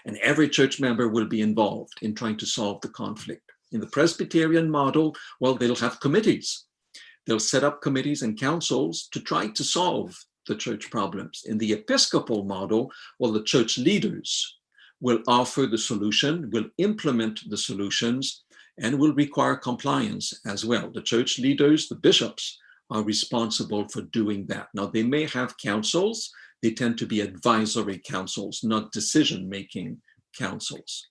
And every church member will be involved in trying to solve the conflict. In the Presbyterian model, well, they'll have committees. They'll set up committees and councils to try to solve the church problems. In the Episcopal model, well, the church leaders will offer the solution, will implement the solutions, and will require compliance as well. The church leaders, the bishops, are responsible for doing that. Now, they may have councils. They tend to be advisory councils, not decision-making councils.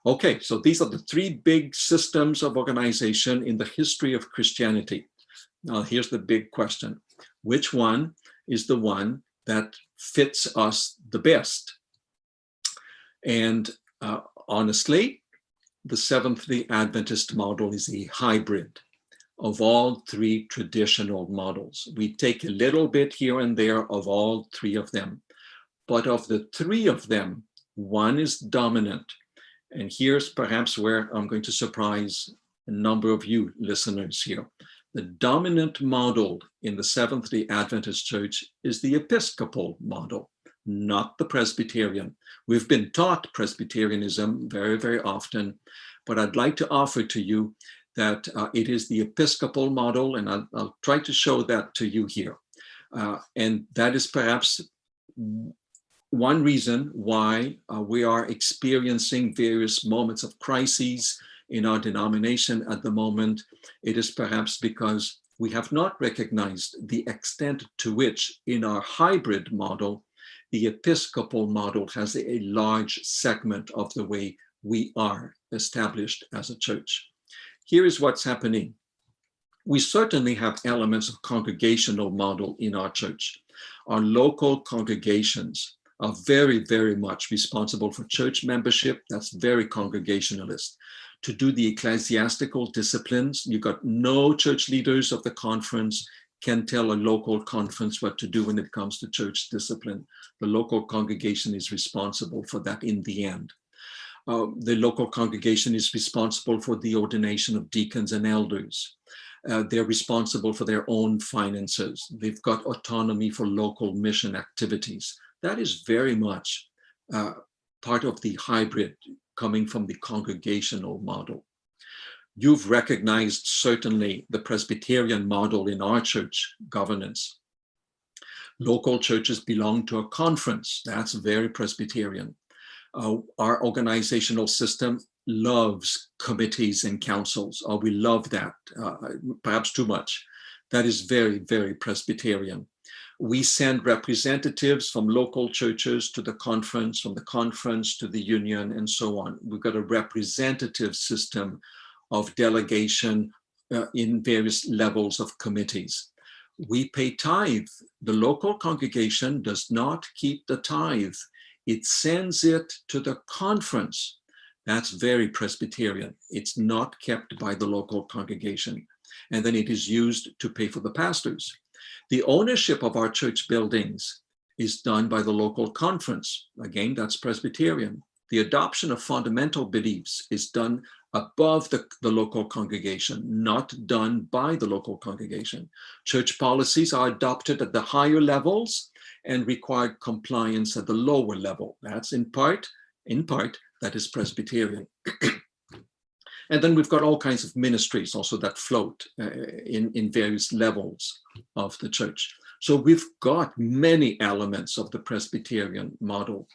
Okay, so these are the three big systems of organization in the history of Christianity. Now, here's the big question. Which one is the one that fits us the best? And honestly, the Seventh-day Adventist model is a hybrid of all three traditional models. We take a little bit here and there of all three of them. But of the three of them, one is dominant. And here's perhaps where I'm going to surprise a number of you listeners here. The dominant model in the Seventh-day Adventist Church is the Episcopal model, not the Presbyterian. We've been taught Presbyterianism very, very often, but I'd like to offer to you that it is the Episcopal model, and I'll try to show that to you here. And that is perhaps one reason why we are experiencing various moments of crises in our denomination at the moment. It is perhaps because we have not recognized the extent to which in our hybrid model, the Episcopal model has a large segment of the way we are established as a church. here is what's happening. We certainly have elements of congregational model in our church. Our local congregations are very, very much responsible for church membership. That's very congregationalist. To do the ecclesiastical disciplines, you got no church leaders of the conference can tell a local conference what to do when it comes to church discipline. The local congregation is responsible for that in the end. The local congregation is responsible for the ordination of deacons and elders. They're responsible for their own finances. They've got autonomy for local mission activities. That is very much part of the hybrid coming from the congregational model. You've recognized certainly the Presbyterian model in our church governance. Local churches belong to a conference. That's very Presbyterian. Our organizational system loves committees and councils. We love that, perhaps too much. That is very, very Presbyterian. We send representatives from local churches to the conference, from the conference to the union, and so on. We've got a representative system of delegation in various levels of committees. We pay tithe. The local congregation does not keep the tithe. It sends it to the conference. That's very Presbyterian. It's not kept by the local congregation. And then it is used to pay for the pastors. The ownership of our church buildings is done by the local conference. Again, that's Presbyterian. The adoption of fundamental beliefs is done above the local congregation, not done by the local congregation. Church policies are adopted at the higher levels and require compliance at the lower level. That's in part, that is Presbyterian. And then we've got all kinds of ministries also that float in various levels of the church. So we've got many elements of the Presbyterian model,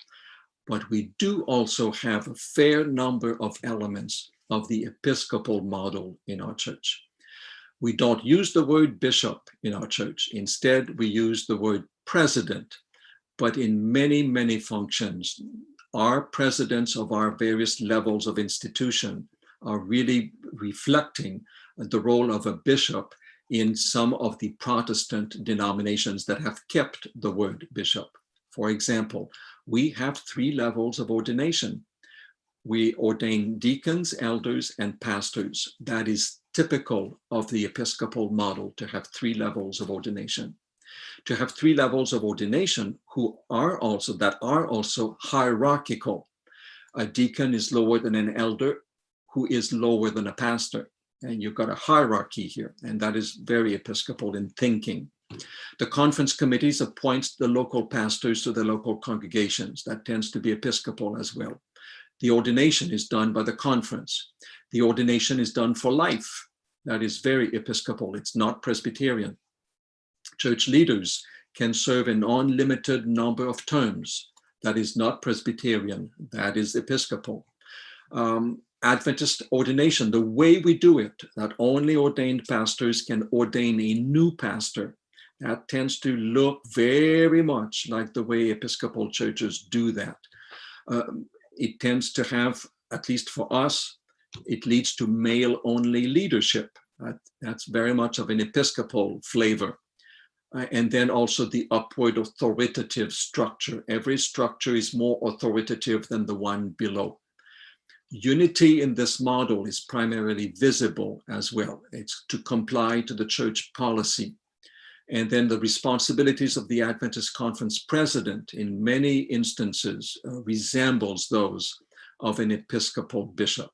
but we do also have a fair number of elements of the Episcopal model in our church. We don't use the word bishop in our church. Instead, we use the word president, but in many, many functions, our presidents of our various levels of institution are really reflecting the role of a bishop in some of the Protestant denominations that have kept the word bishop. For example, we have 3 levels of ordination. We ordain deacons, elders, and pastors. That is typical of the Episcopal model, to have 3 levels of ordination. To have 3 levels of ordination that are also hierarchical. A deacon is lower than an elder, who is lower than a pastor. And you've got a hierarchy here, and that is very Episcopal in thinking. The conference committees appoint the local pastors to the local congregations. That tends to be Episcopal as well. The ordination is done by the conference. The ordination is done for life. That is very Episcopal. It's not Presbyterian. Church leaders can serve an unlimited number of terms. That is not Presbyterian. That is Episcopal. Adventist ordination, the way we do it, that only ordained pastors can ordain a new pastor. That tends to look very much like the way Episcopal churches do that. It tends to have, at least for us, it leads to male-only leadership. That's very much of an Episcopal flavor. And then also the upward authoritative structure. Every structure is more authoritative than the one below. Unity in this model is primarily visible as well. It's to comply to the church policy. And then the responsibilities of the Adventist Conference president in many instances resembles those of an Episcopal bishop.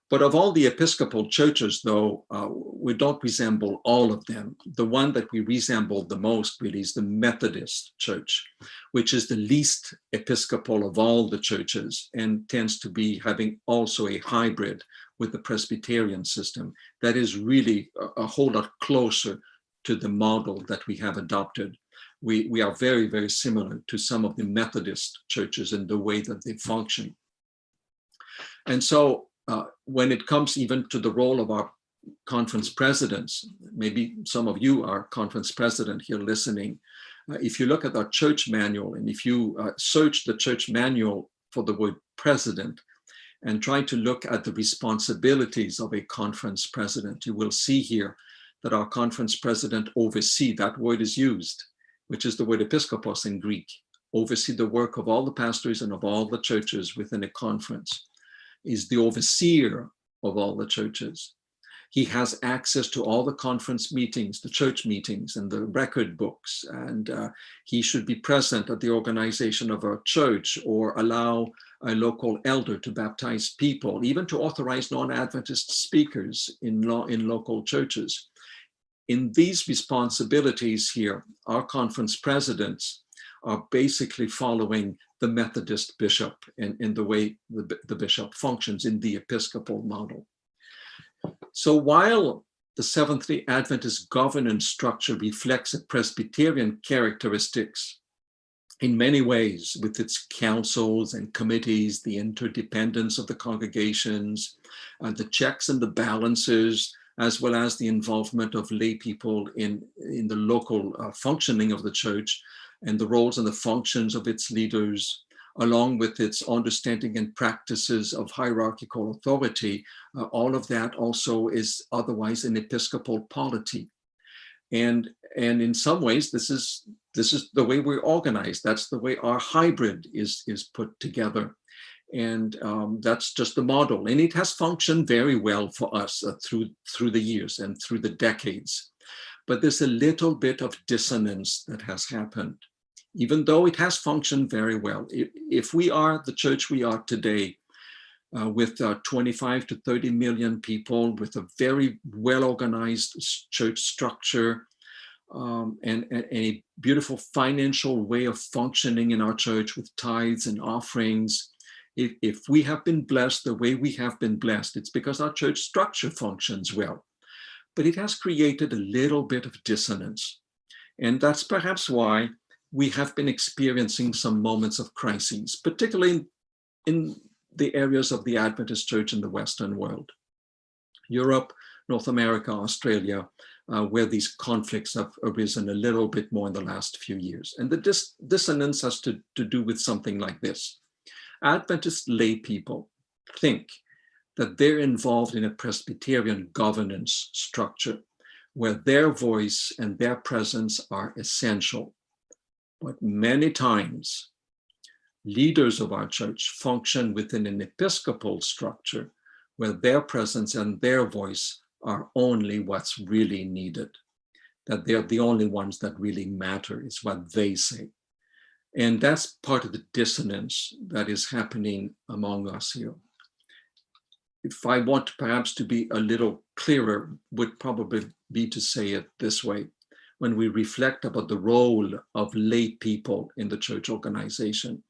But of all the Episcopal churches, though, we don't resemble all of them. The one that we resemble the most really is the Methodist Church, which is the least Episcopal of all the churches and tends to be having also a hybrid with the Presbyterian system that is really a whole lot closer to the model that we have adopted. We are very, very similar to some of the Methodist churches in the way that they function. And so when it comes even to the role of our conference presidents, maybe some of you are conference president here listening. If you look at our church manual, and if you search the church manual for the word president, and try to look at the responsibilities of a conference president. You will see here that our conference president oversee, that word is used, which is the word episkopos in Greek, oversee the work of all the pastors and of all the churches within a conference, is the overseer of all the churches. He has access to all the conference meetings, the church meetings, and the record books, and he should be present at the organization of a church or allow a local elder to baptize people, even to authorize non-Adventist speakers in local churches. In these responsibilities here, our conference presidents are basically following the Methodist bishop in the way the bishop functions in the episcopal model. So while the Seventh-day Adventist governance structure reflects a Presbyterian characteristics in many ways, with its councils and committees, the interdependence of the congregations, the checks and the balances, as well as the involvement of lay people in the local functioning of the church and the roles and the functions of its leaders, along with its understanding and practices of hierarchical authority, all of that also is otherwise an episcopal polity. And in some ways, this is the way we're organized. That's the way our hybrid is put together. And that's just the model. And it has functioned very well for us through the years and through the decades. But there's a little bit of dissonance that has happened, even though it has functioned very well. If we are the church we are today, with 25 to 30 million people, with a very well-organized church structure, and a beautiful financial way of functioning in our church with tithes and offerings, if we have been blessed the way we have been blessed, it's because our church structure functions well. But it has created a little bit of dissonance. And that's perhaps why we have been experiencing some moments of crises, particularly in the areas of the Adventist church in the Western world. Europe, North America, Australia, where these conflicts have arisen a little bit more in the last few years. And the dissonance has to do with something like this. Adventist lay people think that they're involved in a Presbyterian governance structure where their voice and their presence are essential. But many times, leaders of our church function within an episcopal structure where their presence and their voice are only what's really needed, that they're the only ones that really matter, is what they say. And that's part of the dissonance that is happening among us here. If I want perhaps to be a little clearer, would probably be to say it this way. When we reflect about the role of lay people in the church organization,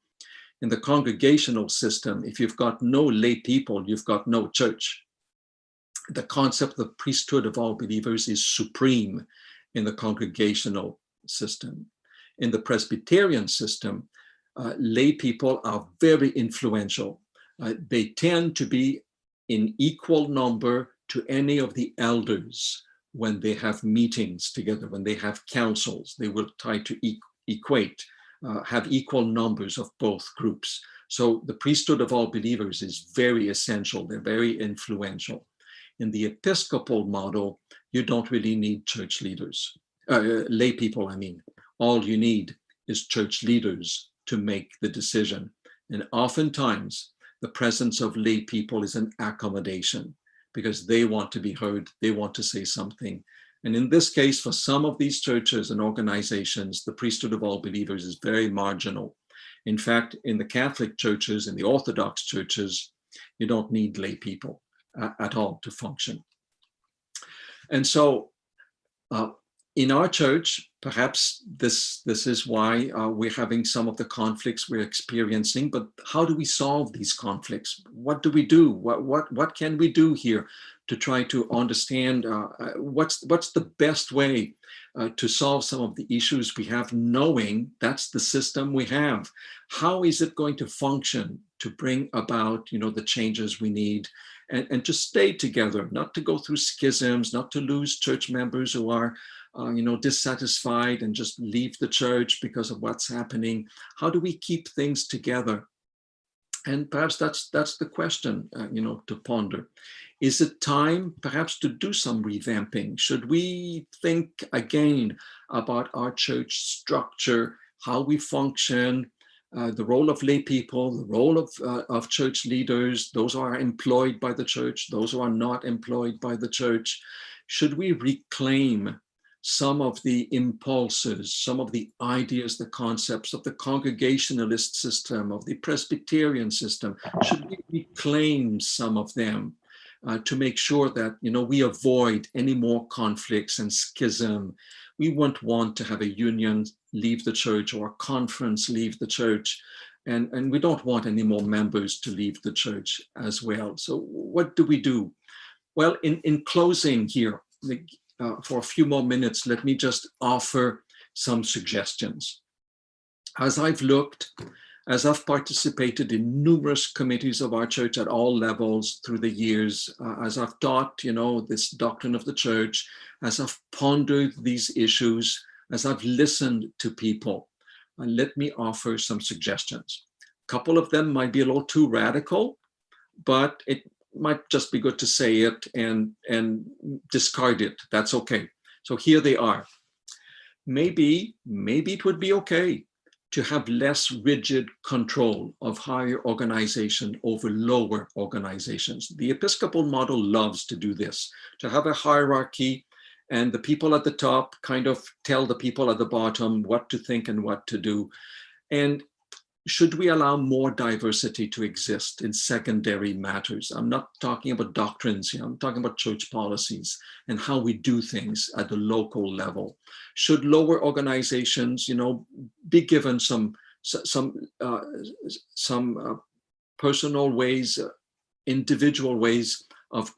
in the congregational system, if you've got no lay people, you've got no church. The concept of the priesthood of all believers is supreme in the congregational system. In the Presbyterian system, lay people are very influential. They tend to be in equal number to any of the elders when they have meetings together, when they have councils. They will try to equate, have equal numbers of both groups. So the priesthood of all believers is very essential. They're very influential. In the Episcopal model, you don't really need church leaders, lay people, I mean. All you need is church leaders to make the decision. And oftentimes, the presence of lay people is an accommodation because they want to be heard, they want to say something. And in this case, for some of these churches and organizations, the priesthood of all believers is very marginal. In fact, in the Catholic churches, in the Orthodox churches, you don't need lay people at all to function. And so in our church, perhaps this is why we're having some of the conflicts we're experiencing, but how do we solve these conflicts? What do we do? What can we do here to try to understand what's the best way to solve some of the issues we have, knowing that's the system we have? How is it going to function to bring about, the changes we need and to stay together, not to go through schisms, not to lose church members who are dissatisfied and just leave the church because of what's happening? How do we keep things together? And perhaps that's the question, to ponder. Is it time perhaps to do some revamping? Should we think again about our church structure, how we function, the role of lay people, the role of church leaders, those who are employed by the church, those who are not employed by the church? Should we reclaim some of the impulses, some of the ideas, the concepts of the Congregationalist system, of the Presbyterian system? Should we reclaim some of them to make sure that, we avoid any more conflicts and schism? We won't want to have a union leave the church or a conference leave the church. And we don't want any more members to leave the church as well. So what do we do? Well, in closing here, for a few more minutes, let me just offer some suggestions. As I've participated in numerous committees of our church at all levels through the years, as I've taught, this doctrine of the church, as I've pondered these issues, as I've listened to people, let me offer some suggestions. A couple of them might be a little too radical, but it might just be good to say it and discard it. That's okay. So here they are. Maybe it would be okay to have less rigid control of higher organization over lower organizations. The Episcopal model loves to do this, to have a hierarchy, and the people at the top kind of tell the people at the bottom what to think and what to do. And should we allow more diversity to exist in secondary matters? I'm not talking about doctrines here. I'm talking about church policies and how we do things at the local level. Should lower organizations, be given some personal ways, individual ways of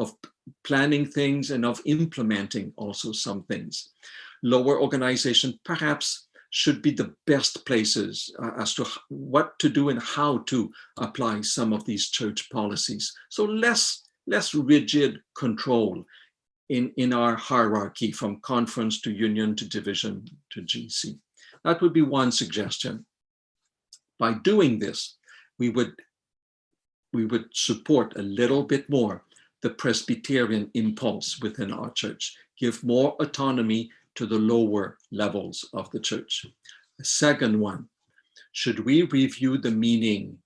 planning things and of implementing also some things? Lower organization perhaps should be the best places as to what to do and how to apply some of these church policies. So less rigid control in our hierarchy from conference to union to division to GC. That would be one suggestion. By doing this, we would support a little bit more the Presbyterian impulse within our church, give more autonomy to the lower levels of the church. The second one, should we review the meaning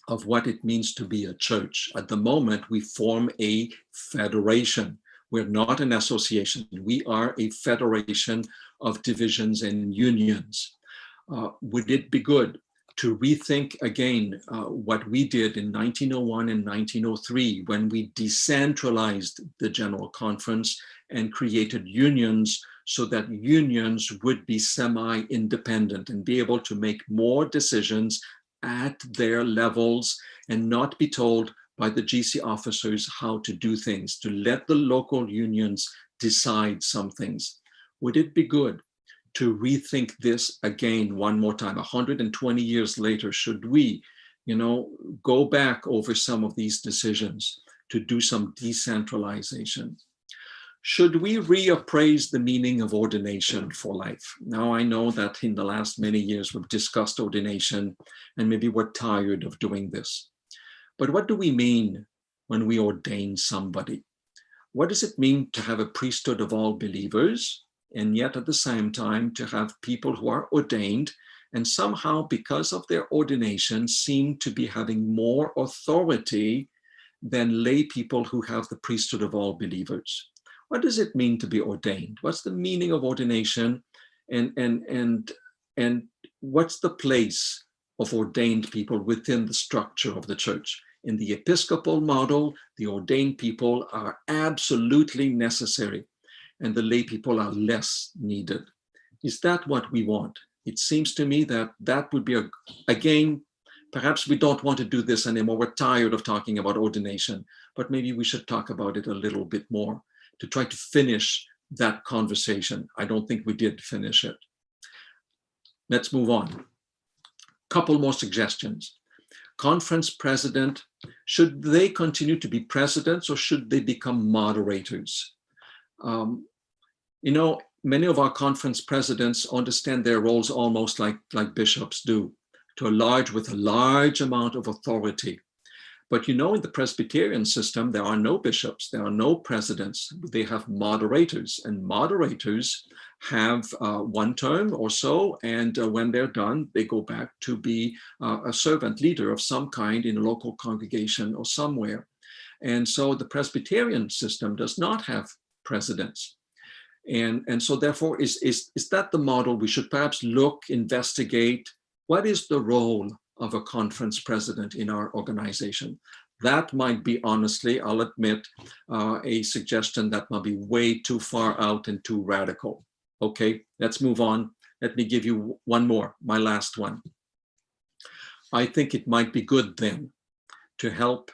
of what it means to be a church? At the moment, we form a federation. We're not an association. We are a federation of divisions and unions. Would it be good to rethink again what we did in 1901 and 1903 when we decentralized the General Conference and created unions, so that unions would be semi-independent and be able to make more decisions at their levels and not be told by the GC officers how to do things, to let the local unions decide some things? Would it be good to rethink this again one more time? 120 years later, should we, go back over some of these decisions to do some decentralization? Should we reappraise the meaning of ordination for life? Now, I know that in the last many years we've discussed ordination and maybe we're tired of doing this. But what do we mean when we ordain somebody? What does it mean to have a priesthood of all believers, and yet at the same time to have people who are ordained and somehow, because of their ordination, seem to be having more authority than lay people who have the priesthood of all believers? What does it mean to be ordained? What's the meaning of ordination? And what's the place of ordained people within the structure of the church? In the Episcopal model, the ordained people are absolutely necessary, and the lay people are less needed. Is that what we want? It seems to me that that would be, again, perhaps we don't want to do this anymore. We're tired of talking about ordination, but maybe we should talk about it a little bit more to try to finish that conversation. I don't think we did finish it. Let's move on. Couple more suggestions. Conference president, should they continue to be presidents or should they become moderators? Many of our conference presidents understand their roles almost like bishops do, with a large amount of authority. But you know, in the Presbyterian system, there are no bishops, there are no presidents, they have moderators, and moderators have 1 term or so, and when they're done, they go back to be a servant leader of some kind in a local congregation or somewhere. And so the Presbyterian system does not have presidents. And so therefore, is that the model we should perhaps look, investigate? What is the role of a conference president in our organization? That might be, honestly, I'll admit, a suggestion that might be way too far out and too radical. Okay, let's move on. Let me give you one more, my last one. I think it might be good then to help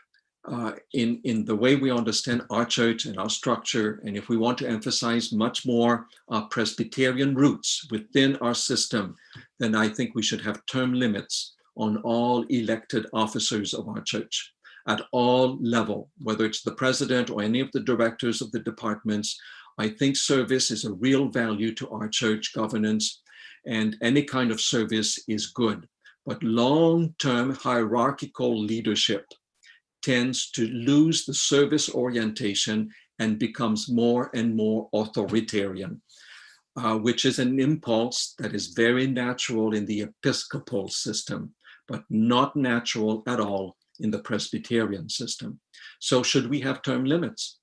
in the way we understand our church and our structure, and if we want to emphasize much more our Presbyterian roots within our system, then I think we should have term limits on all elected officers of our church at all level, whether it's the president or any of the directors of the departments. I think service is a real value to our church governance, and any kind of service is good. But long-term hierarchical leadership tends to lose the service orientation and becomes more and more authoritarian, which is an impulse that is very natural in the Episcopal system, but not natural at all in the Presbyterian system. So should we have term limits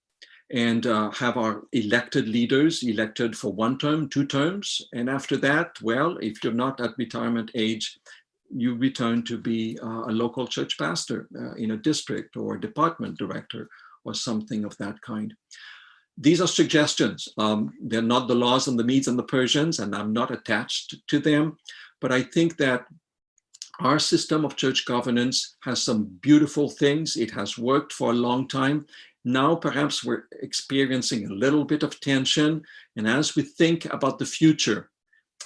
and have our elected leaders elected for 1 term, 2 terms? And after that, well, if you're not at retirement age, you return to be a local church pastor in a district or a department director or something of that kind. These are suggestions. They're not the laws on the Medes and the Persians, and I'm not attached to them. But I think that our system of church governance has some beautiful things. It has worked for a long time. Now, perhaps we're experiencing a little bit of tension. And as we think about the future,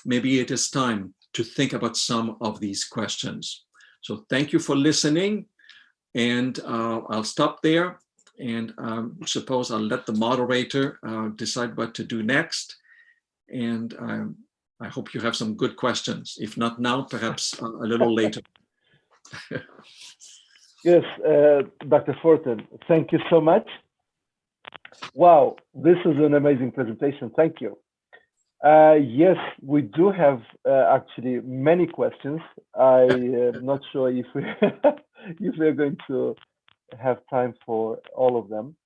maybe it is time to think about some of these questions. So thank you for listening. And I'll stop there. And suppose I'll let the moderator decide what to do next. And I hope you have some good questions. If not now, perhaps a little later. Yes, Dr. Fortin, thank you so much. Wow, this is an amazing presentation. Thank you. Yes, we do have actually many questions. I am not sure if we're going to have time for all of them.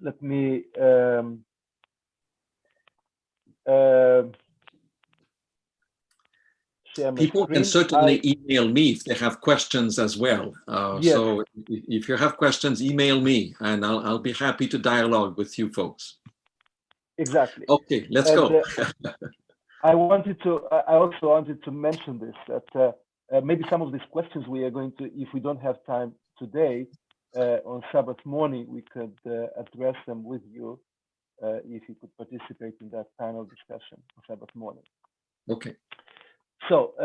Let me share my People screen. can certainly email me if they have questions as well. Yes. So if you have questions, email me and I'll be happy to dialogue with you folks. Exactly. Okay, let's go. I also wanted to mention this, that maybe some of these questions we are going to, if we don't have time today, on Sabbath morning, we could address them with you if you could participate in that panel discussion on Sabbath morning. Okay. So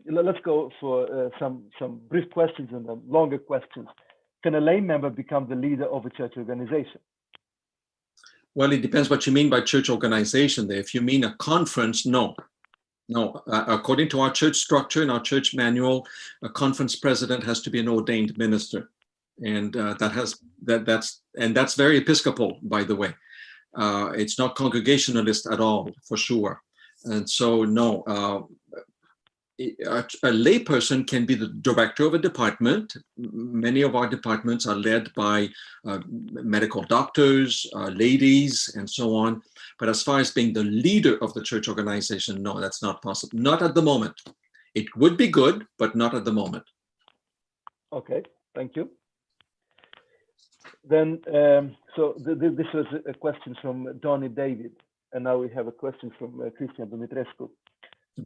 let's go for some brief questions and then longer questions. Can a lay member become the leader of a church organization? Well, it depends what you mean by church organization there. If you mean a conference, no. No, according to our church structure and our church manual, a conference president has to be an ordained minister. And that's very Episcopal, by the way. It's not Congregationalist at all, for sure. And so, no, a layperson can be the director of a department. Many of our departments are led by medical doctors, ladies, and so on. But as far as being the leader of the church organization, no, that's not possible. Not at the moment. It would be good, but not at the moment. Okay, thank you. Then, so this was a question from Donny David, and now we have a question from Christian Dumitrescu.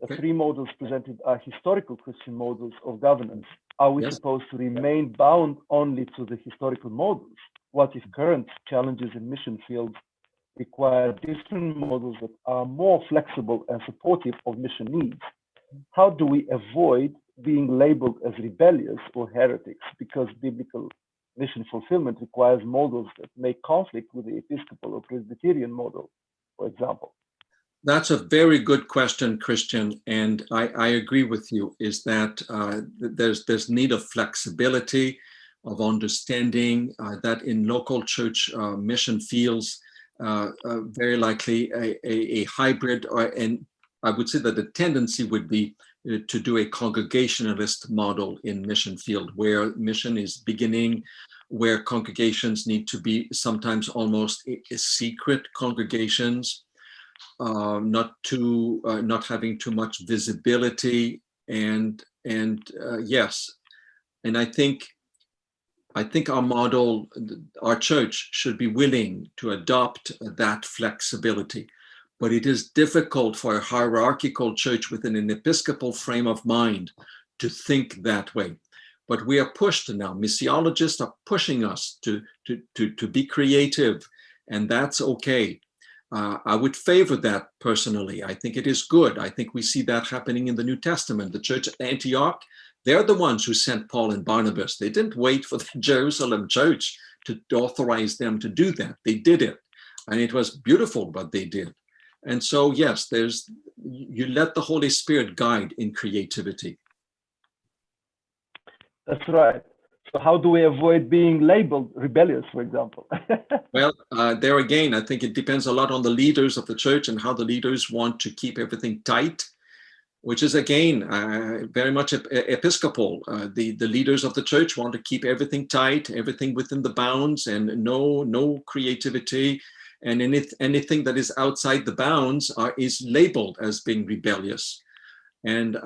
Okay. The 3 models presented are historical Christian models of governance. Are we Yes. supposed to remain bound only to the historical models? What if current challenges in mission fields require different models that are more flexible and supportive of mission needs? How do we avoid being labeled as rebellious or heretics because biblical mission fulfillment requires models that may conflict with the Episcopal or Presbyterian model, for example? That's a very good question, Christian, and I agree with you, is that there's need of flexibility, of understanding that in local church mission fields, very likely a hybrid, and I would say that the tendency would be to do a congregationalist model in mission field, where mission is beginning, where congregations need to be sometimes almost secret congregations, not having too much visibility, and yes, and I think our model, our church, should be willing to adopt that flexibility. But it is difficult for a hierarchical church within an Episcopal frame of mind to think that way. But we are pushed now. Missiologists are pushing us to be creative, and that's okay. I would favor that personally. I think it is good. I think we see that happening in the New Testament. The church at Antioch, they're the ones who sent Paul and Barnabas. They didn't wait for the Jerusalem church to authorize them to do that. They did it. And it was beautiful what they did. And so, yes, you let the Holy Spirit guide in creativity. That's right. So how do we avoid being labeled rebellious, for example? Well, there again, I think it depends a lot on the leaders of the church and how the leaders want to keep everything tight, which is, again, very much Episcopal. The leaders of the church want to keep everything tight, everything within the bounds, and no creativity. And anything that is outside the bounds is labeled as being rebellious. And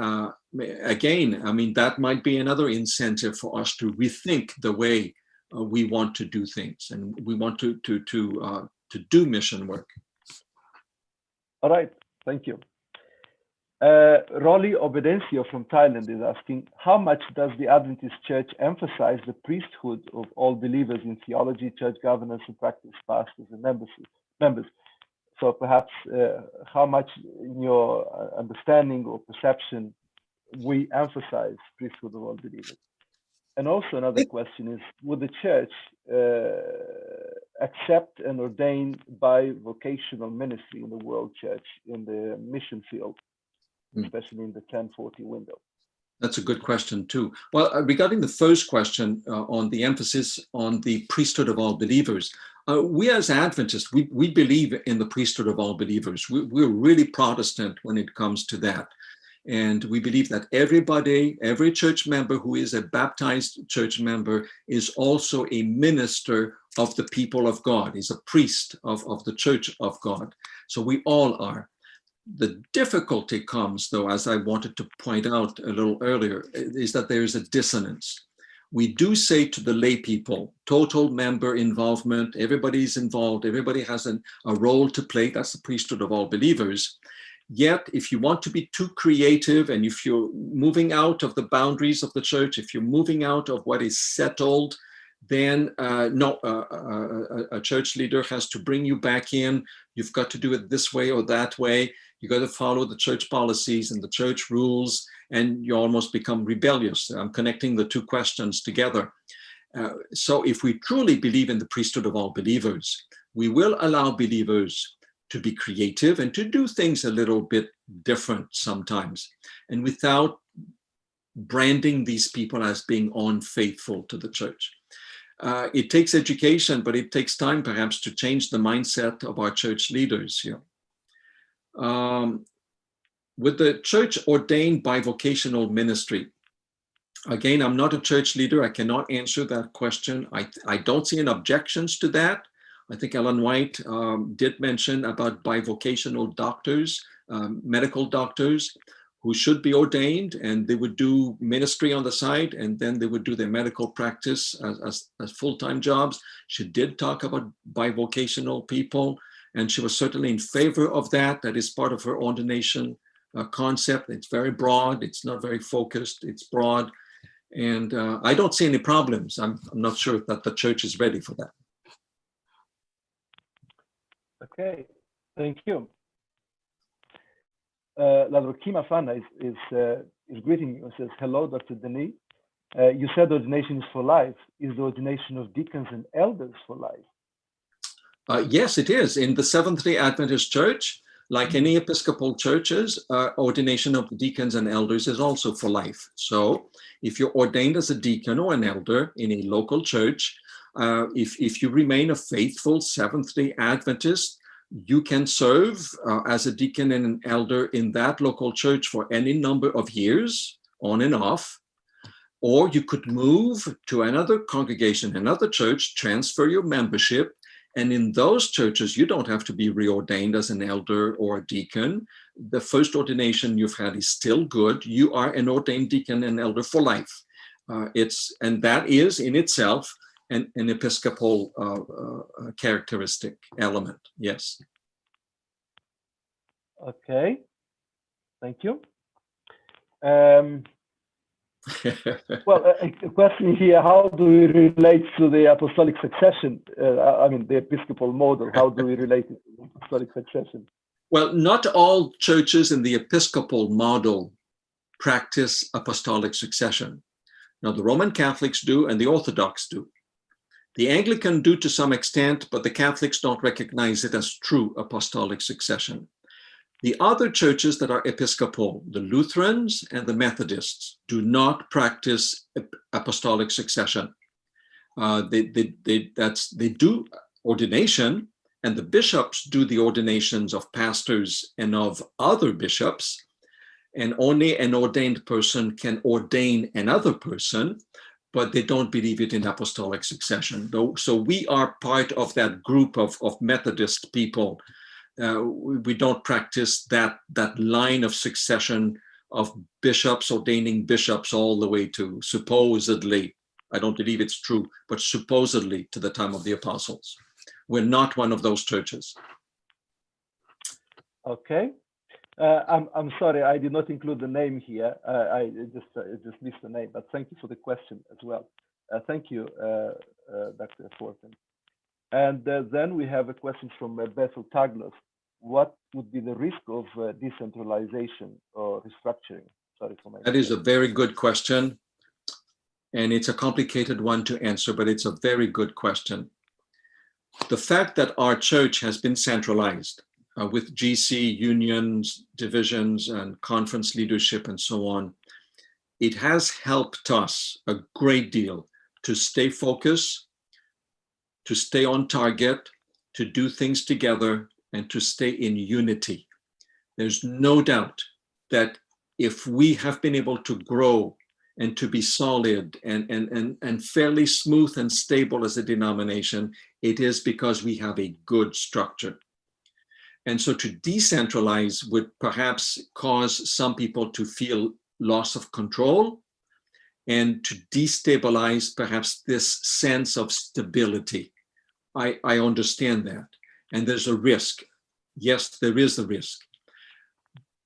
again, I mean, that might be another incentive for us to rethink the way we want to do things, and we want to do mission work. All right, thank you. Rolly Obedencio from Thailand is asking, how much does the Adventist Church emphasize the priesthood of all believers in theology, church governance, and practice, pastors and members? So perhaps how much in your understanding or perception we emphasize priesthood of all believers? And also another question is, would the church accept and ordain bivocational ministry in the world church in the mission field, especially in the 1040 window? That's a good question too. Well, regarding the first question on the emphasis on the priesthood of all believers, we as Adventists, we believe in the priesthood of all believers. We're really Protestant when it comes to that. And we believe that every church member who is a baptized church member is also a minister of the people of God, is a priest of the church of God. So we all are. The difficulty comes, though, as I wanted to point out a little earlier, is that there is a dissonance. We do say to the lay people, total member involvement, everybody's involved, everybody has a role to play. That's the priesthood of all believers. Yet, if you want to be too creative, and if you're moving out of the boundaries of the church, if you're moving out of what is settled, then a church leader has to bring you back in. You've got to do it this way or that way. You got to follow the church policies and the church rules, and you almost become rebellious. I'm connecting the two questions together. So if we truly believe in the priesthood of all believers, we will allow believers to be creative and to do things a little bit different sometimes, and without branding these people as being unfaithful to the church. It takes education, but it takes time perhaps to change the mindset of our church leaders here. With the church ordained bivocational ministry, again, I'm not a church leader. I cannot answer that question. I don't see any objections to that. I think Ellen White did mention about bivocational doctors, medical doctors, who should be ordained, and they would do ministry on the side, and then they would do their medical practice as full-time jobs. She did talk about bivocational people, and she was certainly in favor of that. That is part of her ordination concept. It's very broad. It's not very focused. It's broad. And I don't see any problems. I'm not sure that the church is ready for that. Okay, thank you. Ladrokima Fana is greeting you and says, hello, Dr. Denis. You said ordination is for life. Is the ordination of deacons and elders for life? Yes, it is. In the Seventh-day Adventist Church, Like any Episcopal churches, ordination of deacons and elders is also for life. So if you're ordained as a deacon or an elder in a local church, if you remain a faithful Seventh-day Adventist, you can serve as a deacon and an elder in that local church for any number of years, on and off. Or you could move to another congregation, another church, transfer your membership. And in those churches, you don't have to be reordained as an elder or a deacon. The first ordination you've had is still good. You are an ordained deacon and elder for life. And that is in itself an Episcopal characteristic element. Yes. Okay. Thank you. Well, a question here, how do we relate to the apostolic succession? I mean, the Episcopal model, how do we relate it to the apostolic succession? Well, not all churches in the Episcopal model practice apostolic succession. Now, the Roman Catholics do and the Orthodox do. The Anglican do to some extent, but the Catholics don't recognize it as true apostolic succession. The other churches that are Episcopal, the Lutherans and the Methodists, do not practice apostolic succession. They do ordination, and the bishops do the ordinations of pastors and of other bishops, and only an ordained person can ordain another person, but they don't believe it in apostolic succession. So we are part of that group of Methodist people. We don't practice that line of succession of bishops ordaining bishops all the way to supposedly, I don't believe it's true, but supposedly to the time of the apostles. We're not one of those churches. Okay. I'm sorry, I did not include the name here. I just missed the name, but thank you for the question as well. Thank you, Dr. Forten. And then we have a question from Bethel Taglos. What would be the risk of decentralization or restructuring? Sorry for my. That is a very good question. And it's a complicated one to answer, but it's a very good question. The fact that our church has been centralized with GC unions, divisions, and conference leadership and so on, it has helped us a great deal to stay focused, to stay on target, to do things together, and to stay in unity. There's no doubt that if we have been able to grow and to be solid and fairly smooth and stable as a denomination, it is because we have a good structure. And so to decentralize would perhaps cause some people to feel loss of control and to destabilize perhaps this sense of stability. I understand that. And there's a risk. Yes, there is a risk.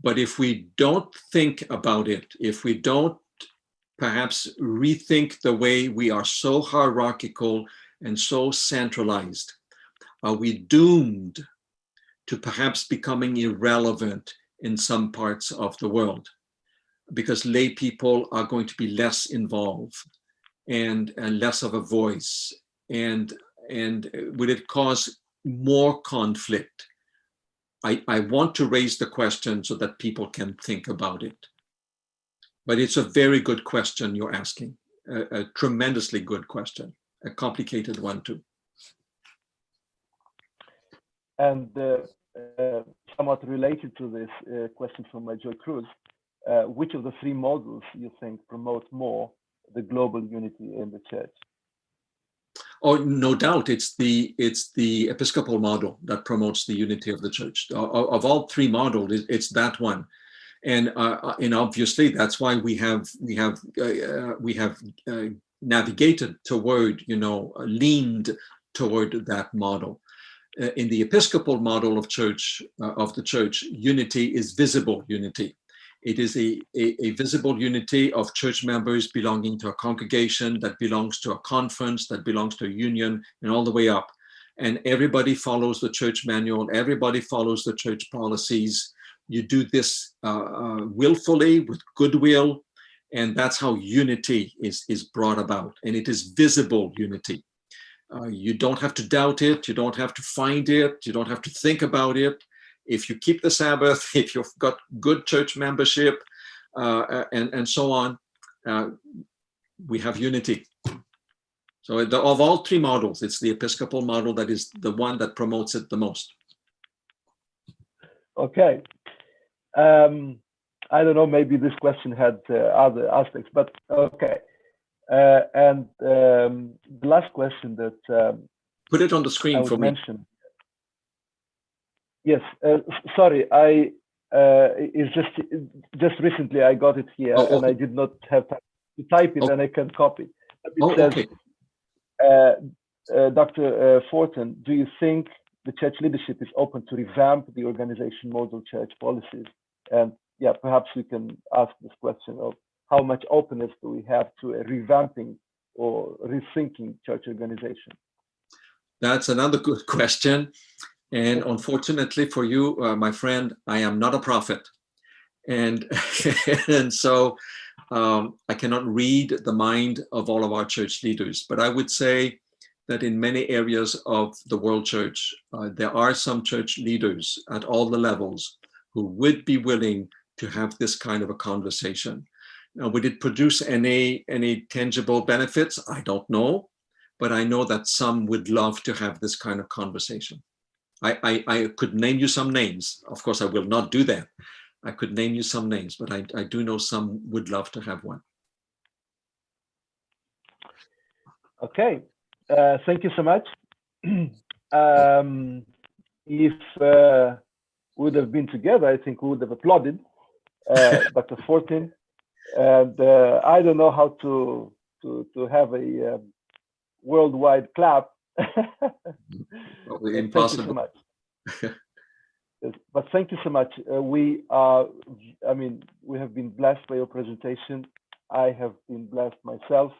But if we don't think about it, if we don't perhaps rethink the way we are so hierarchical and so centralized, are we doomed to perhaps becoming irrelevant in some parts of the world? Because lay people are going to be less involved and less of a voice. And will it cause more conflict? I want to raise the question so that people can think about it. But it's a very good question you're asking, a tremendously good question, a complicated one too. And somewhat related to this question from Joy Cruz, which of the three models you think promote more the global unity in the church? Oh, no doubt, it's the Episcopal model that promotes the unity of the church. Of all three models, it's that one, and obviously that's why we have navigated toward, leaned toward that model. In the Episcopal model of the church, unity is visible unity. It is a visible unity of church members belonging to a congregation that belongs to a conference, that belongs to a union, and all the way up. And everybody follows the church manual. Everybody follows the church policies. You do this willfully, with goodwill, and that's how unity is brought about. And it is visible unity. You don't have to doubt it. You don't have to find it. You don't have to think about it. if you keep the Sabbath, if you've got good church membership, and so on, we have unity. So of all three models, it's the Episcopal model that is the one that promotes it the most. Okay. I don't know, maybe this question had other aspects, but okay. And the last question that put it on the screen I would for me. mention. Yes, sorry, it's just recently I got it here, okay. and I did not have time to type it, and I can copy. It says, okay. Dr. Fortin, do you think the church leadership is open to revamp the organization model church policies? And yeah, perhaps we can ask this question of how much openness do we have to a revamping or rethinking church organization? That's another good question. And unfortunately for you, my friend, I am not a prophet. And, and so I cannot read the mind of all of our church leaders. But I would say that in many areas of the world church, there are some church leaders at all the levels who would be willing to have this kind of a conversation. Now, would it produce any tangible benefits? I don't know, but I know that some would love to have this kind of conversation. I could name you some names. Of course, I will not do that. I could name you some names, but I do know some would love to have one. Okay, thank you so much. If we would have been together, I think we would have applauded Dr. Fortin. And I don't know how to have a worldwide clap. Impossible. Thank you so much. Yes, but thank you so much. We are, I mean, we have been blessed by your presentation. I have been blessed myself.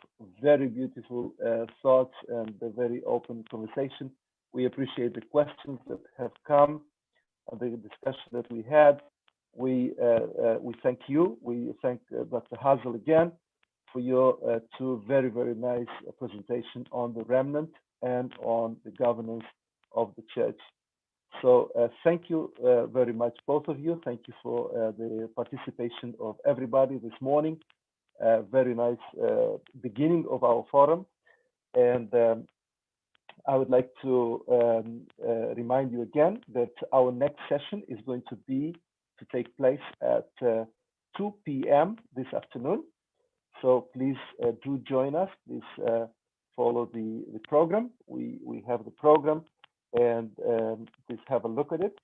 Very beautiful thoughts and a very open conversation. We appreciate the questions that have come and the discussion that we had. We thank you. We thank Dr. Hazel again for your two very, very nice presentation on the remnant and on the governance of the church. So thank you very much, both of you. Thank you for the participation of everybody this morning. Very nice beginning of our forum. And I would like to remind you again that our next session is going to take place at 2 p.m. this afternoon. So please do join us. Please follow the program. We have the program, and please have a look at it.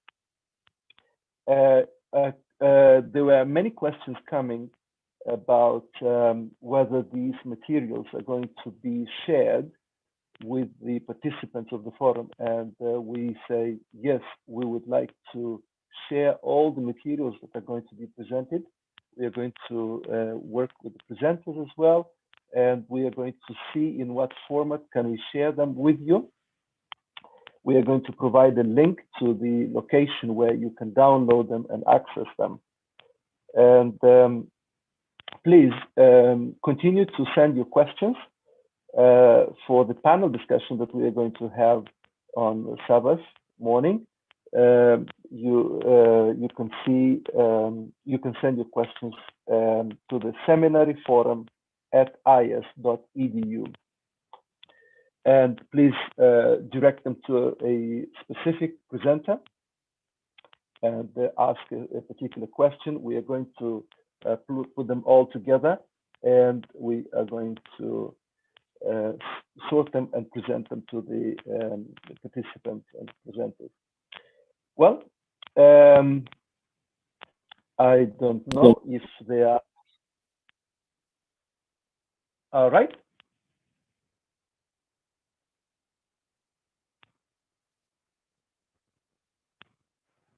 There were many questions coming about whether these materials are going to be shared with the participants of the forum, and we say yes, we would like to share all the materials that are going to be presented. We are going to work with the presenters as well, and we are going to see in what format can we share them with you. We are going to provide a link to the location where you can download them and access them. And please continue to send your questions for the panel discussion that we are going to have on Sabbath morning. You can see, you can send your questions to the seminary forum at AIIAS.edu. And please direct them to a specific presenter and ask a particular question. We are going to put them all together, and we are going to sort them and present them to the participants and presenters. Well, I don't know if they are all right.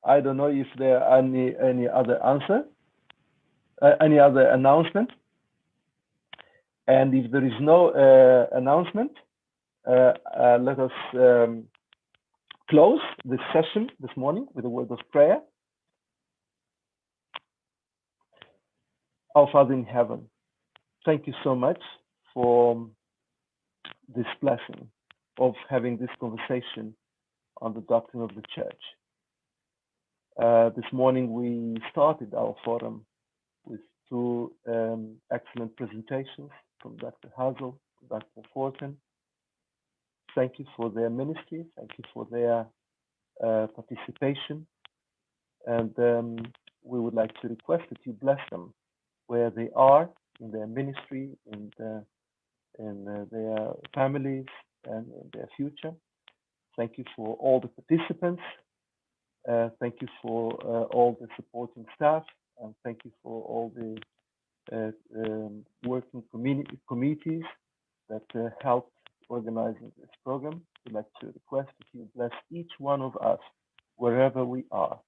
I don't know if there are any other answer, any other announcement. And if there is no announcement, let us close this session this morning with a word of prayer. Our Father in heaven, thank you so much for this blessing of having this conversation on the doctrine of the church. This morning we started our forum with two excellent presentations from Dr. Hazel, Dr. Fortin. Thank you for their ministry. Thank you for their participation. And we would like to request that you bless them where they are in their ministry, in their families, and in their future. Thank you for all the participants. Thank you for all the supporting staff, and thank you for all the working committees that helped organizing this program. We'd like to request that you bless each one of us wherever we are.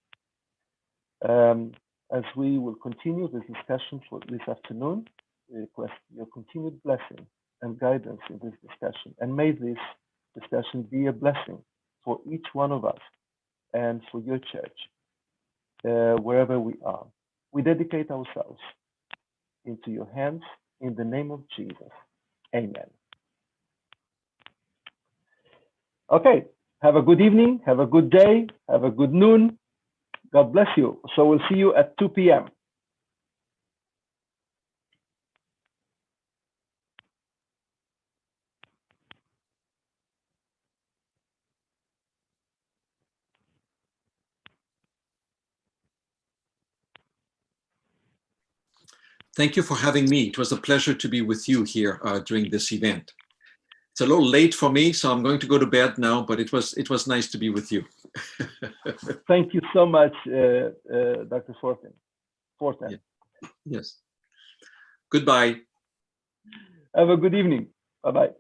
As we will continue this discussion for this afternoon, we request your continued blessing and guidance in this discussion. And may this discussion be a blessing for each one of us and for your church, wherever we are. We dedicate ourselves into your hands in the name of Jesus. Amen. Okay, have a good evening, have a good day, have a good noon. God bless you. So we'll see you at 2 p.m. Thank you for having me. It was a pleasure to be with you here during this event. It's a little late for me, so I'm going to go to bed now, but it was nice to be with you. Thank you so much, Dr. Fortin. Yeah. Yes. Goodbye. Have a good evening. Bye-bye.